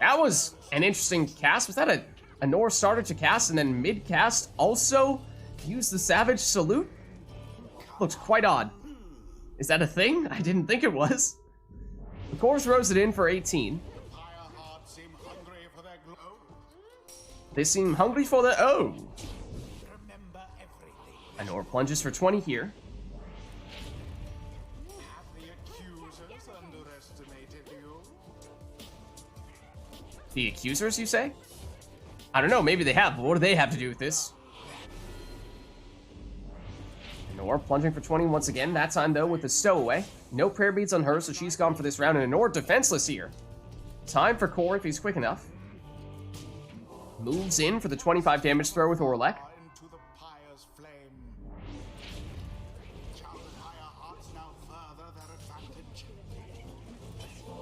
That was an interesting cast. Was that a Nor starter to cast and then mid-cast also use the Savage Salute? Looks quite odd. Is that a thing? I didn't think it was. The Core throws it in for 18. They seem hungry for the O. Anor plunges for 20 here. The accusers, you say? I don't know, maybe they have, but what do they have to do with this? Anor plunging for 20 once again, that time though with the stowaway. No prayer beads on her, so she's gone for this round, and Anor defenseless here. Time for Core if he's quick enough. Moves in for the 25 damage throw with Orlek. Into the Pyre's flame. Shall the higher hearts now further their advantage?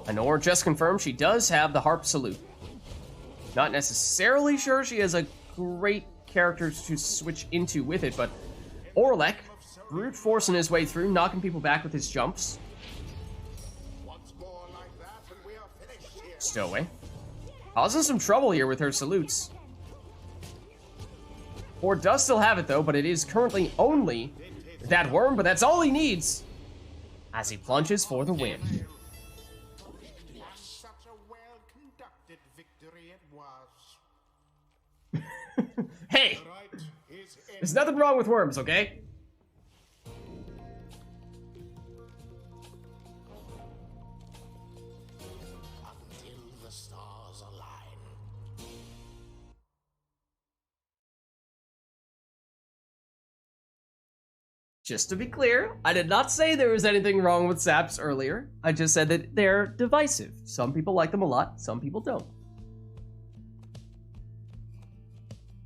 Honor just confirmed she does have the Harp Salute. Not necessarily sure she has a great character to switch into with it, but Orlek, brute forcing his way through, knocking people back with his jumps. Once more like that, and we are finished here. Stowaway. Causing some trouble here with her salutes. Or does still have it though, but it is currently only that worm, but that's all he needs as he plunges for the win. And such a well-conducted victory it was. Hey, Right is in. there's nothing wrong with worms, okay? Until the stars align. Just to be clear, I did not say there was anything wrong with saps earlier. I just said that they're divisive. Some people like them a lot, some people don't.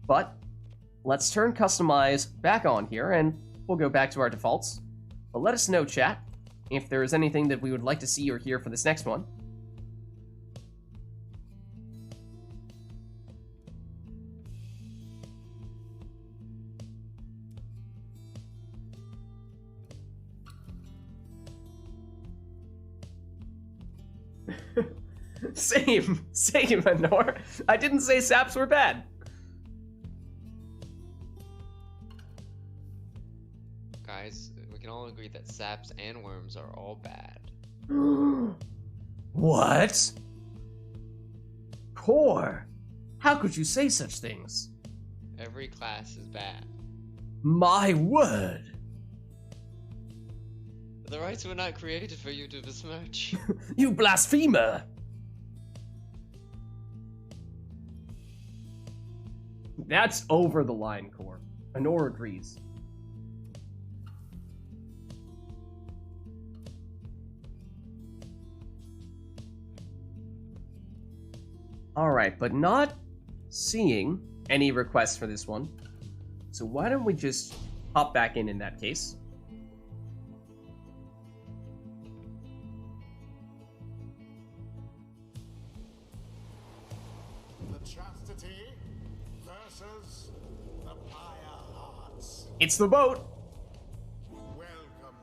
But let's turn customize back on here and we'll go back to our defaults. But let us know, chat, if there is anything that we would like to see or hear for this next one. Same, Honor. I didn't say saps were bad. Guys, we can all agree that saps and worms are all bad. What? Core, how could you say such things? Every class is bad. My word. The rights were not created for you to besmirch. You blasphemer. That's over the line, Core. Honor agrees. Alright, but not seeing any requests for this one. So why don't we just hop back in that case? The chastity versus the Pyre hearts. It's the boat! Welcome.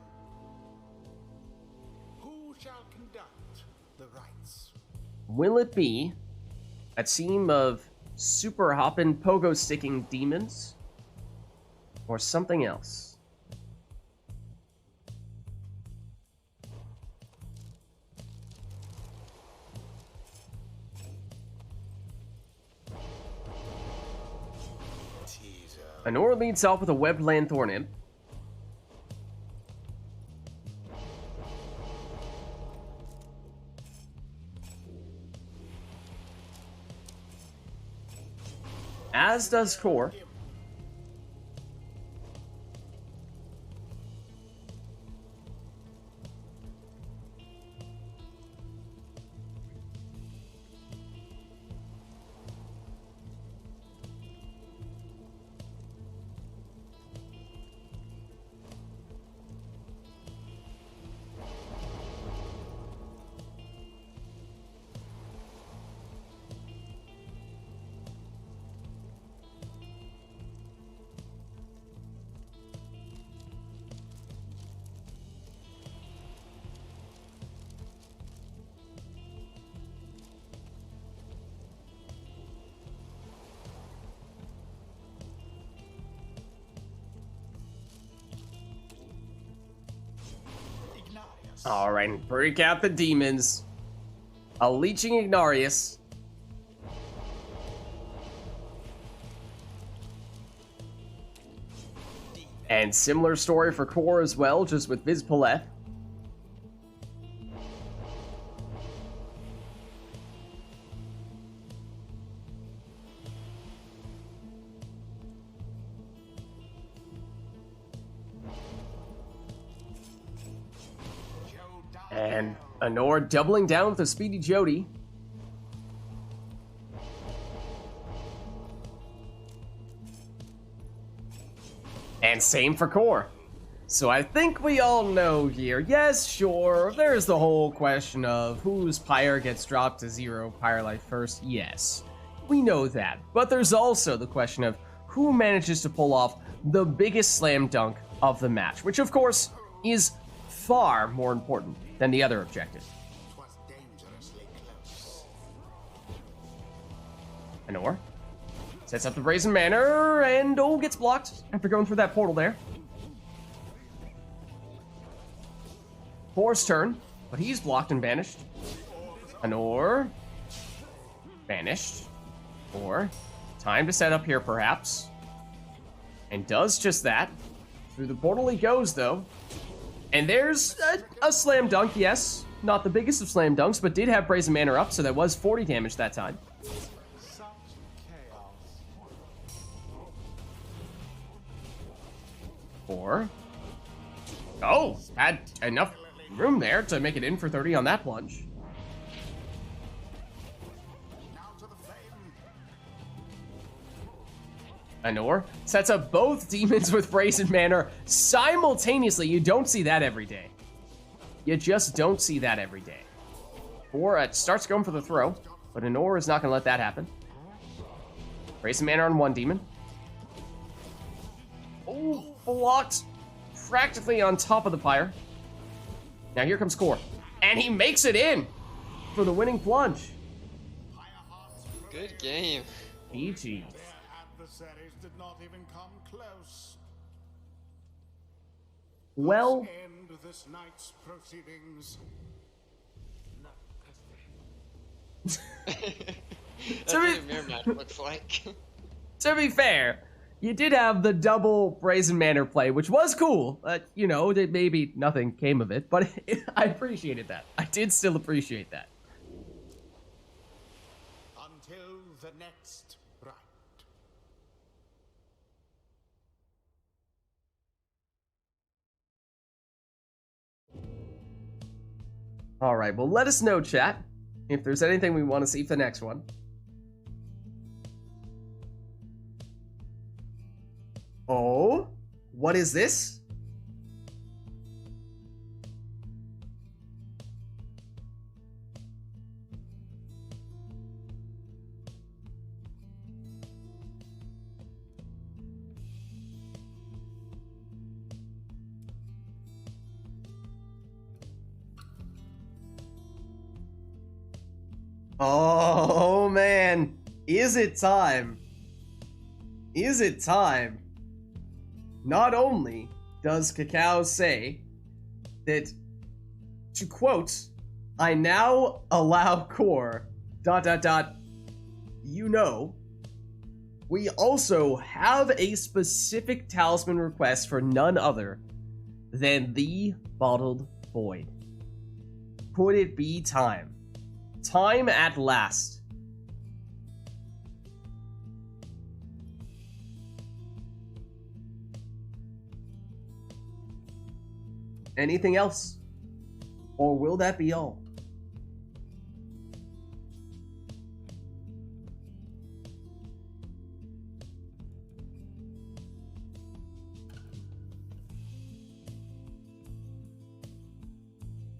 Who shall conduct the rites? Will it be a team of super hoppin' pogo sticking demons? Or something else? Teaser. Honor leads off with a webbed lanthorn imp. As does Core. Ignatius. Alright, break out the demons. A leeching Ignarius. And similar story for Core as well, just with Vids Paleth. And Honor doubling down with a Speedy Jody. And same for Core. So I think we all know here, yes, sure, there's the whole question of whose Pyre gets dropped to 0 Pyre life first. Yes, we know that. But there's also the question of who manages to pull off the biggest slam dunk of the match, which of course is far more important than the other objective. Twas dangerously close. Anor sets up the Brazen Manor and gets blocked after going through that portal there. Core's turn, but he's blocked and banished. Anor banished. Or time to set up here perhaps. And does just that. Through the portal he goes though. And there's a slam dunk, yes. Not the biggest of slam dunks, but did have Brazen Manor up, so that was 40 damage that time. Such chaos. Or had enough room there to make it in for 30 on that plunge. Now to the flame. Anor sets up both demons with Brazen Manor simultaneously. You don't see that every day. You just don't see that every day. Or starts going for the throw, but Anor is not going to let that happen. Brazen Manor on one demon. Oh, blocked practically on top of the Pyre. Now here comes Core, and he makes it in for the winning plunge. Good game. GG. Their adversaries did not even come close. Well, End this night's proceedings. That's what a mirror match looks like. to be fair, you did have the double Brazen Manor play, which was cool. You know, maybe nothing came of it, but I appreciated that. I did still appreciate that. Until the next rite. All right, well, let us know, chat, if there's anything we want to see for the next one. Oh, what is this? Oh, man. Is it time? Is it time? Not only does Cacao say that, to quote, I now allow Core, ... you know, we also have a specific talisman request for none other than the Bottled Void. Could it be time? Time at last. Anything else? Or will that be all?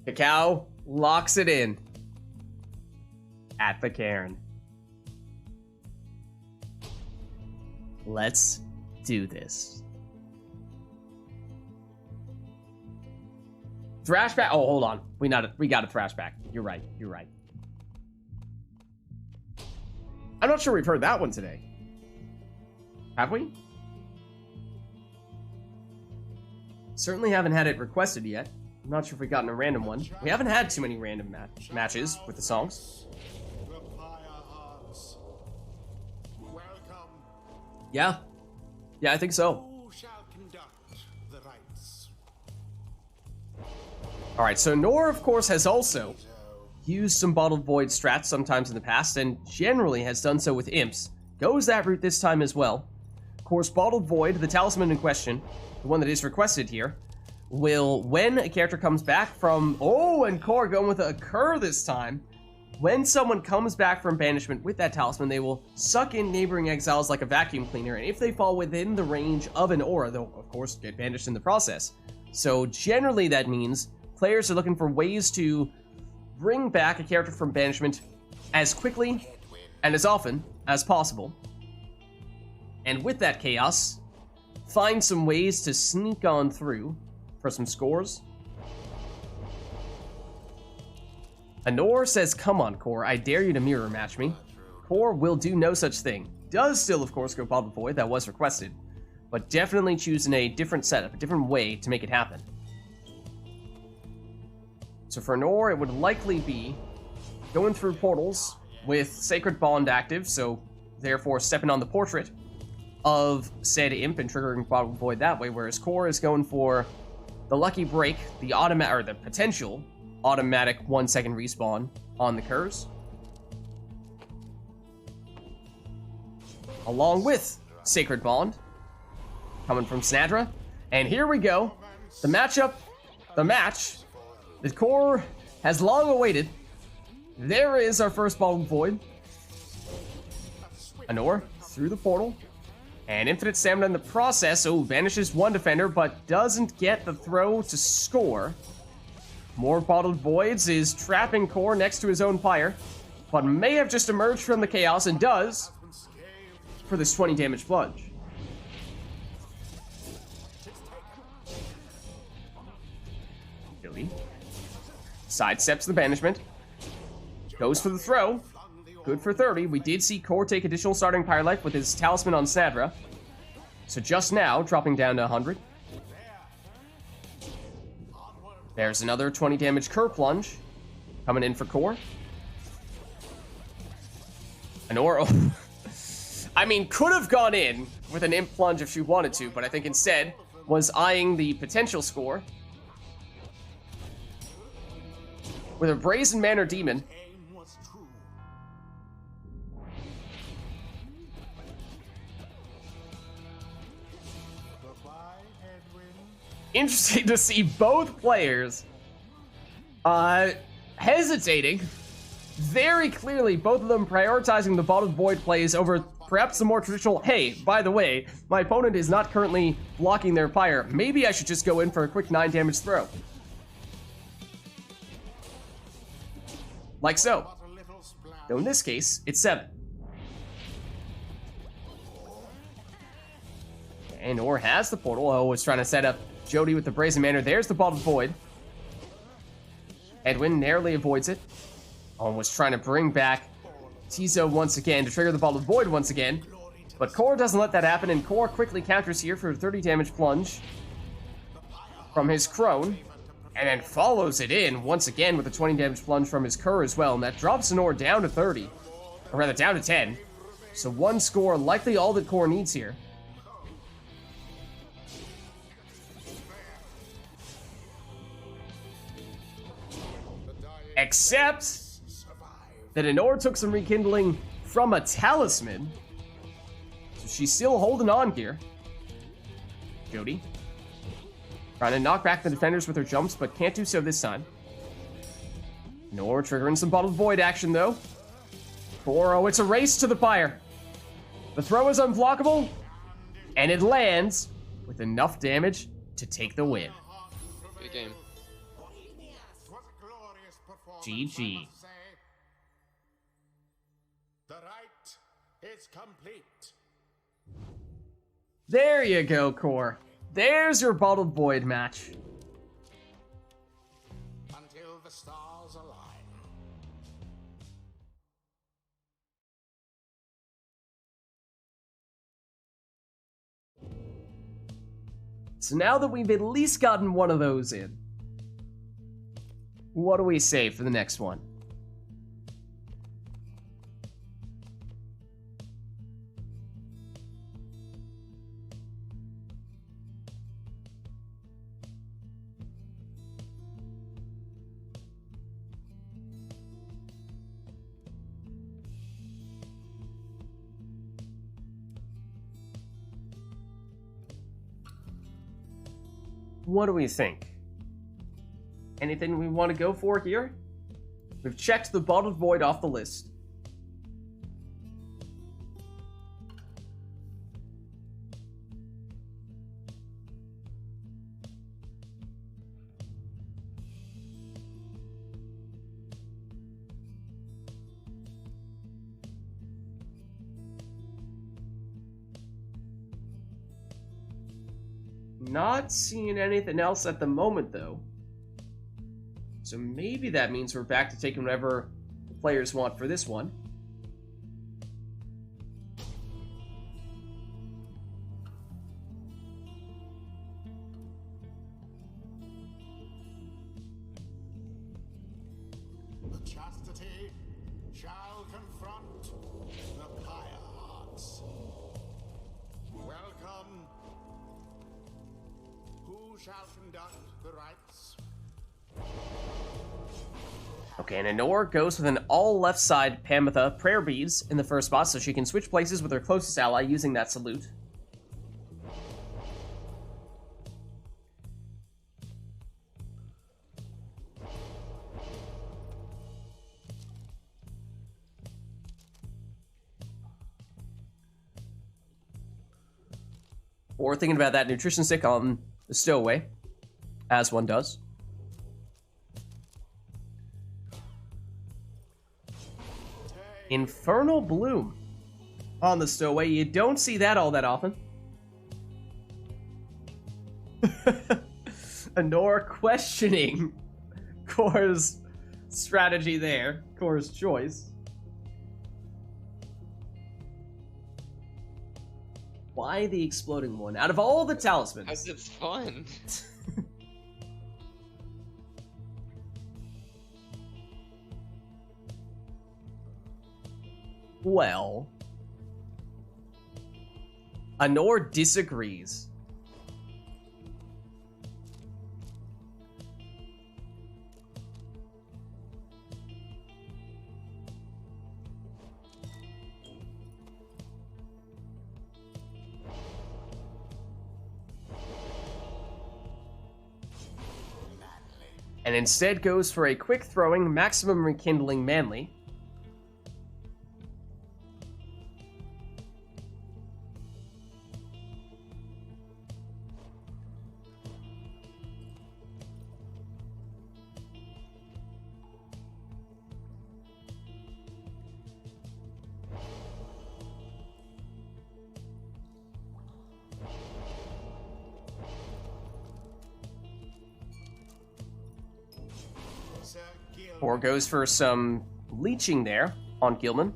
Cacao locks it in at the cairn. Let's do this. Thrashback. Oh, hold on. We got a thrashback. You're right. You're right. I'm not sure we've heard that one today. Have we? Certainly haven't had it requested yet. I'm not sure if we've gotten a random one. We haven't had too many random matches with the songs. The Pyre hearts. Welcome. Yeah. Yeah, I think so. Who shall conduct the rites? Alright, so Nor, of course, has also used some Bottled Void strats sometimes in the past, and generally has done so with imps. Goes that route this time as well. Of course, Bottled Void, the talisman in question, the one that is requested here, will, when a character comes back from... Oh, and Core going with a Cur this time. When someone comes back from banishment with that talisman, they will suck in neighboring exiles like a vacuum cleaner, and if they fall within the range of an aura, they'll of course get banished in the process. So generally that means players are looking for ways to bring back a character from banishment as quickly and as often as possible. And with that chaos, find some ways to sneak on through for some scores. Anor says, come on, Core, I dare you to mirror match me. Core will do no such thing. Does still, of course, go Bottled Void, that was requested, but definitely choosing a different setup, a different way to make it happen. So for Anor, it would likely be going through portals with Sacred Bond active, so therefore stepping on the portrait of said imp and triggering Bottled Void that way, whereas Core is going for the Lucky Break, the automatic, or the potential automatic 1 second respawn on the curse, along with Sacred Bond coming from Snadra. And here we go, the match that Core has long awaited. There is our first Bottled Void. Anor through the portal, and infinite stamina in the process. Oh, banishes one defender, but doesn't get the throw to score. More Bottled Voids is trapping Core next to his own Pyre, but may have just emerged from the chaos, and does for this 20 damage plunge. Billy sidesteps the banishment, goes for the throw, good for 30. We did see Core take additional starting Pyre life with his talisman on Snadra, so just now dropping down to 100. There's another 20 damage Cur Plunge coming in for Core. Anor, oh, I mean, could have gone in with an Imp Plunge if she wanted to, but I think instead was eyeing the potential score with a Brazen Manor Demon. Interesting to see both players hesitating. Very clearly, both of them prioritizing the Bottled Void plays over perhaps the more traditional, hey, by the way, my opponent is not currently blocking their Pyre. Maybe I should just go in for a quick 9 damage throw. Like so. Though in this case, it's 7. And Or has the portal. Oh, was trying to set up Jody with the Brazen Manor. There's the Bottled Void. Edwin narrowly avoids it. Oh, was trying to bring back Tizo once again to trigger the Bottled Void once again. But Core doesn't let that happen, and Core quickly counters here for a 30 damage plunge from his Crone. And then follows it in once again with a 20 damage plunge from his Cur as well. And that drops Sonor down to 30. Or rather, down to 10. So 1 score, likely all that Core needs here. Except that Anor took some rekindling from a talisman. So she's still holding on here. Jody trying to knock back the defenders with her jumps, but can't do so this time. Anor triggering some Bottled Void action, though. Oh, it's a race to the Pyre. The throw is unblockable, and it lands with enough damage to take the win. Good game. GG. The rite is complete. There you go, Core. There's your Bottled Void match. Until the stars align. So now that we've at least gotten one of those in, what do we say for the next one? What do we think? Anything we want to go for here? We've checked the Bottled Void off the list. Not seeing anything else at the moment, though. So maybe that means we're back to taking whatever the players want for this one. The chastity shall confront the Pyre hearts. Welcome. Who shall conduct the rites? Okay, and Anor goes with an all left side Pamitha prayer beads in the first spot so she can switch places with her closest ally using that salute. Or thinking about that nutrition stick on the stowaway, as one does. Infernal Bloom on the stowaway. You don't see that all that often. Anor questioning Kor's strategy there, Kor's choice. Why the exploding one? Out of all the talismans. Because it's fun. Well, Anor disagrees. And instead goes for a quick throwing, maximum rekindling manly. Or goes for some leeching there on Gilman.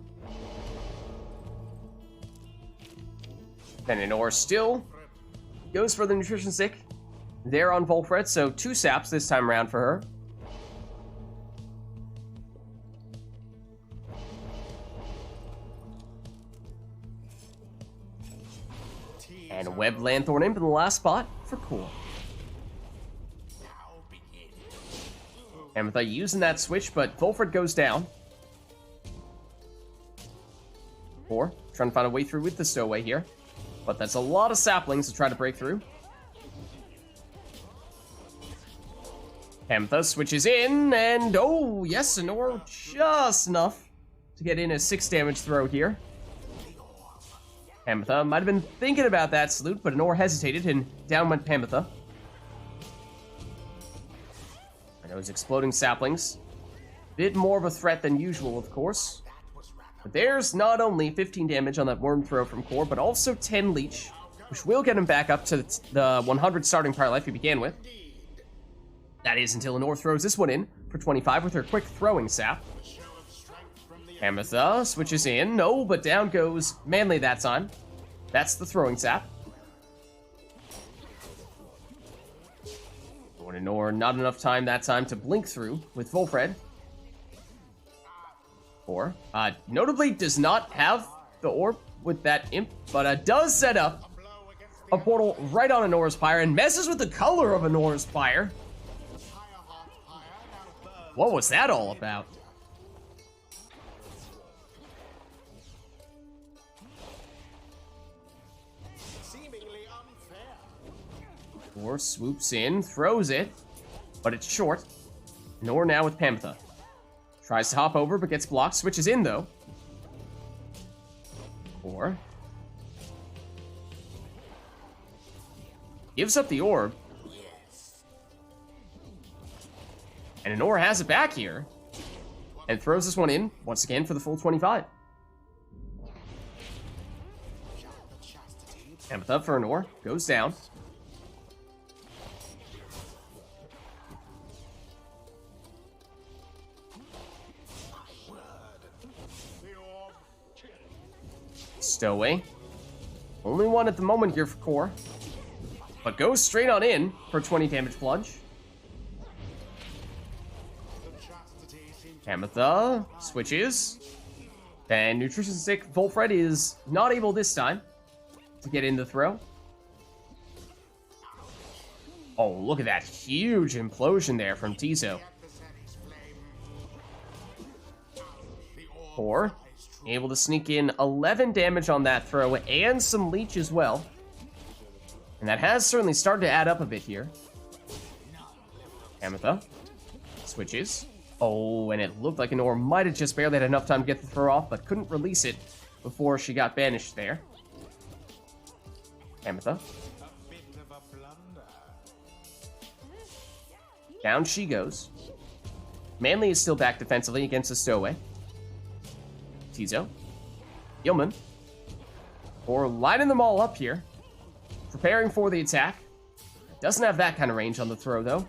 Then Anor still goes for the nutrition stick there on Volfred, so 2 saps this time around for her. And Web Lanthorn Imp in the last spot for Core. And without using that switch, but Volfred goes down. 4, trying to find a way through with the stowaway here. But that's a lot of saplings to try to break through. Pamitha switches in, and oh, yes, Anor just enough to get in a 6 damage throw here. Pamitha might have been thinking about that salute, but Anor hesitated, and down went Pamitha. Those exploding saplings. Bit more of a threat than usual, of course. But there's not only 15 damage on that worm throw from Core, but also 10 leech, which will get him back up to the 100 starting power life he began with. That is until Anor throws this one in for 25 with her quick throwing sap. Pamitha switches in. No, but down goes Manly that time. That's the throwing sap. Anor, not enough time that time to blink through with Volfred. 4. Notably does not have the orb with that imp, but does set up a portal right on Anor's Pyre and messes with the color of Anor's Pyre. What was that all about? Or swoops in, throws it, but it's short. Anor now with Pamitha. Tries to hop over, but gets blocked. Switches in, though. Or gives up the orb. And Anor has it back here. And throws this one in, once again, for the full 25. Amethyst up for Anor. Goes down. Stowaway. Only one at the moment here for Core. But goes straight on in for 20 damage plunge. Amethyst switches. And Nutrition Stick Volfred is not able this time to get in the throw. Oh, look at that huge implosion there from Tizo. Core able to sneak in 11 damage on that throw and some leech as well. And that has certainly started to add up a bit here. Amethyst switches. Oh, and it looked like Anor might have just barely had enough time to get the throw off, but couldn't release it before she got banished there. Amethyst. Down she goes. Manly is still back defensively against a Stowaway. Tizo. Yeoman. Or lining them all up here. Preparing for the attack. Doesn't have that kind of range on the throw, though.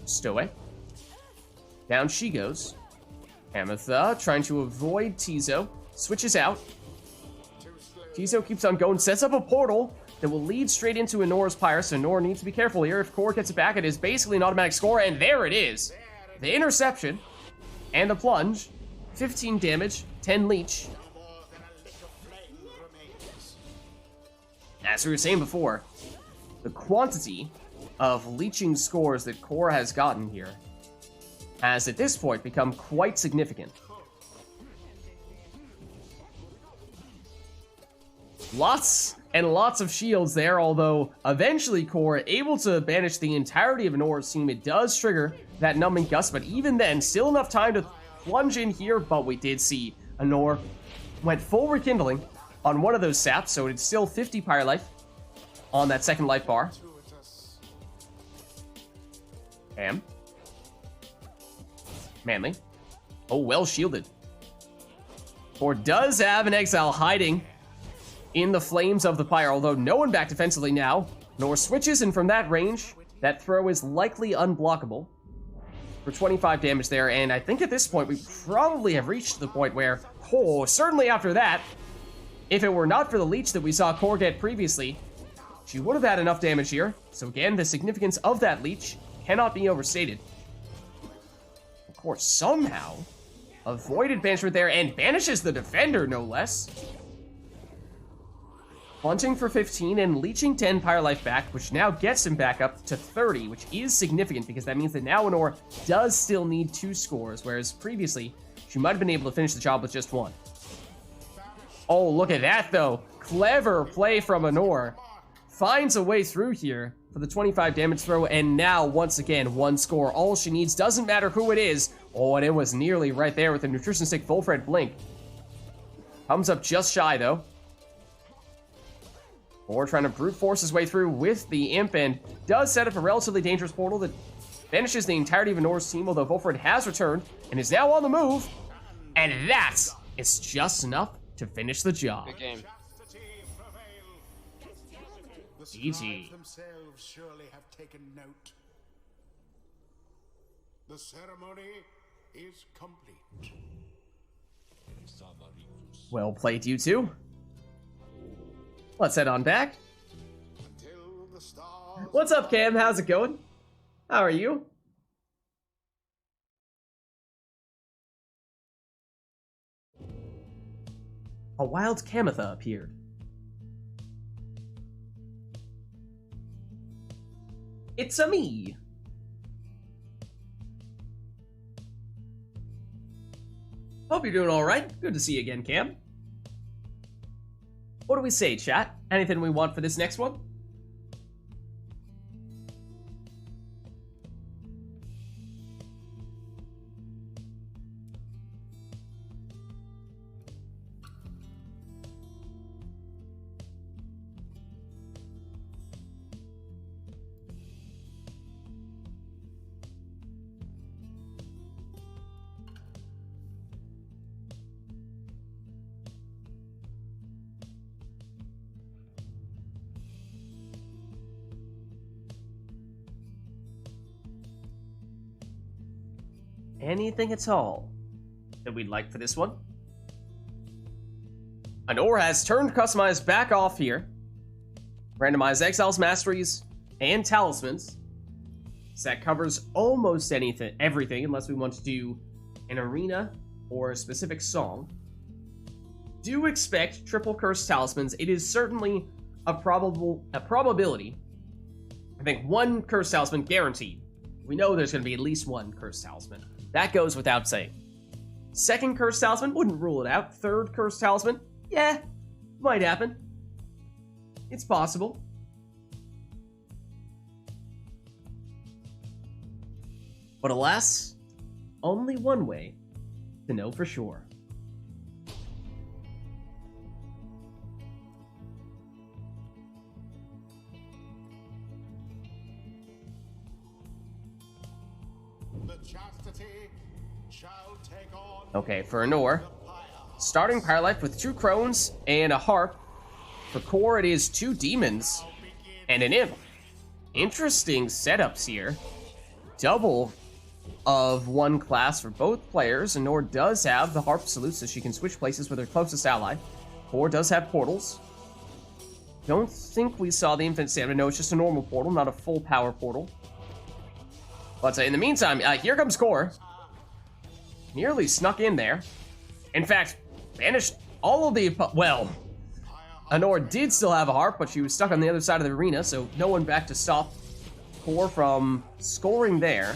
Stowaway. Down she goes. Amethyst trying to avoid Tizo. Switches out. Tizo keeps on going. Sets up a portal that will lead straight into Anor's Pyre, so Anor needs to be careful here. If Core gets it back, it is basically an automatic score, and there it is. The interception and the plunge. 15 damage, 10 leech. As we were saying before, the quantity of leeching scores that Core has gotten here has at this point become quite significant. Lots and lots of shields there, although eventually Core able to banish the entirety of Anor's team. It does trigger that numbing gust, but even then, still enough time to plunge in here. But we did see Anor went full rekindling on one of those saps, so it's still 50 Pyre life on that second life bar. Bam. Manly. Oh, well shielded. Core does have an Exile hiding in the flames of the Pyre, although no one back defensively now. Nor switches, and from that range, that throw is likely unblockable for 25 damage there. And I think at this point, we probably have reached the point where, oh, certainly after that, if it were not for the leech that we saw Core get previously, she would have had enough damage here. So again, the significance of that leech cannot be overstated. Of course, somehow avoided banishment there and banishes the defender, no less. Plunging for 15 and leeching 10 Pyre life back, which now gets him back up to 30, which is significant because that means that now Anor does still need 2 scores, whereas previously she might have been able to finish the job with just 1. Oh, look at that, though. Clever play from Anor. Finds a way through here for the 25 damage throw, and now, once again, 1 score. All she needs, doesn't matter who it is. Oh, and it was nearly right there with the Nutrition Stick Volfred Blink. Comes up just shy, though. Or trying to brute force his way through with the Imp, and does set up a relatively dangerous portal that vanishes the entirety of Anor's team, although Volfred has returned and is now on the move. And that is just enough to finish the job. Good game. GG. Themselves surely have taken note. The ceremony is complete. Well played, you two. Let's head on back. Until the stars. What's up, Cam? How's it going? How are you? A wild Camatha appeared. It's a me. Hope you're doing alright. Good to see you again, Cam. What do we say, chat? Anything we want for this next one? anything at all that we'd like for this one? Anor has turned customized back off here. Randomize exiles, masteries, and talismans. So that covers almost everything, unless we want to do an arena or a specific song. Do expect triple curse talismans. It is certainly a probability. I think one curse talisman guaranteed. We know there's going to be at least one curse talisman. That goes without saying. Second curse talisman, wouldn't rule it out. Third curse talisman, yeah, might happen. It's possible. But alas, only one way to know for sure. The chastity shall take on Okay, for Anor, starting Pyre Life with 2 crones and a harp. For core, it is 2 demons and an imp. Interesting setups here. Double of one class for both players. Anor does have the harp salute, so she can switch places with her closest ally. Core does have portals. Don't think we saw the infinite stamina. No, it's just a normal portal, not a full power portal. But in the meantime, here comes Core. Nearly snuck in there. In fact, banished all of the... Well, Anor did still have a harp, but she was stuck on the other side of the arena, so no one back to stop Core from scoring there.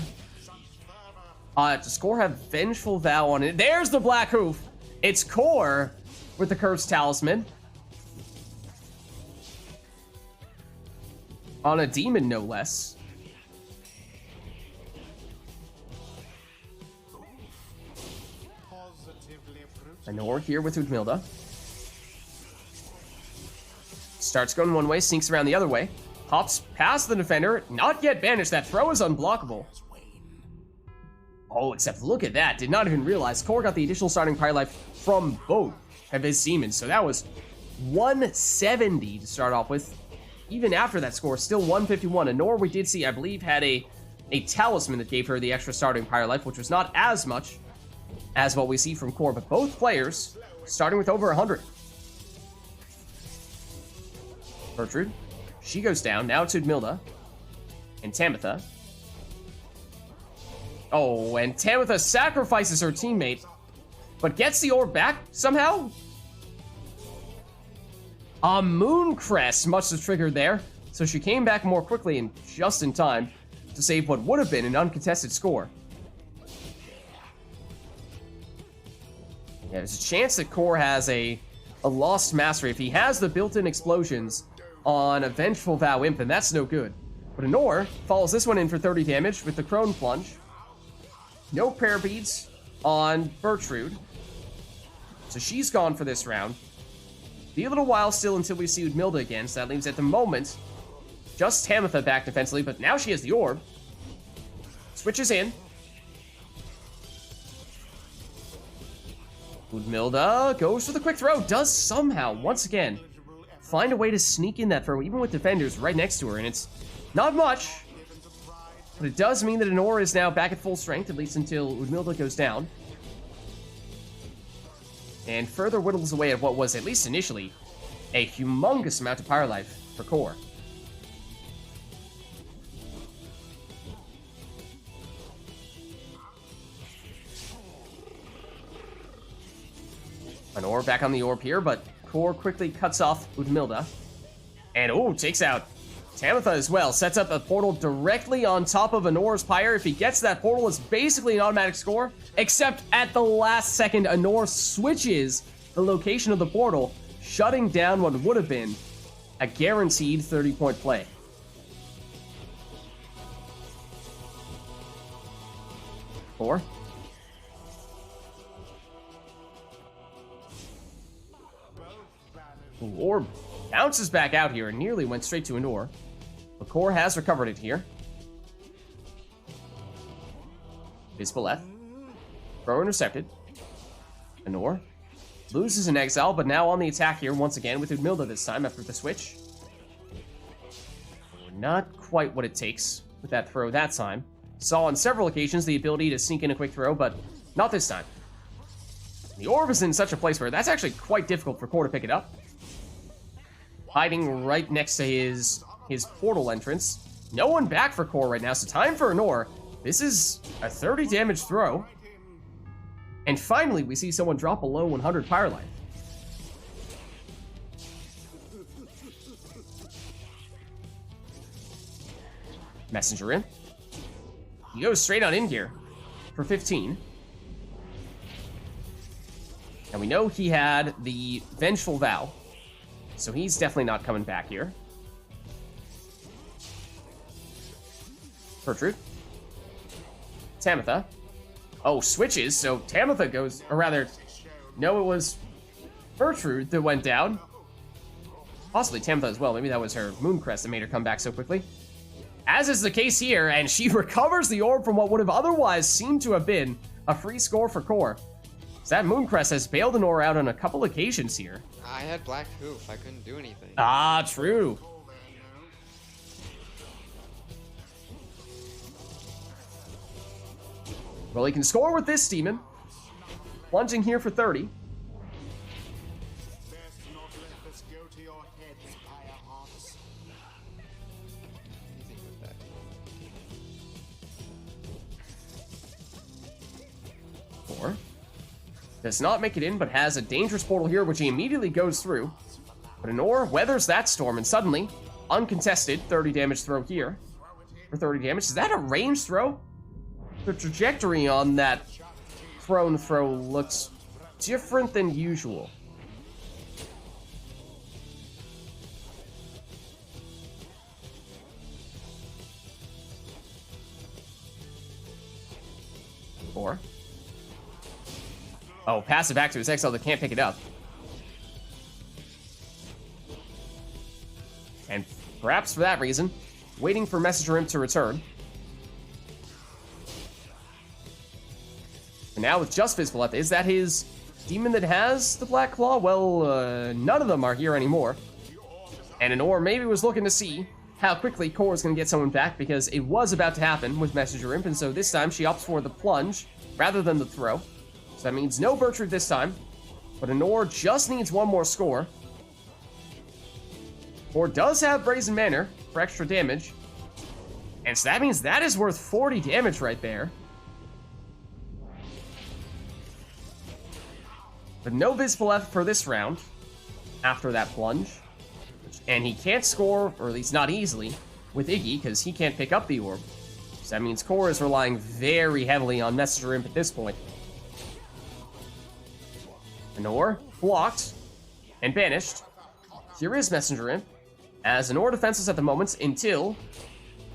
To score, have Vengeful Vow on it. There's the Black Hoof. It's Core with the Cursed Talisman. On a demon, no less. Anor here with Udmilda. Starts going one way, sneaks around the other way. Hops past the defender, not yet banished. That throw is unblockable. Oh, except look at that. Did not even realize Core got the additional starting Pyre Life from both of his demons. So that was 170 to start off with. Even after that score, still 151. Anor, we did see, I believe, had a talisman that gave her the extra starting Pyre Life, which was not as much as what we see from Core. But both players starting with over 100. Gertrude, she goes down. Now it's Udmilda and Tamitha. Oh, and Tamitha sacrifices her teammate, but gets the orb back somehow? A Mooncrest must have triggered there, so she came back more quickly and just in time to save what would have been an uncontested score. Yeah, there's a chance that Core has a lost mastery. If he has the built-in explosions on a Vengeful Vow Imp, then that's no good. But Anor follows this one in for 30 damage with the Crone Plunge. No prayer beads on Gertrude. So she's gone for this round. Be a little while still until we see Udmilda again, so that leaves at the moment just Tamitha back defensively, but now she has the orb. Switches in. Udmilda goes for the quick throw. Does somehow, once again, find a way to sneak in that throw, even with defenders right next to her, and it's not much. But it does mean that Anor is now back at full strength, at least until Udmilda goes down. And further whittles away at what was, at least initially, a humongous amount of Pyre Life for Core. Anor back on the orb here, but Core quickly cuts off Udmilda. And, oh, takes out Tamitha as well. Sets up a portal directly on top of Anor's Pyre. If he gets that portal, it's basically an automatic score. Except at the last second, Anor switches the location of the portal, shutting down what would have been a guaranteed 30-point play. Core. Orb bounces back out here and nearly went straight to Anor. But Core has recovered it here. Bizbaleth. Throw intercepted. Anor loses an exile, but now on the attack here once again with Udmilda this time after the switch. Not quite what it takes with that throw that time. saw on several occasions the ability to sneak in a quick throw, but not this time. The orb is in such a place where that's actually quite difficult for Core to pick it up. Hiding right next to his portal entrance. No one back for Core right now, so time for an ore. This is a 30 damage throw. And finally, we see someone drop below 100 Pyre life. Messenger in. He goes straight on in here for 15. And we know he had the Vengeful Vow, so he's definitely not coming back here. Gertrude. Tamitha. Oh, switches, so Tamitha goes, or rather, no, it was Gertrude that went down. Possibly Tamitha as well, maybe that was her Mooncrest that made her come back so quickly. As is the case here, and she recovers the orb from what would have otherwise seemed to have been a free score for Core. So that Mooncrest has bailed an ore out on a couple occasions here. I had Black Hoof. I couldn't do anything. Ah, true. Well, he can score with this demon. Plunging here for 30. Best not let this go to your heads, Pyre hearts. Anything with that. 4. Does not make it in, but has a dangerous portal here, which he immediately goes through. But an ore weathers that storm, and suddenly, uncontested, 30 damage throw here. For 30 damage. Is that a ranged throw? The trajectory on that prone throw looks different than usual. Four. Oh, passive back to his exile that can't pick it up. And perhaps for that reason, waiting for Messenger Imp to return. And now with just Visible left, is that his demon that has the Black Claw? Well, none of them are here anymore. And an ore maybe was looking to see how quickly Core is going to get someone back, because it was about to happen with Messenger Imp, and so this time she opts for the plunge rather than the throw. So that means no Bertrude this time, but an ore just needs one more score. Core does have Brazen Manor for extra damage, and so that means that is worth 40 damage right there. But no Visible left for this round after that plunge. And he can't score, or at least not easily, with Iggy, because he can't pick up the orb. So that means Core is relying very heavily on Messenger Imp at this point. An ore blocked and banished. Here is Messenger Imp, as an ore defenseless at the moment until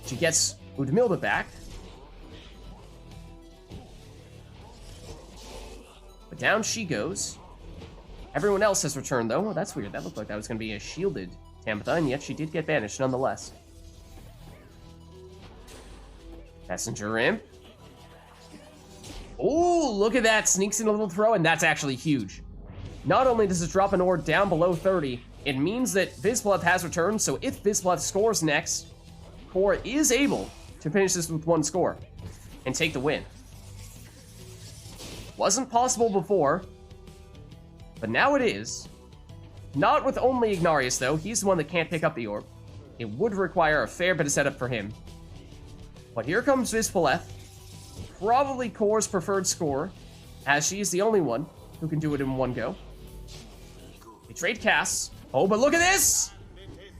she gets Udmilda back. But down she goes. Everyone else has returned, though. Well, that's weird. That looked like that was going to be a shielded Tamitha, and yet she did get banished nonetheless. Messenger Imp. Oh, look at that. Sneaks in a little throw, and that's actually huge. Not only does it drop an ore down below 30, it means that Visible has returned, so if Visible scores next, Core is able to finish this with one score and take the win. Wasn't possible before, but now it is. Not with only Ignarius, though. He's the one that can't pick up the orb. It would require a fair bit of setup for him. But here comes Vizpaleth. Probably Core's preferred score, as she's the only one who can do it in one go. They trade casts. Oh, but look at this!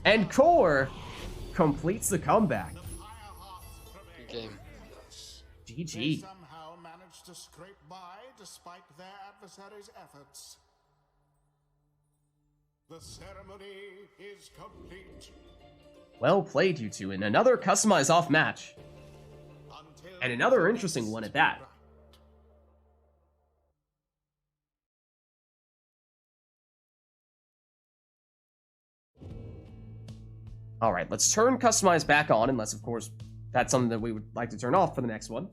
And Core completes the comeback. Good game. They GG. somehow managed to scrape by despite their adversaries' efforts. The ceremony is complete. Well played, you two, in another customized off match. Until And another interesting one at that. Alright, let's turn customize back on, unless of course that's something that we would like to turn off for the next one.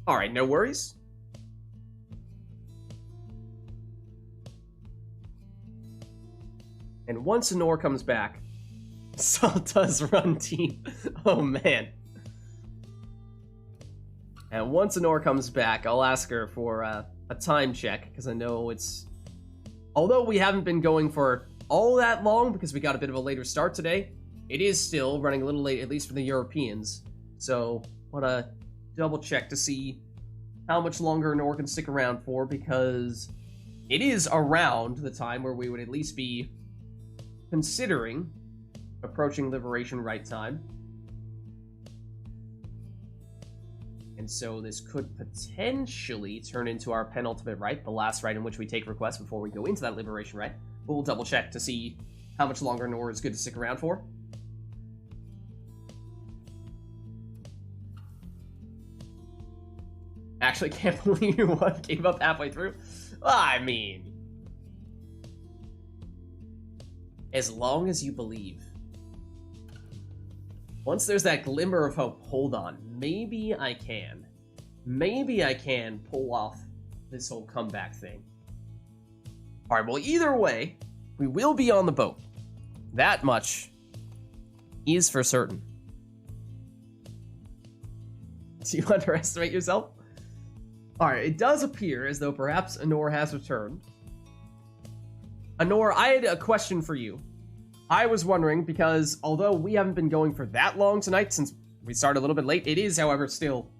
Alright, no worries. once Anor comes back, Salt does run team. Oh, man. And once Anor comes back, I'll ask her for a time check, because I know it's... Although we haven't been going for all that long, because we got a bit of a later start today, it is still running a little late, at least for the Europeans. So, want to double check to see how much longer Anor can stick around for, because it is around the time where we would at least be considering approaching Liberation Rite time. And so this could potentially turn into our penultimate rite, the last rite in which we take requests before we go into that Liberation Rite. But we'll double check to see how much longer Anor is good to stick around for. Actually, can't believe you gave up halfway through. I mean, as long as you believe. Once there's that glimmer of hope, hold on, maybe I can pull off this whole comeback thing. All right, well, either way, we will be on the boat. That much is for certain. Do you underestimate yourself? All right, it does appear as though perhaps Anor has returned. Anor, I had a question for you. I was wondering, because although we haven't been going for that long tonight, since we started a little bit late, it is, however, still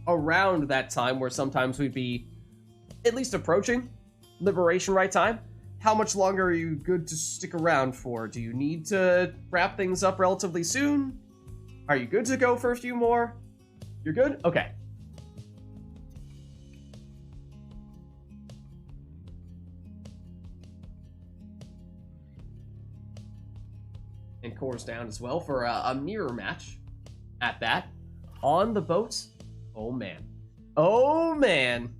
around that time where sometimes we'd be at least approaching Liberation Rite time. How much longer are you good to stick around for? Do you need to wrap things up relatively soon? Are you good to go for a few more? You're good? Okay. And Core's down as well for a mirror match at that. On the boat. Oh, man. Oh, man.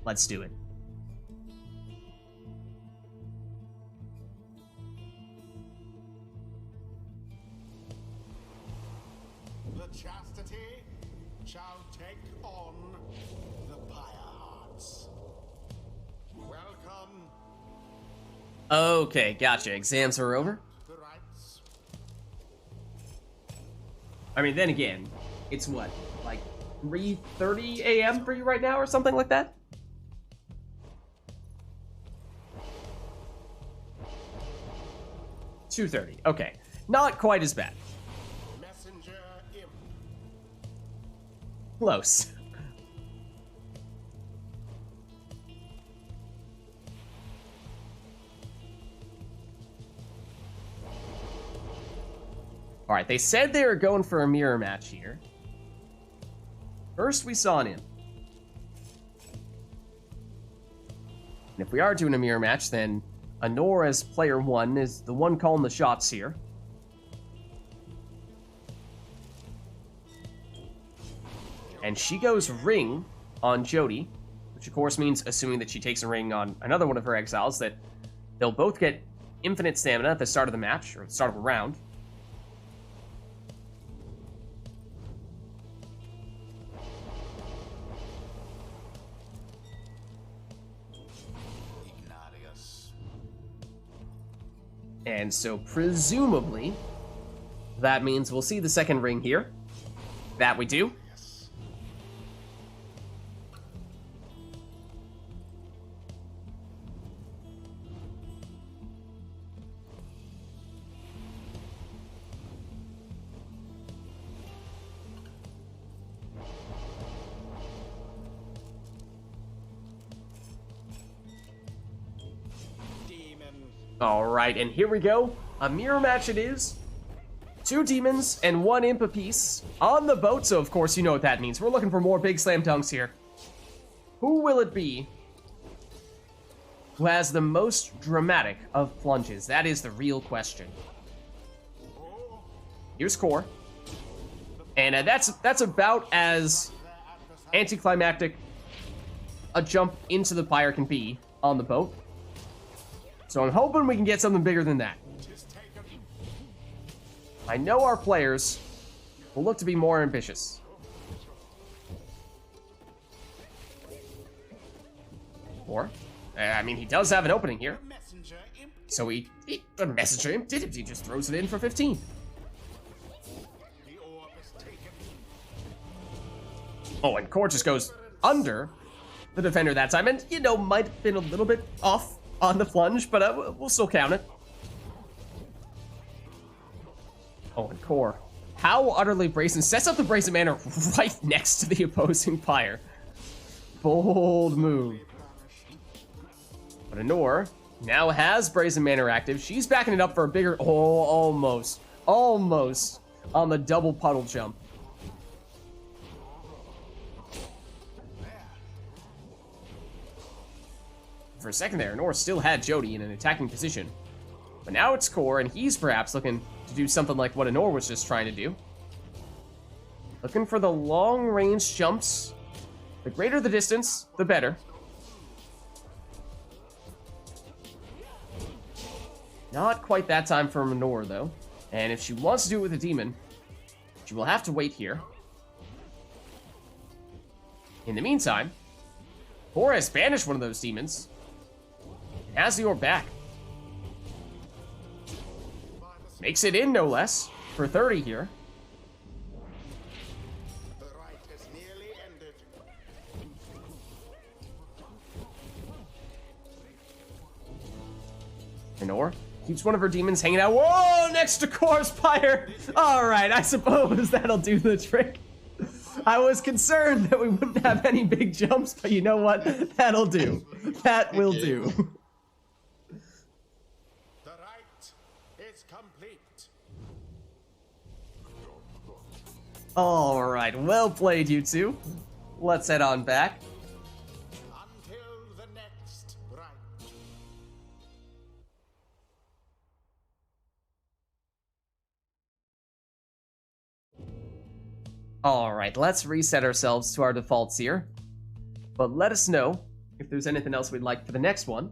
Let's do it. The chastity shall take on the Pyre hearts. Welcome. Okay, gotcha. Exams are over. The rites. I mean, then again, it's what, like 3:30 a.m. for you right now or something like that? $2:30. Okay. Not quite as bad. Messenger imp. Close. Alright, they said they were going for a mirror match here. First, we saw an imp. And if we are doing a mirror match, then Anor as player one is the one calling the shots here. And she goes ring on Jody, which of course means, assuming that she takes a ring on another one of her exiles, that they'll both get infinite stamina at the start of the match, or the start of a round. And so, presumably, that means we'll see the second ring here. That we do. Yes. Alright, and here we go. A mirror match it is. 2 demons and 1 imp apiece on the boat, so of course you know what that means. We're looking for more big slam dunks here. Who will it be who has the most dramatic of plunges? That is the real question. Here's Core. And that's about as anticlimactic a jump into the Pyre can be on the boat. So I'm hoping we can get something bigger than that. I know our players will look to be more ambitious. Or, I mean, he does have an opening here. Messenger imp So he the messenger him did it. He just throws it in for 15. The orb is taken. Oh, and Core just goes under the defender that time. And, you know, might have been a little bit off on the plunge, but we'll still count it. Oh, and Core. How utterly brazen. Sets up the brazen manor right next to the opposing Pyre. Bold move. But Anor now has brazen manor active. She's backing it up for a bigger... Oh, almost. Almost on the double puddle jump. For a second there, Anor still had Jody in an attacking position. But now it's Core, and he's perhaps looking to do something like what Anor was just trying to do. Looking for the long-range jumps. The greater the distance, the better. Not quite that time for Anor, though. And if she wants to do it with a demon, she will have to wait here. In the meantime, Core has banished one of those demons. And has the orb back. Makes it in, no less, for 30 here. The rite is nearly ended. Anor keeps one of her demons hanging out. Whoa, next to Core's Pyre. All right, I suppose that'll do the trick. I was concerned that we wouldn't have any big jumps, but you know what? That'll do. That will do. The rite is complete. All right, well played, you two. Let's head on back. Until the next rite. All right, let's reset ourselves to our defaults here. But let us know if there's anything else we'd like for the next one.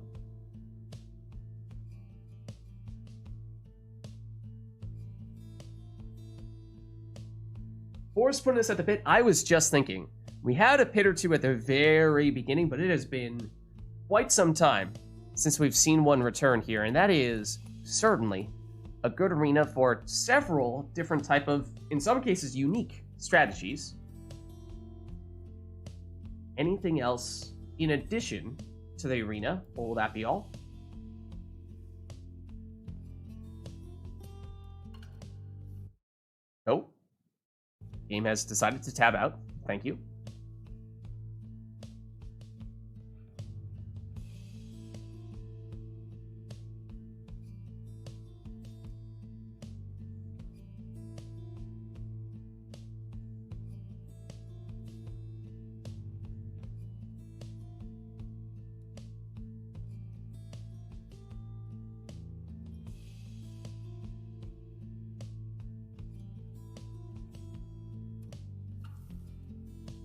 Forrest putting us at the pit. I was just thinking, we had a pit or two at the very beginning, but it has been quite some time since we've seen one return here, and that is certainly a good arena for several different type of, in some cases, unique strategies. Anything else in addition to the arena, or will that be all? Nope. Game has decided to tab out. Thank you.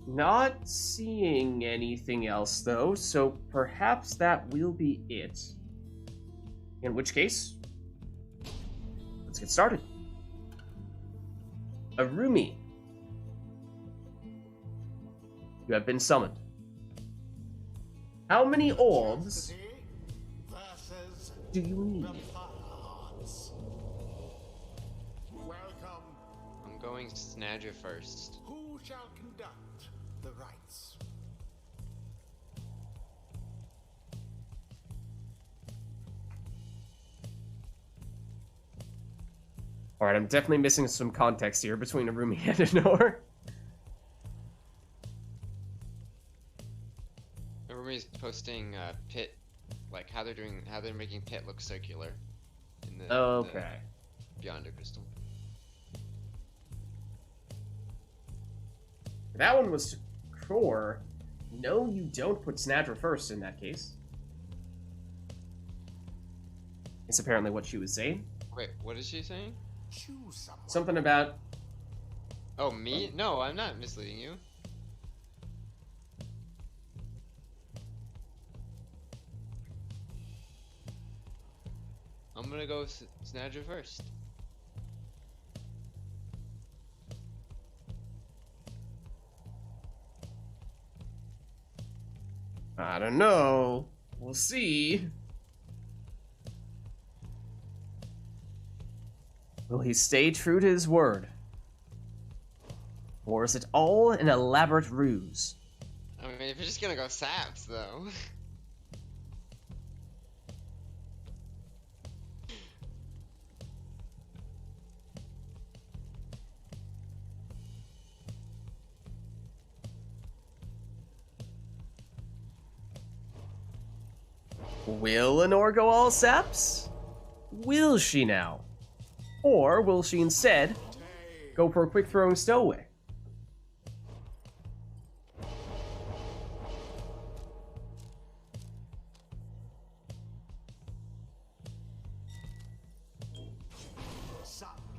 Not seeing anything else, though, so perhaps that will be it. In which case, let's get started. Arumi, you have been summoned. How many orbs Versus do you need? the Firehearts. Welcome. I'm going Snadger first. Who shall conduct the rites? Alright, I'm definitely missing some context here between Arumi and Anor. Everybody's posting pit, like how they're making pit look circular in the Okay. the Beyonder crystal. That one was to Core. No, you don't put Snadra first in that case. It's apparently what she was saying. Wait, what is she saying? Choose someone. Something about... Oh, me? No, I'm not misleading you. I'm gonna go Snadger first. I don't know. We'll see. Will he stay true to his word? Or is it all an elaborate ruse? I mean, if you're just gonna go saps, though. Will Lenore go all saps? Will she now? Or will she instead go for a quick throwing stowaway?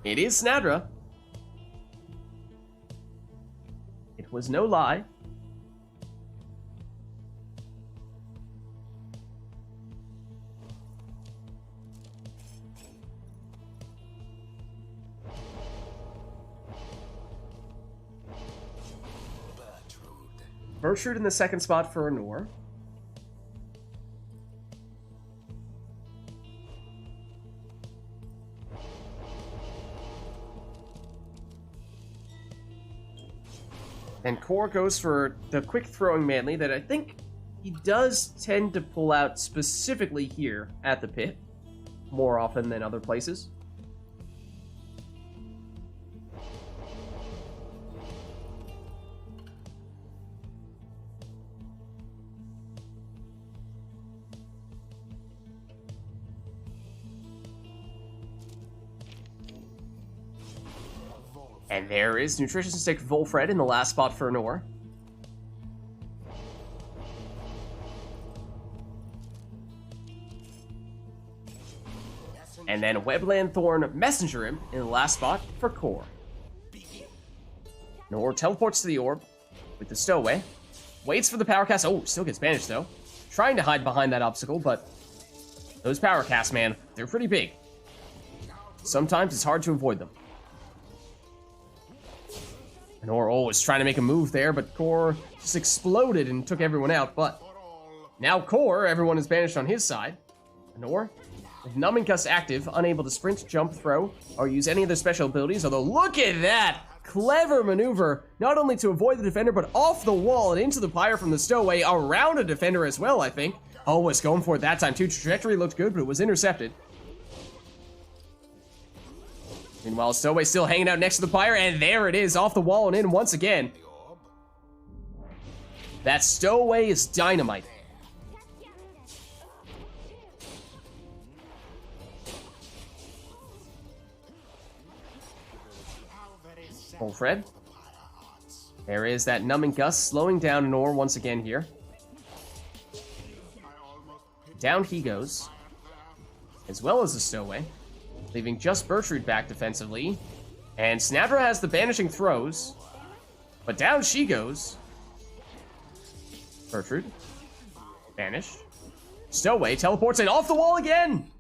It is Snadra. It was no lie. Bertrude in the second spot for Anor. And Kor goes for the quick throwing manly that I think he does tend to pull out specifically here at the pit, more often than other places. And there is Nutrition Stick Volfred in the last spot for Anor. And then Webland Thorn Messenger Imp in the last spot for Kor. Anor teleports to the orb with the stowaway. Waits for the power cast. Oh, still gets banished though. Trying to hide behind that obstacle, but those power casts, man, they're pretty big. Sometimes it's hard to avoid them. Anor was trying to make a move there, but Kor just exploded and took everyone out. But now Kor, everyone is banished on his side. Anor, with Numbing Gust active, unable to sprint, jump, throw, or use any of their special abilities. Although, look at that! Clever maneuver, not only to avoid the defender, but off the wall and into the Pyre from the stowaway, around a defender as well, I think. Oh, was going for it that time too. Trajectory looked good, but it was intercepted. Meanwhile, Stowaway still hanging out next to the Pyre, and there it is, off the wall and in once again. That Stowaway is dynamite. Volfred. There is that Numbing Gust, slowing down Anor once again here. Down he goes, as well as the Stowaway, leaving just Bertrude back defensively. And Snadra has the banishing throws, but down she goes. Bertrude, banished. Stowaway teleports and off the wall again!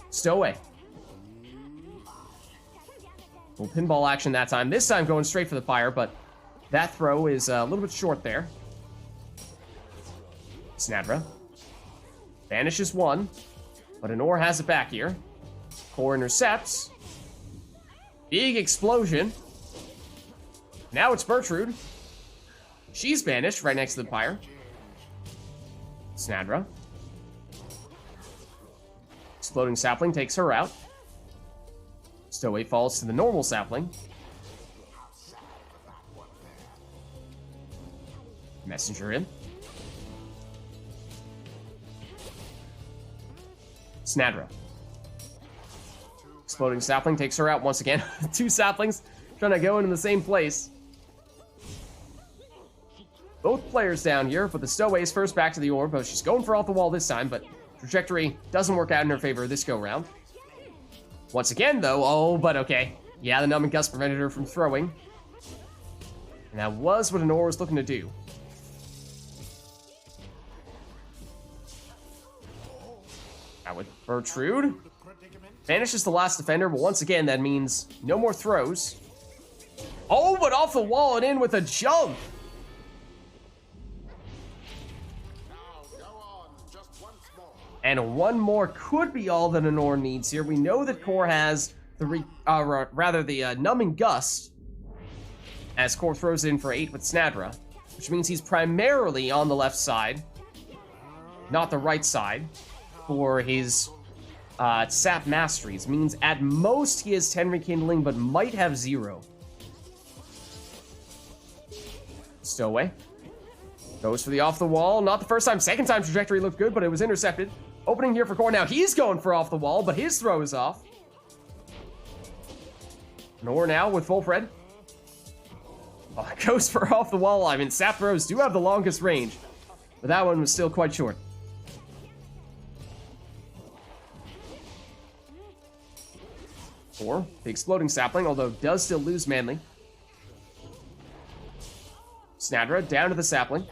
Stowaway. Little pinball action that time. This time going straight for the Pyre, but that throw is a little bit short there. Snadra. Banishes one, but Anor has it back here. Kor intercepts. Big explosion. Now it's Bertrude. She's banished right next to the Pyre. Snadra. Exploding sapling takes her out. Stowaway falls to the normal sapling. Messenger in. Snadra. Exploding sapling takes her out once again. Two saplings trying to go into the same place. Both players down here, but the Stowaway's first back to the orb. Oh, she's going for off the wall this time, but trajectory doesn't work out in her favor this go-round. Once again, though, oh, but okay. Yeah, the Numbing Gust prevented her from throwing. And that was what Anor was looking to do. Now with Bertrude. Vanishes the last defender, but once again, that means no more throws. Oh, but off the wall and in with a jump! And one more could be all that Anor needs here. We know that Core has the Numbing Gust, as Core throws it in for 8 with Snadra, which means he's primarily on the left side, not the right side, for his Sap Masteries. Means at most he has 10 Rekindling, but might have 0. Stowaway. Goes for the off the wall. Not the first time. Second time trajectory looked good, but it was intercepted. Opening here for Core. Now he's going for off the wall, but his throw is off. Nor now with full Fred. Goes for off the wall. I mean, Sap throws do have the longest range, but that one was still quite short. Core, the exploding sapling, although does still lose Manly. Snadra down to the sapling.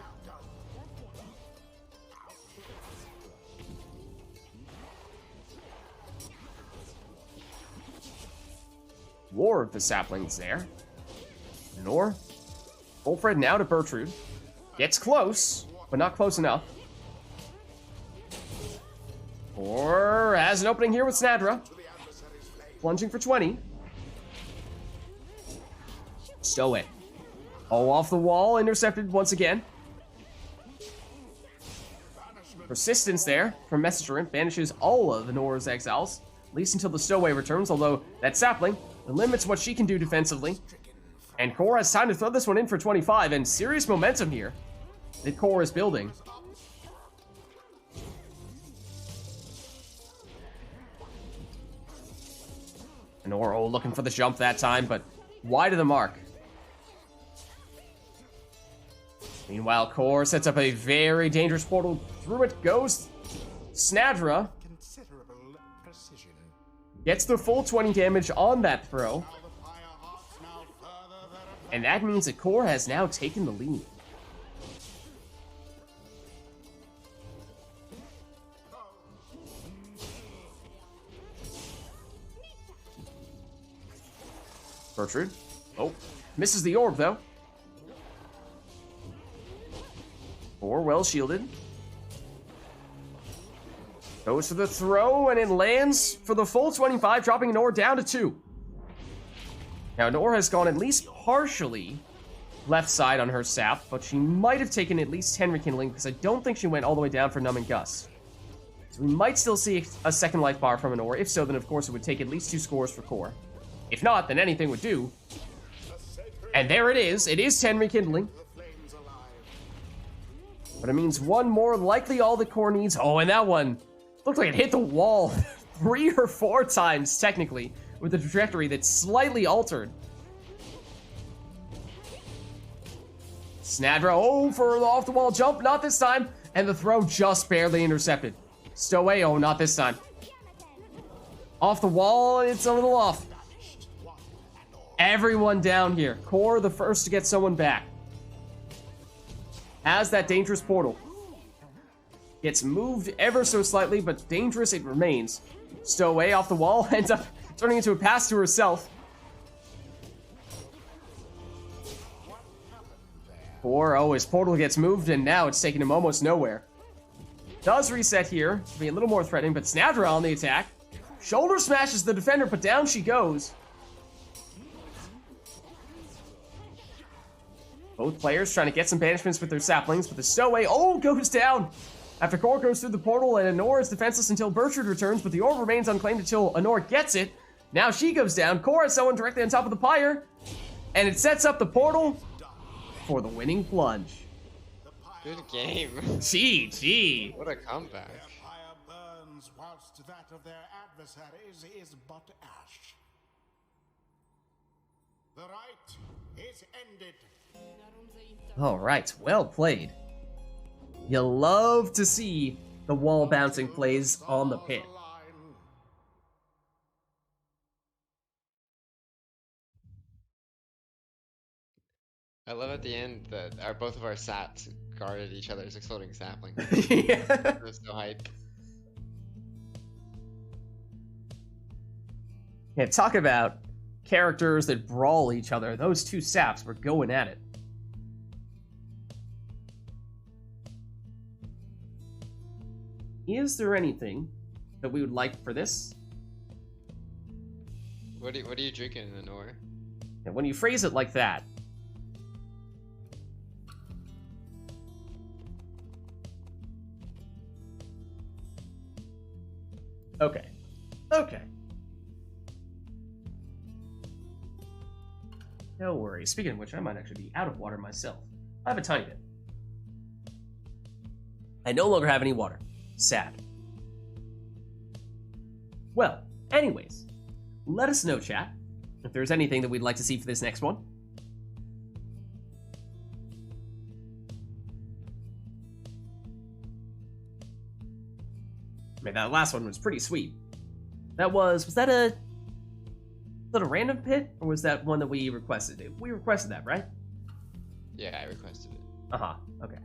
War of the saplings there. Nor. Ulfred now to Bertrude. Gets close, but not close enough. Or has an opening here with Snadra. Plunging for 20. Stow it. Oh, off the wall, intercepted once again. Persistence there from Messenger banishes all of Anor's exiles, at least until the Stowaway returns, although that sapling limits what she can do defensively. And Core has time to throw this one in for 25, and serious momentum here that Core is building. Anor looking for the jump that time, but wide of the mark. Meanwhile, Core sets up a very dangerous portal. Through it goes Snadra. Gets the full 20 damage on that throw. And that means that Core has now taken the lead. Bertrude. Oh, misses the orb though. Core well shielded. Goes for the throw, and it lands for the full 25, dropping Nor down to 2. Now, Nor has gone at least partially left side on her sap, but she might have taken at least 10 rekindling, because I don't think she went all the way down for Numbing Gust. So we might still see a second life bar from Nor. If so, then of course it would take at least 2 scores for Core. If not, then anything would do. And there it is. It is 10 rekindling. But it means one more, likely all that Core needs. Oh, and that one looked like it hit the wall 3 or 4 times, technically, with a trajectory that's slightly altered. Snadra, oh, for the off-the-wall jump, not this time. And the throw just barely intercepted. Stowaway, oh, not this time. Off the wall, it's a little off. Everyone down here. Core the first to get someone back. Has that dangerous portal. Gets moved ever so slightly, but dangerous it remains. Stowaway off the wall, ends up turning into a pass to herself. Core, oh, his portal gets moved, and now it's taking him almost nowhere. Does reset here to be a little more threatening, but Snadra on the attack. Shoulder smashes the defender, but down she goes. Both players trying to get some banishments with their saplings, but the Stowaway, oh, goes down. After Core goes through the portal, and Anor is defenseless until Bertrude returns, but the orb remains unclaimed until Anor gets it. Now she goes down. Core has someone directly on top of the Pyre, and it sets up the portal for the winning plunge. Good game. GG. What a comeback. Their fire burns whilst that of their adversaries is but ash. The rite is ended. All right, well played. You love to see the wall bouncing plays on the pit. I love at the end that both of our saps guarded each other's exploding sapling. Yeah. It was so hype. Yeah, talk about characters that brawl each other. Those two saps were going at it. is there anything that we would like for this? What are you drinking, Lenore? And when you phrase it like that, okay. No worries. Speaking of which, I might actually be out of water myself. I have a tiny bit. I no longer have any water. Sad. Well, anyways, let us know, chat, if there's anything that we'd like to see for this next one. I mean, that last one was pretty sweet. Was that a random pit, or was that one that we requested? We requested that, right? Yeah, I requested it. Uh-huh, okay.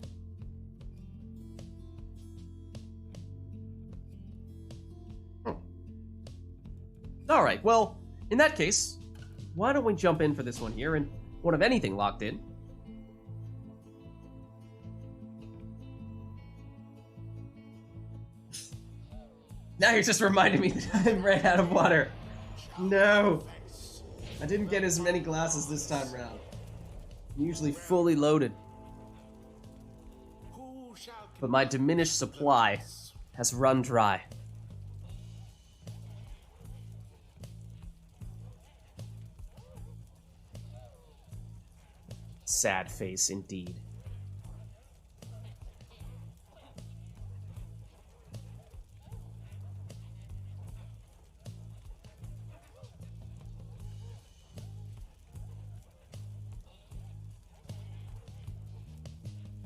Alright, well, in that case, why don't we jump in for this one here and won't have anything locked in. Now you're just reminding me that I ran out of water. No! I didn't get as many glasses this time around. I'm usually fully loaded. But my diminished supply has run dry. Sad face indeed.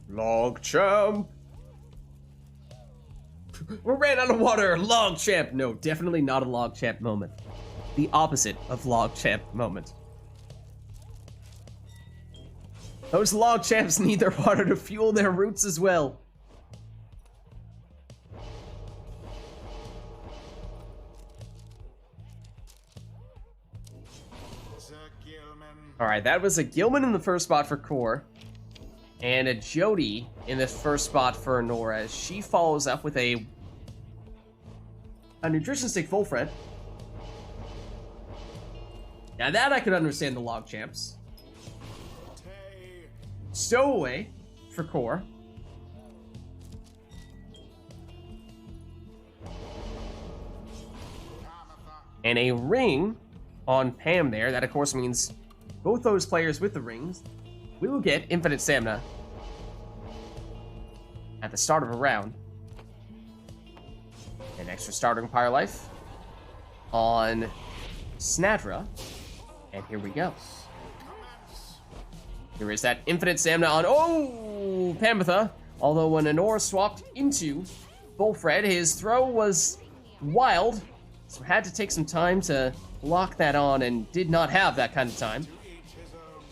Log champ! We ran out of water! Log champ! No, definitely not a log champ moment. The opposite of log champ moment. Those log champs need their water to fuel their roots as well. Alright, that was a Gilman in the first spot for Core. And a Jody in the first spot for Nora, as she follows up with a nutrition stick full Fred. Now that I could understand the log champs. Stowaway for Core. And a ring on Pam there. That of course means both those players with the rings will get infinite stamina at the start of a round. An extra starting Pyre life on Snadra. And here we go. Here is that infinite stamina on, Pamitha. Although when Anor swapped into Bullfred, his throw was wild, so had to take some time to lock that on and did not have that kind of time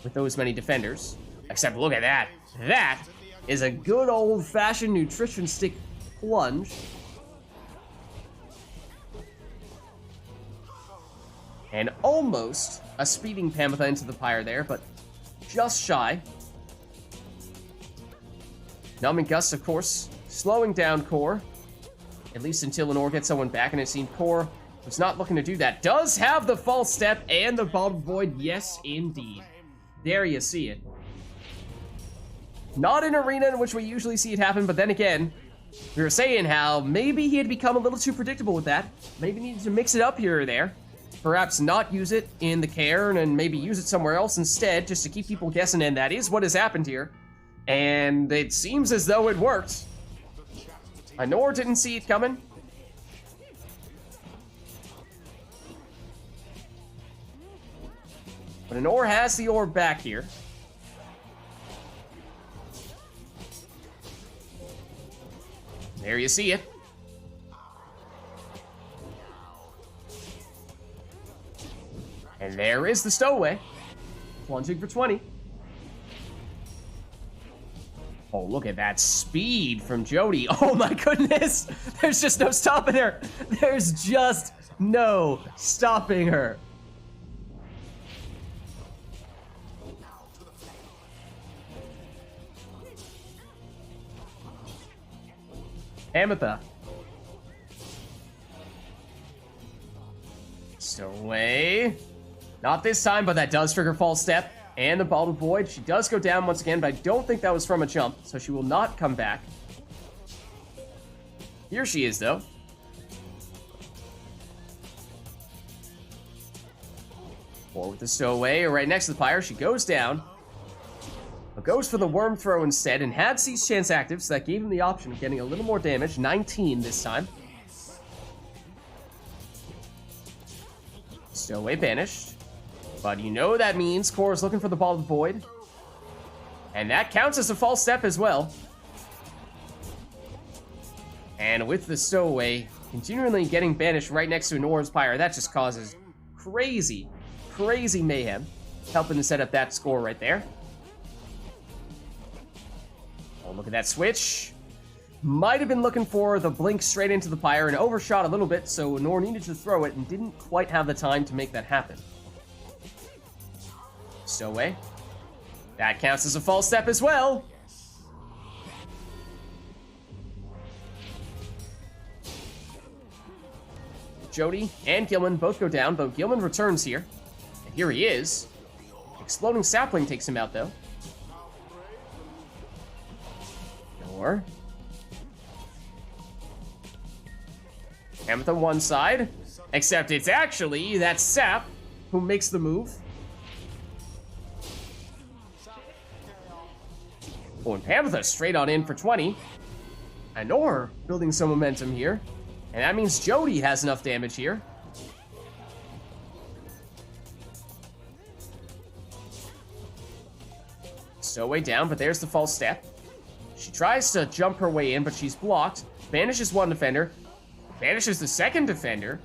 with those many defenders. Except look at that. That is a good old-fashioned nutrition stick plunge. And almost a speeding Pamitha into the Pyre there, but just shy. Numbing Gust, of course, slowing down Core, at least until Lenore gets someone back, and it seemed Core was not looking to do that. Does have the false step and the Bald Void, yes indeed. There you see it. Not an arena in which we usually see it happen, but then again, we were saying how maybe he had become a little too predictable with that. Maybe needed to mix it up here or there. Perhaps not use it in the cairn and maybe use it somewhere else instead, just to keep people guessing, and that is what has happened here. And it seems as though it worked. Anor didn't see it coming. But Anor has the orb back here. There you see it. And there is the stowaway. Plunging for 20. Oh, look at that speed from Jody. Oh my goodness. There's just no stopping her. There's just no stopping her. Amitha Stowaway. Not this time, but that does trigger false step. And the bottled void. She does go down once again, but I don't think that was from a jump, so she will not come back. Here she is, though. Or with the stowaway, or right next to the Pyre, she goes down. But goes for the worm throw instead, and had Siege Chance active, so that gave him the option of getting a little more damage. 19 this time. Stowaway banished. But you know that means Core is looking for the bottled void. And that counts as a false step as well. And with the stowaway continually getting banished right next to Nora's Pyre, that just causes crazy mayhem. Helping to set up that score right there. Oh, look at that switch. Might have been looking for the blink straight into the Pyre and overshot a little bit, so Nora needed to throw it and didn't quite have the time to make that happen. Stowaway. That counts as a false step as well. Jody and Gilman both go down, but Gilman returns here. And here he is. Exploding sapling takes him out, though. Nor. Hammeth on one side. Except it's actually that sap who makes the move. Oh, and Pamela straight on in for 20. And Nor building some momentum here. And that means Jody has enough damage here. Stowaway down, but there's the false step. She tries to jump her way in, but she's blocked. Banishes one defender. Banishes the second defender.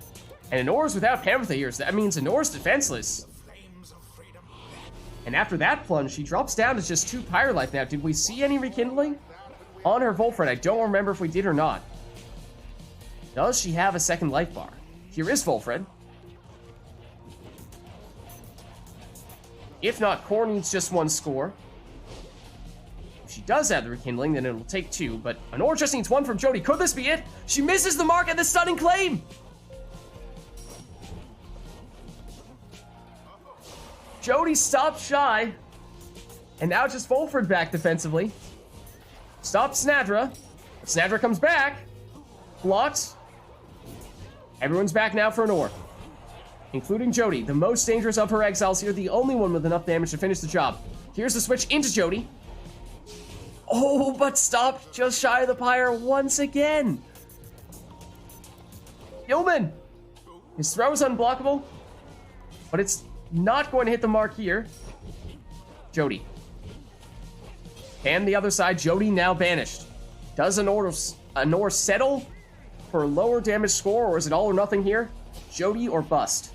And Anora's without Pamela here, so that means Anora's defenseless. And after that plunge, she drops down to just 2 Pyre life now. Did we see any rekindling? On her Volfred, I don't remember if we did or not. Does she have a second life bar? Here is Volfred. If not, Core needs just 1 score. If she does have the rekindling, then it'll take 2, but Anora just needs 1 from Jody. Could this be it? She misses the mark at the stunning claim! Jody stops shy. And now just Volfred back defensively. Stops Snadra. Snadra comes back. Blocks. Everyone's back now for Anora. Including Jody, the most dangerous of her exiles here, the only one with enough damage to finish the job. Here's the switch into Jody. Oh, but stopped just shy of the Pyre once again. Gilman. His throw is unblockable, but it's not going to hit the mark here. Jody. And the other side, Jody now banished. Does Anora settle for a lower damage score, or is it all or nothing here? Jody or bust?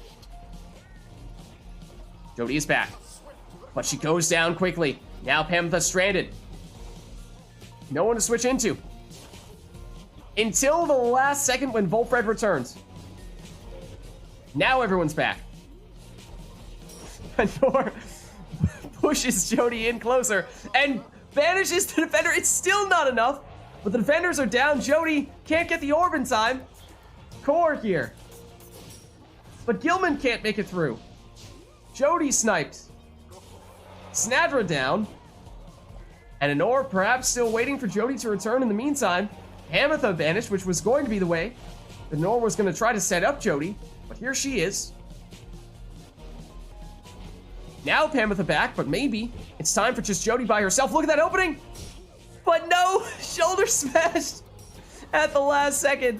Jody is back. But she goes down quickly. Now Pamela stranded. No one to switch into. Until the last second when Volfred returns. Now everyone's back. Nor pushes Jody in closer and banishes the defender. It's still not enough, but the defenders are down. Jody can't get the orb in time. Core here. But Gilman can't make it through. Jody sniped. Snadra down. And Anora perhaps still waiting for Jody to return in the meantime. Hamatha banished, which was going to be the way. Anora was going to try to set up Jody, but here she is. Now Pamela back, but maybe it's time for just Jody by herself. Look at that opening! But no! Shoulder smashed at the last second.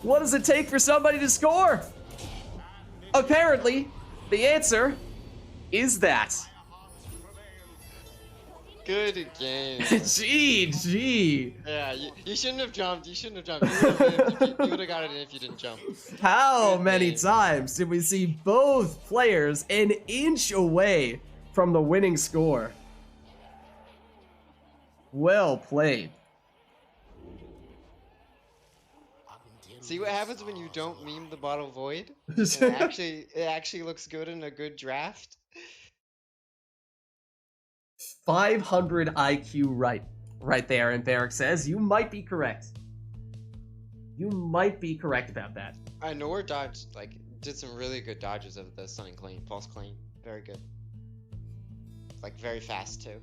What does it take for somebody to score? Apparently, the answer is that. Good game. GG. Yeah, you shouldn't have jumped. You shouldn't have jumped. You would have got it if you didn't jump. How Good many game. times did we see both players an inch away from the winning score? Well played. See what happens when you don't meme the bottle void? It actually looks good in a good draft. 500 IQ right there, and Barrick says you might be correct. You might be correct about that. Nor dodged, like, did some really good dodges of the stunning claim, false claim. Very good. Like, very fast, too.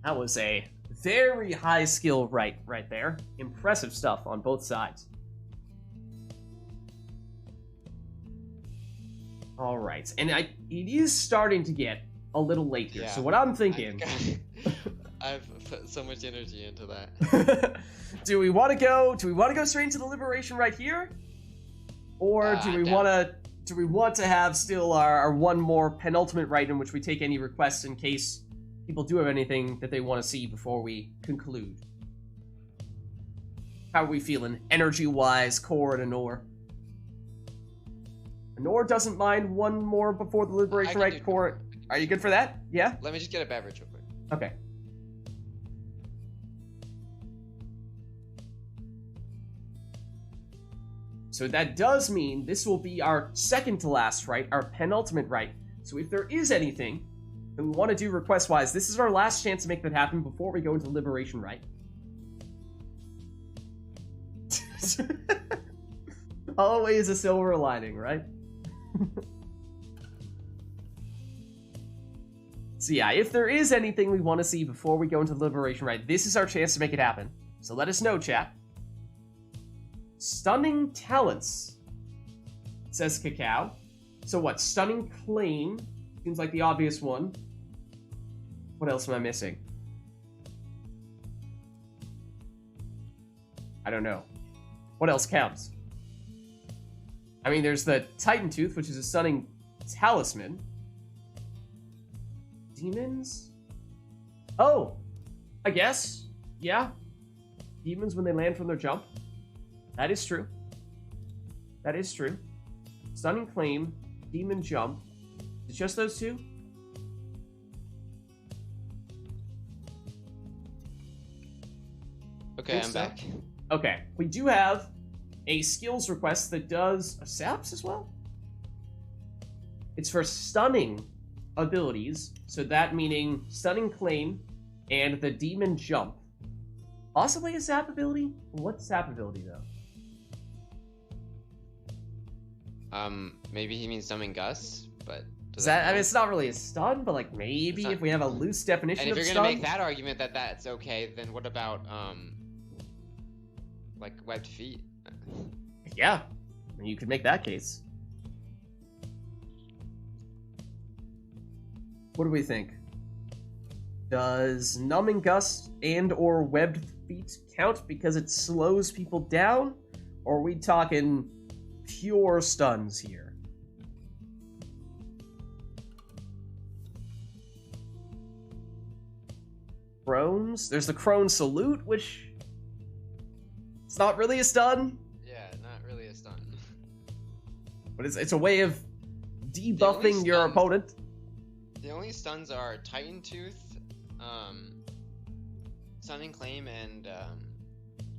That was a very high skill right there. Impressive stuff on both sides. All right, and it is starting to get a little late here. Yeah. So what I'm thinking, I've put so much energy into that. do we want to go straight into the liberation right here, or do we want to have still our one more penultimate rite in which we take any requests in case people do have anything that they want to see before we conclude? How are we feeling energy-wise, Core and Anor? Anor doesn't mind one more before the liberation rite. Core, are you good for that? Yeah? Let me just get a beverage real quick. Okay. So that does mean this will be our second to last rite, our penultimate rite. So if there is anything that we want to do request-wise, this is our last chance to make that happen before we go into liberation rite. Always a silver lining, right? So yeah, if there is anything we want to see before we go into liberation rite, this is our chance to make it happen. So let us know, chat. Stunning talents, says Cacao. So what? Stunning claim seems like the obvious one. What else am I missing? I don't know. What else counts? I mean, there's the Titan Tooth, which is a stunning talisman. Demons? Oh! I guess. Yeah. Demons when they land from their jump. That is true. That is true. Stunning claim, demon jump. Is it just those two? Okay, I'm back. Okay, we do have a skills request that does a saps as well. It's for stunning abilities, so that meaning stunning claim and the demon jump. Possibly a sap ability? What's sap ability though? Maybe he means summon Gus, but does that, I mean, it's not really a stun, but like maybe if we have a loose definition of stun. And if you're gonna make that argument that that's okay, then what about like webbed feet? Yeah, I mean, you could make that case. What do we think? Does numbing gust and or webbed feet count because it slows people down? Or are we talking pure stuns here? Crones? There's the Crone Salute, which it's not really a stun. Yeah, not really a stun. But it's a way of debuffing your opponent. The only stuns are Titan Tooth, Stunning Claim, and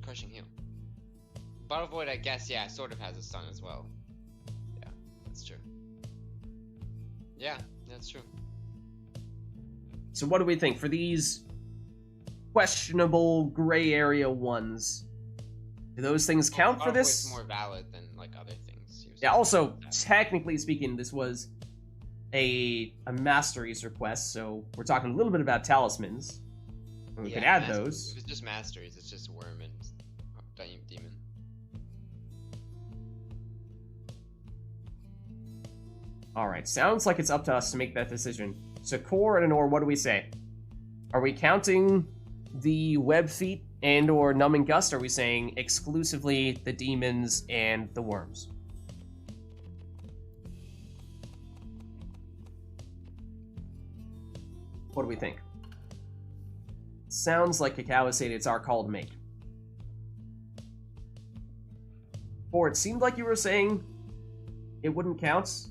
Crushing Heal. Bottle Void, I guess, yeah, sort of has a stun as well. Yeah, that's true. Yeah, that's true. So what do we think for these questionable gray area ones? Do those things count for this? Bottle Void's more valid than like other things. Yeah, also, technically speaking, this was a masteries request, so we're talking a little bit about talismans. And we can add those. If it's just masteries, it's just worm and demon. Alright, sounds like it's up to us to make that decision. So Core and Anor, what do we say? Are we counting the web feet and or numbing gust? Or are we saying exclusively the demons and the worms? What do we think? Sounds like Cacao is saying it's our call to make. Or it seemed like you were saying it wouldn't count,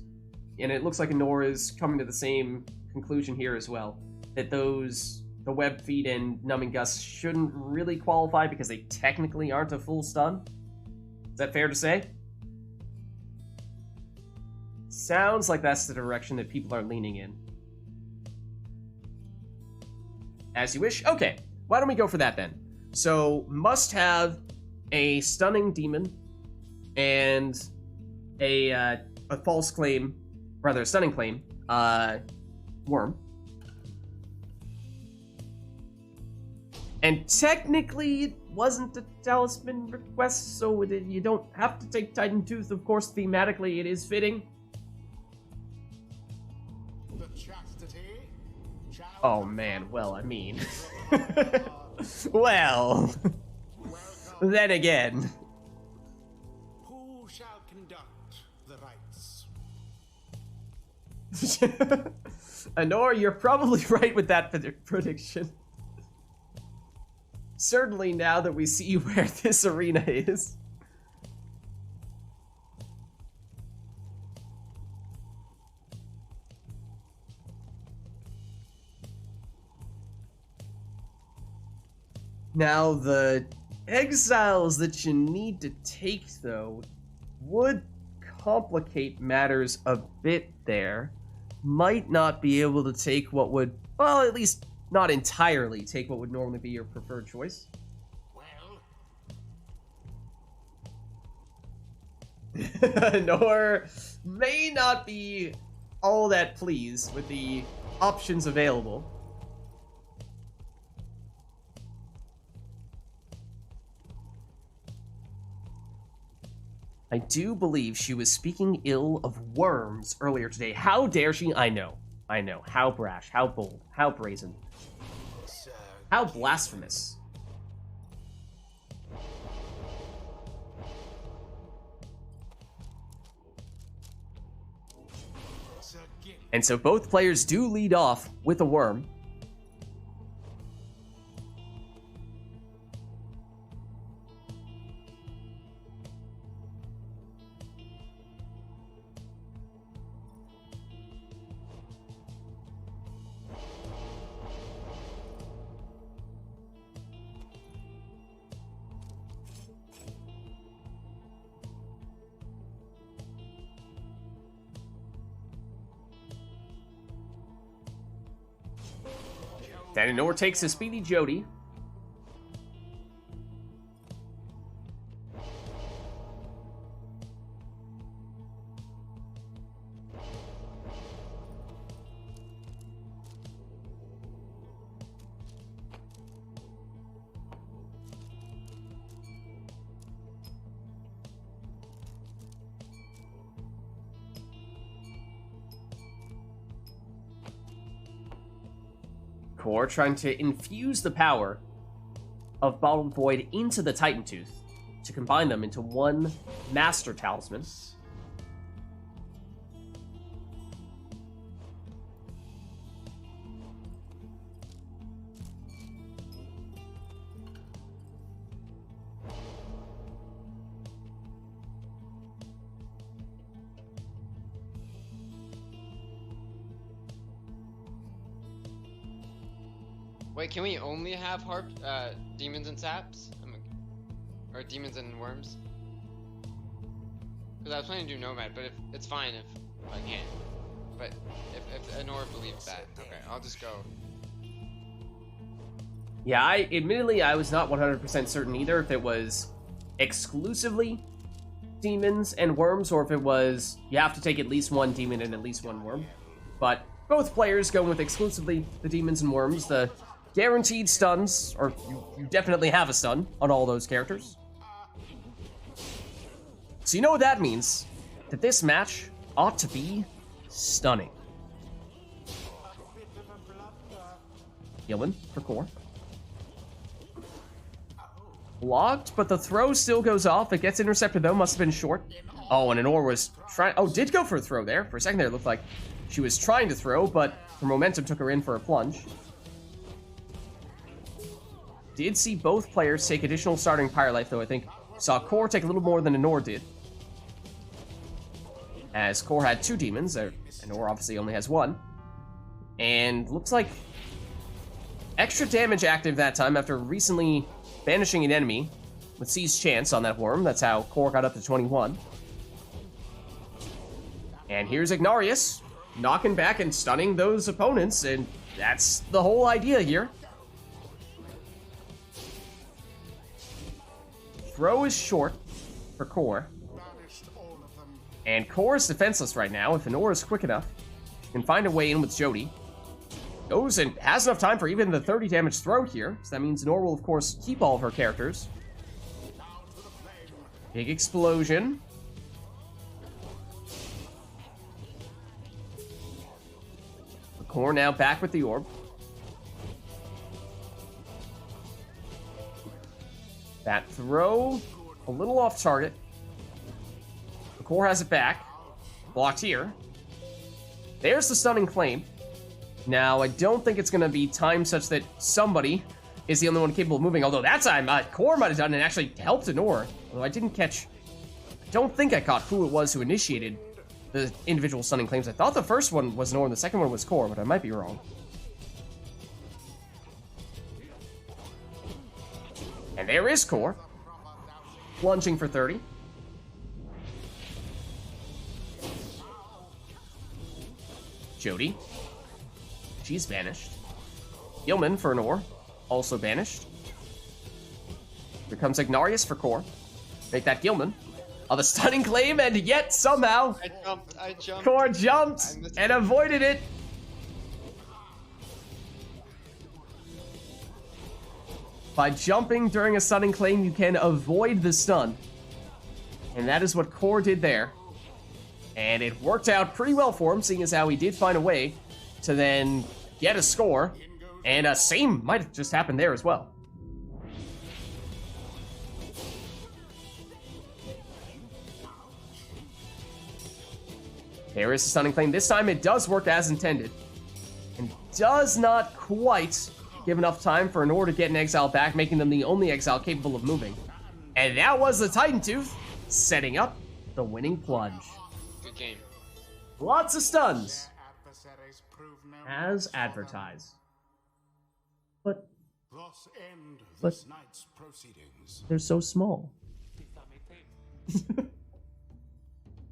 and it looks like Anor is coming to the same conclusion here as well. That the web feed and numbing gust shouldn't really qualify because they technically aren't a full stun. Is that fair to say? Sounds like that's the direction that people are leaning in. As you wish. Okay, why don't we go for that then? So, must have a stunning demon, and a false claim, rather a stunning claim, worm. And technically, it wasn't a talisman request, so you don't have to take Titan Tooth. Of course, thematically, it is fitting. The chastity shall Oh man, well, I mean... well... then again... Who shall conduct the rites? Honor, you're probably right with that prediction. Certainly now that we see where this arena is. Now, the exiles that you need to take, though, would complicate matters a bit there. Might not be able to take what would, well, at least not entirely take what would normally be your preferred choice. Well, Nor may not be all that pleased with the options available. I do believe she was speaking ill of worms earlier today. How dare she? I know. How brash, how bold, how brazen, how blasphemous. And so both players do lead off with a worm. Dananor takes a speedy Jody. Core trying to infuse the power of Bottled Void into the Titan Tooth to combine them into one Master Talisman. Wait, can we only have demons and saps? Or demons and worms? Because I was planning to do Nomad, but if it's fine if I can't. But if Honor believes that, okay, I'll just go. Yeah, I was not 100% certain either if it was exclusively demons and worms, or if it was you have to take at least one demon and at least one worm. But both players going with exclusively the demons and worms, the guaranteed stuns, or you definitely have a stun on all those characters. So you know what that means, that this match ought to be stunning. Healing for Core. Blocked, but the throw still goes off. It gets intercepted though, must have been short. Oh, and Honor was trying, oh, did go for a throw there. For a second there, it looked like she was trying to throw, but her momentum took her in for a plunge. Did see both players take additional starting Pyre life, though I think saw Core take a little more than Honor did. As Core had two demons, Honor obviously only has one. And looks like extra damage active that time after recently banishing an enemy with Seize Chance on that worm. That's how Core got up to 21. And here's Ignarius knocking back and stunning those opponents, and that's the whole idea here. throw is short for Core. Banished all of them. And Core is defenseless right now. If Anor is quick enough, can find a way in with Jody. Goes and has enough time for even the 30 damage throw here. So that means Anor will, of course, keep all of her characters. Big explosion. Core now back with the orb. That throw, a little off target. The Core has it back. Blocked here. There's the stunning claim. Now, I don't think it's going to be timed such that somebody is the only one capable of moving. Although that time, Core might have done it and actually helped Anor. Although I didn't catch... I don't think I caught who it was who initiated the individual stunning claims. I thought the first one was Anor and the second one was Core, but I might be wrong. And there is Core. Lunging for 30. Jody. She's banished. Gilman for Anor. Also banished. Here comes Ignarius for Core. Make that Gilman. Oh, the stunning claim, and yet somehow... I jumped. Core jumped and avoided it. By jumping during a stunning claim, you can avoid the stun. And that is what Core did there. And it worked out pretty well for him, seeing as how he did find a way to then get a score. And same might have just happened there as well. There is a stunning claim. This time it does work as intended. And does not quite give enough time for Anor to get an exile back, making them the only exile capable of moving. And that was the Titan Tooth, setting up the winning plunge. Good game. Lots of stuns, as advertised. But Thus end But- this night's proceedings. they're so small.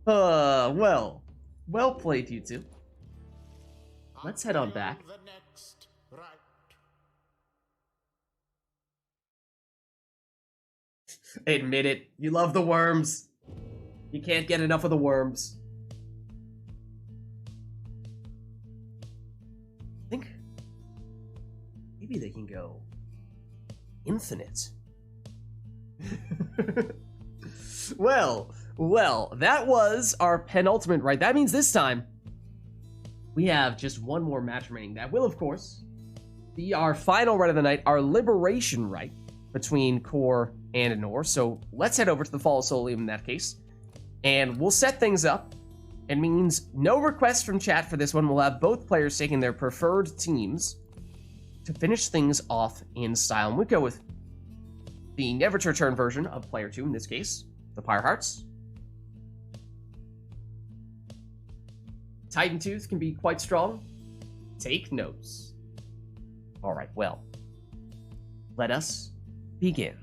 Well played, you two. Let's head on back. The next rite. Admit it, you love the worms. You can't get enough of the worms. I think maybe they can go infinite. Well, that was our penultimate rite. That means this time we have just one more match remaining. That will, of course, be our final rite of the night, our liberation rite between Core and Anor. So let's head over to the Fall of Solium in that case, and we'll set things up. It means no requests from chat for this one. We'll have both players taking their preferred teams to finish things off in style. And we go with the never to return version of player 2, in this case, the Pyre Hearts. Titan Tooth can be quite strong. Take notes. Alright, well, let us begin.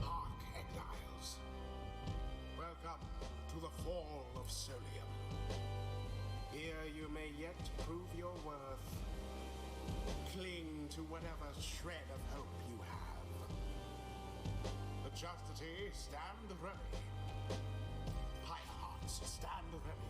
Hark, exiles. Welcome to the Fall of Solium. Here you may yet prove your worth. Cling to whatever shred of hope you have. The Chastity, stand ready. Pyre Hearts, stand ready.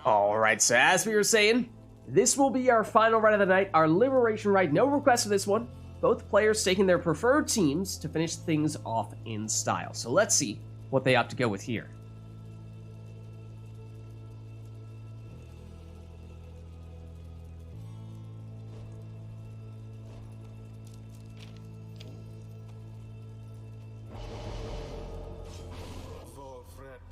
Alright, so as we were saying, this will be our final rite of the night, our liberation rite. No request for this one. Both players taking their preferred teams to finish things off in style. So let's see what they opt to go with here.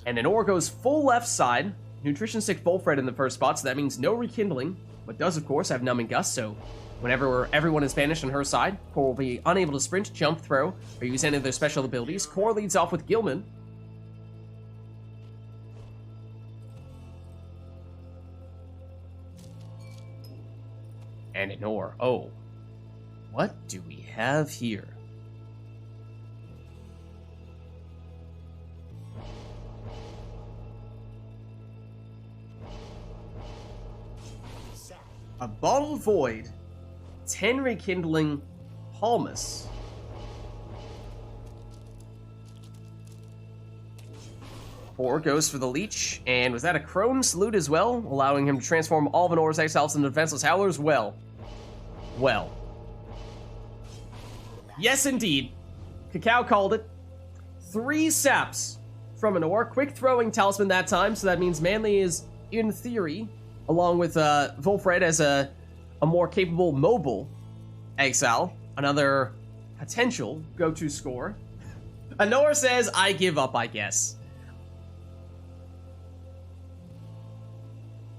And Anor goes full left side. Nutrition Stick Volfred in the first spot, so that means no rekindling, but does, of course, have Numbing Gust, so whenever everyone is banished on her side, Core will be unable to sprint, jump, throw, or use any of their special abilities. Core leads off with Gilman. And Anor. Oh. What do we have here? A Bottled Void, 10 Rekindling Palmus. Four goes for the Leech, and was that a Crone Salute as well? Allowing him to transform all of Anora's Exiles into defenseless Howlers? Well. Yes, indeed. Cacao called it. 3 saps from Anor. Quick throwing talisman that time, so that means Manly is, in theory, along with Volfred as a more capable mobile exile. Another potential go-to score. Anor says, I give up, I guess.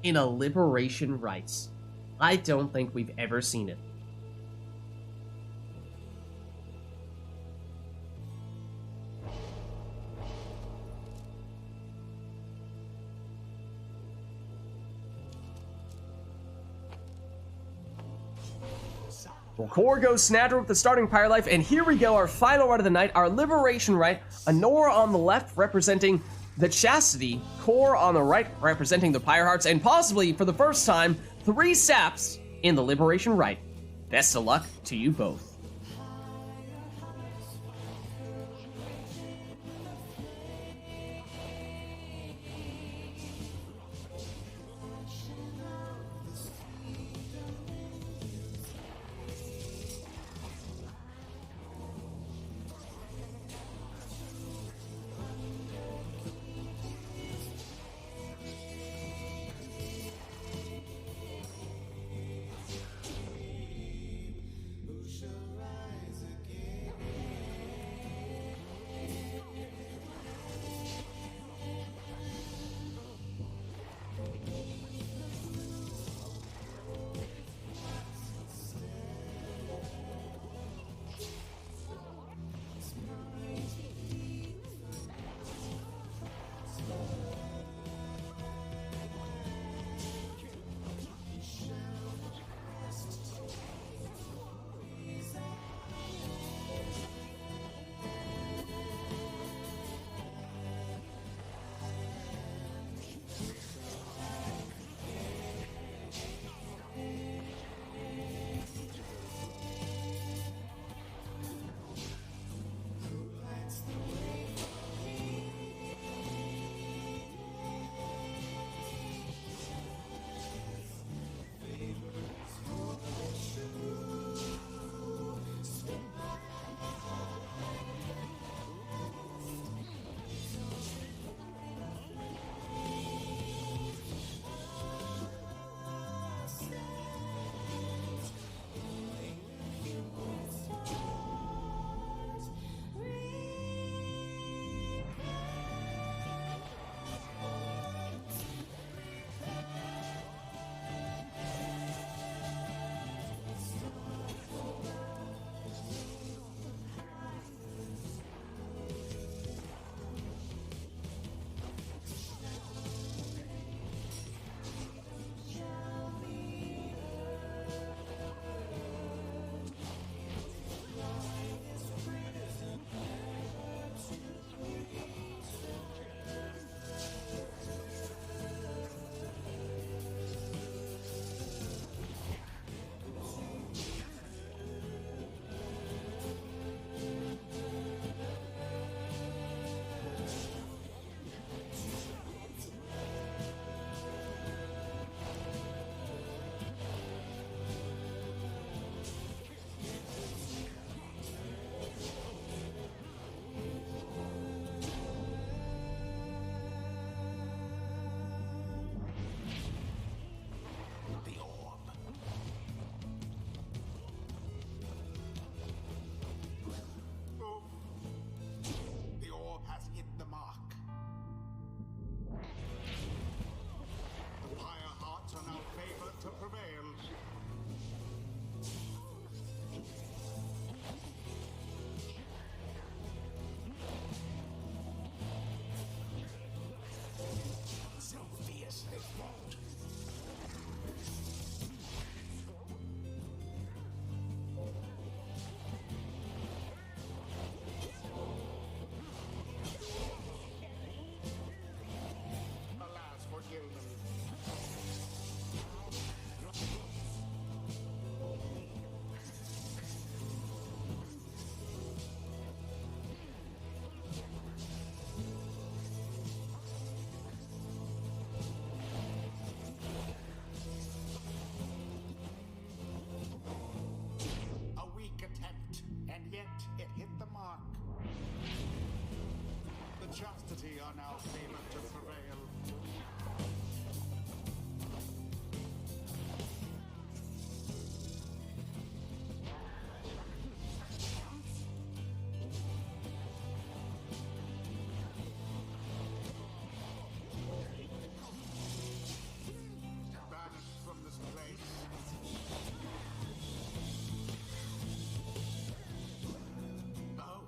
In a Liberation Rites. I don't think we've ever seen it. Well, Core goes Snadder with the starting Pyre Life, and here we go, our final rite of the night, our Liberation Rite. Anor on the left representing the Chastity, Core on the right representing the Pyre Hearts, and possibly, for the first time, 3 saps in the Liberation Rite. Best of luck to you both. Who shall are now favored to prevail. Banished from this place. Oh.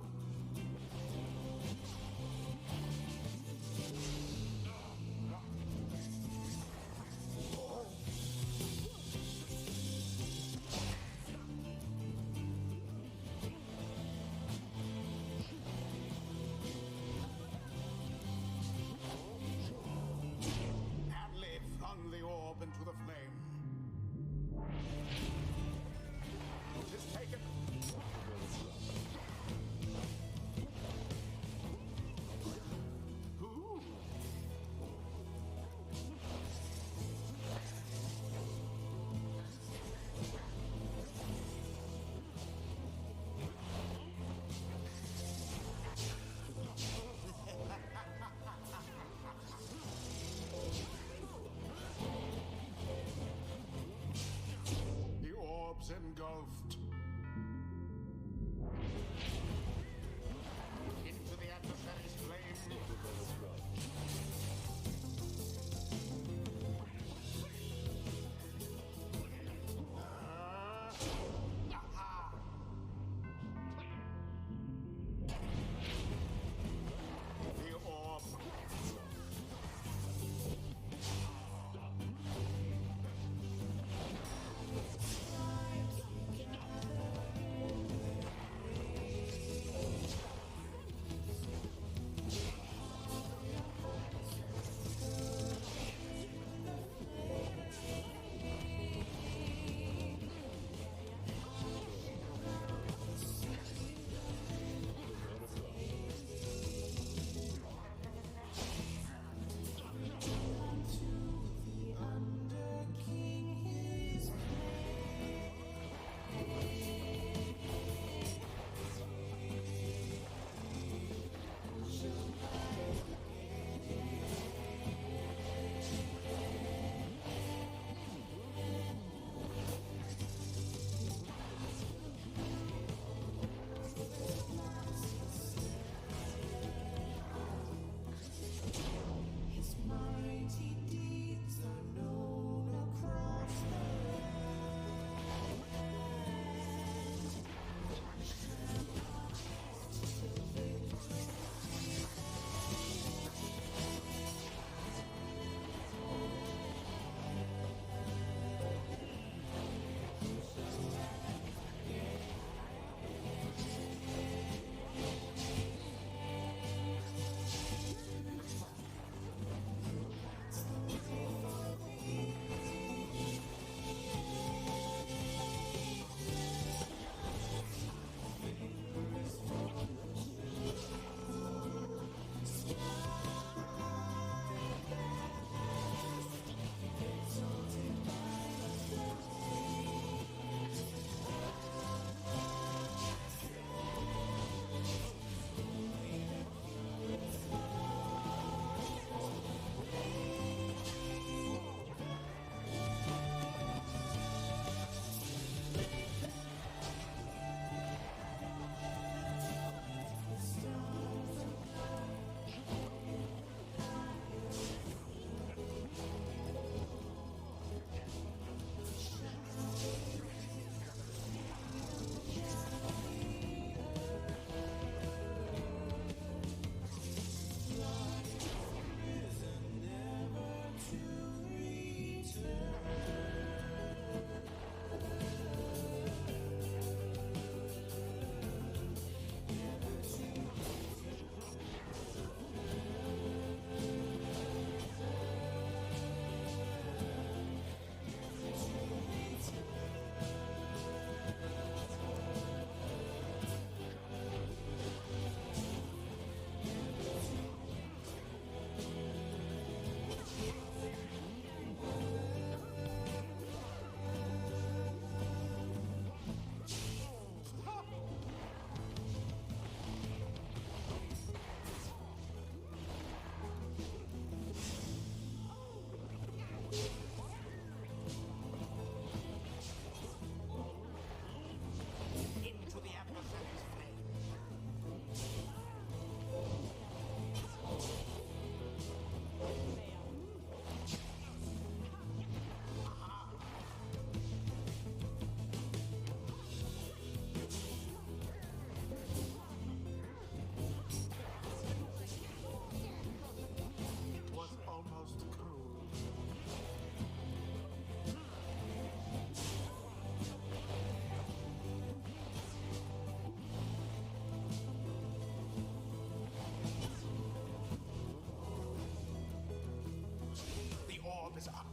is up.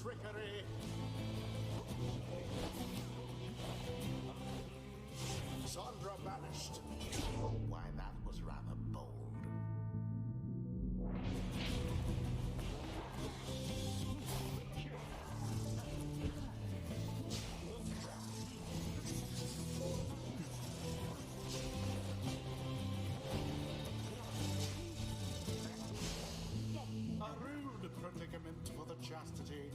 Trickery. Sandra banished. Oh, why, that was rather bold. A rude predicament for the chastity.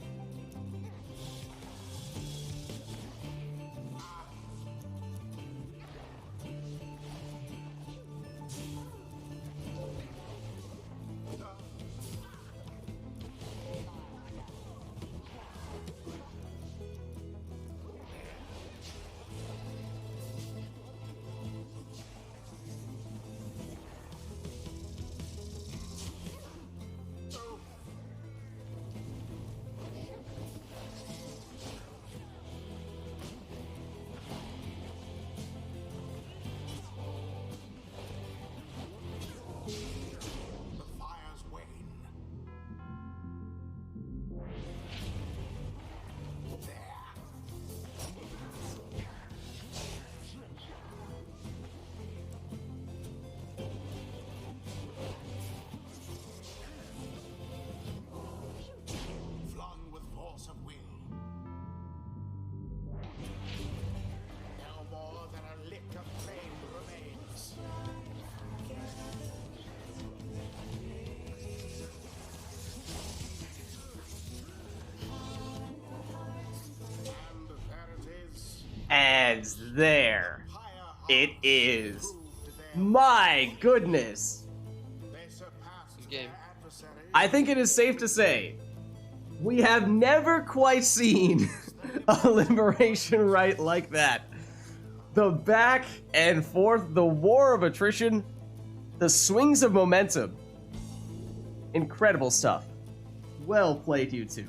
And there it is. My goodness. Good game. I think it is safe to say we have never quite seen a liberation rite like that. The back and forth, the war of attrition, the swings of momentum. Incredible stuff. Well played, you two.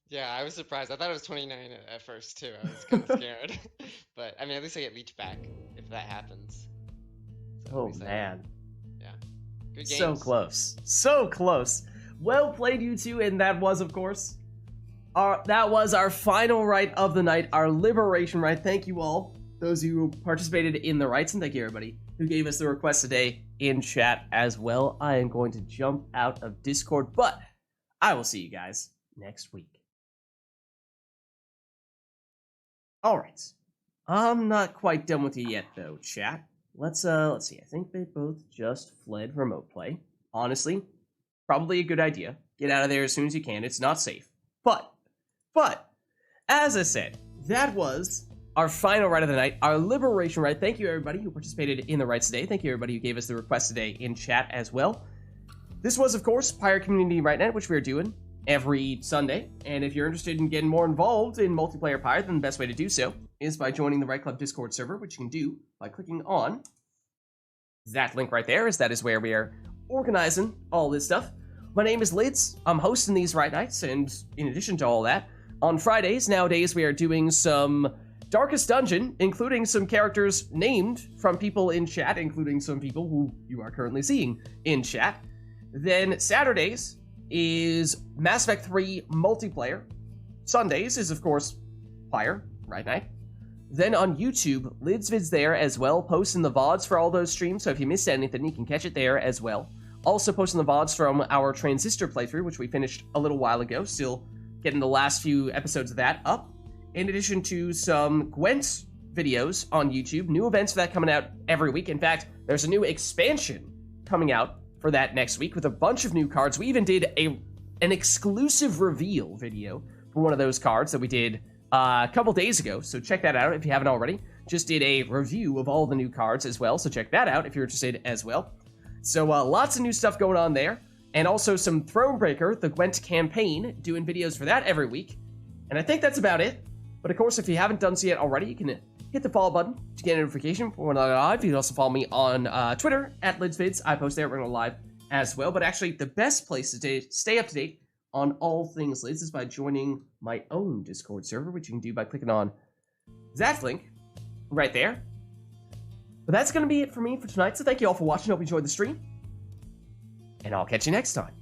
Yeah, I was surprised. I thought it was 29 at first too. I was kind of scared. But I mean, at least I get leech back if that happens. So at Oh least man. Yeah. Good games. So close. So close. Well played, you two, and that was, of course, that was our final rite of the night, our liberation rite. Thank you all, those of you who participated in the rites, and thank you everybody who gave us the request today in chat as well. I am going to jump out of Discord, but I will see you guys next week. All right. I'm not quite done with you yet, though, chat. Let's see. I think they both just fled remote play. Honestly, probably a good idea. Get out of there as soon as you can. It's not safe. But, as I said, that was our final rite of the night, our liberation rite. Thank you, everybody who participated in the rites today. Thank you, everybody who gave us the request today in chat as well. This was, of course, Pyre Community Rite Night, which we are doing every Sunday, and if you're interested in getting more involved in multiplayer Pyre, then the best way to do so is by joining the Right Club Discord server, which you can do by clicking on that link right there, as that is where we are organizing all this stuff. My name is Lids. I'm hosting these Rite Nights, and in addition to all that, on Fridays, nowadays, we are doing some Darkest Dungeon, including some characters named from people in chat, including some people who you are currently seeing in chat. Then Saturdays is Mass Effect 3 multiplayer. Sundays is, of course, Pyre, Rite Night. Then on YouTube, Lids Vids there as well, posting the VODs for all those streams, so if you missed anything, you can catch it there as well. Also posting the VODs from our Transistor playthrough, which we finished a little while ago, still getting the last few episodes of that up. In addition to some Gwent videos on YouTube, new events for that coming out every week. In fact, there's a new expansion coming out for that next week with a bunch of new cards. We even did an exclusive reveal video for one of those cards that we did a couple days ago, so check that out if you haven't already. Just did a review of all the new cards as well, so check that out if you're interested as well. So lots of new stuff going on there, and also some Thronebreaker, the Gwent campaign, doing videos for that every week. And I think that's about it. But of course, if you haven't done so yet already, you can hit the follow button to get a notification for when I go live. You can also follow me on Twitter at Vids. I post there, we're going live as well. But actually, the best place to stay up to date on all things Lids is by joining my own Discord server, which you can do by clicking on that link right there. But that's going to be it for me for tonight. So thank you all for watching. Hope you enjoyed the stream. And I'll catch you next time.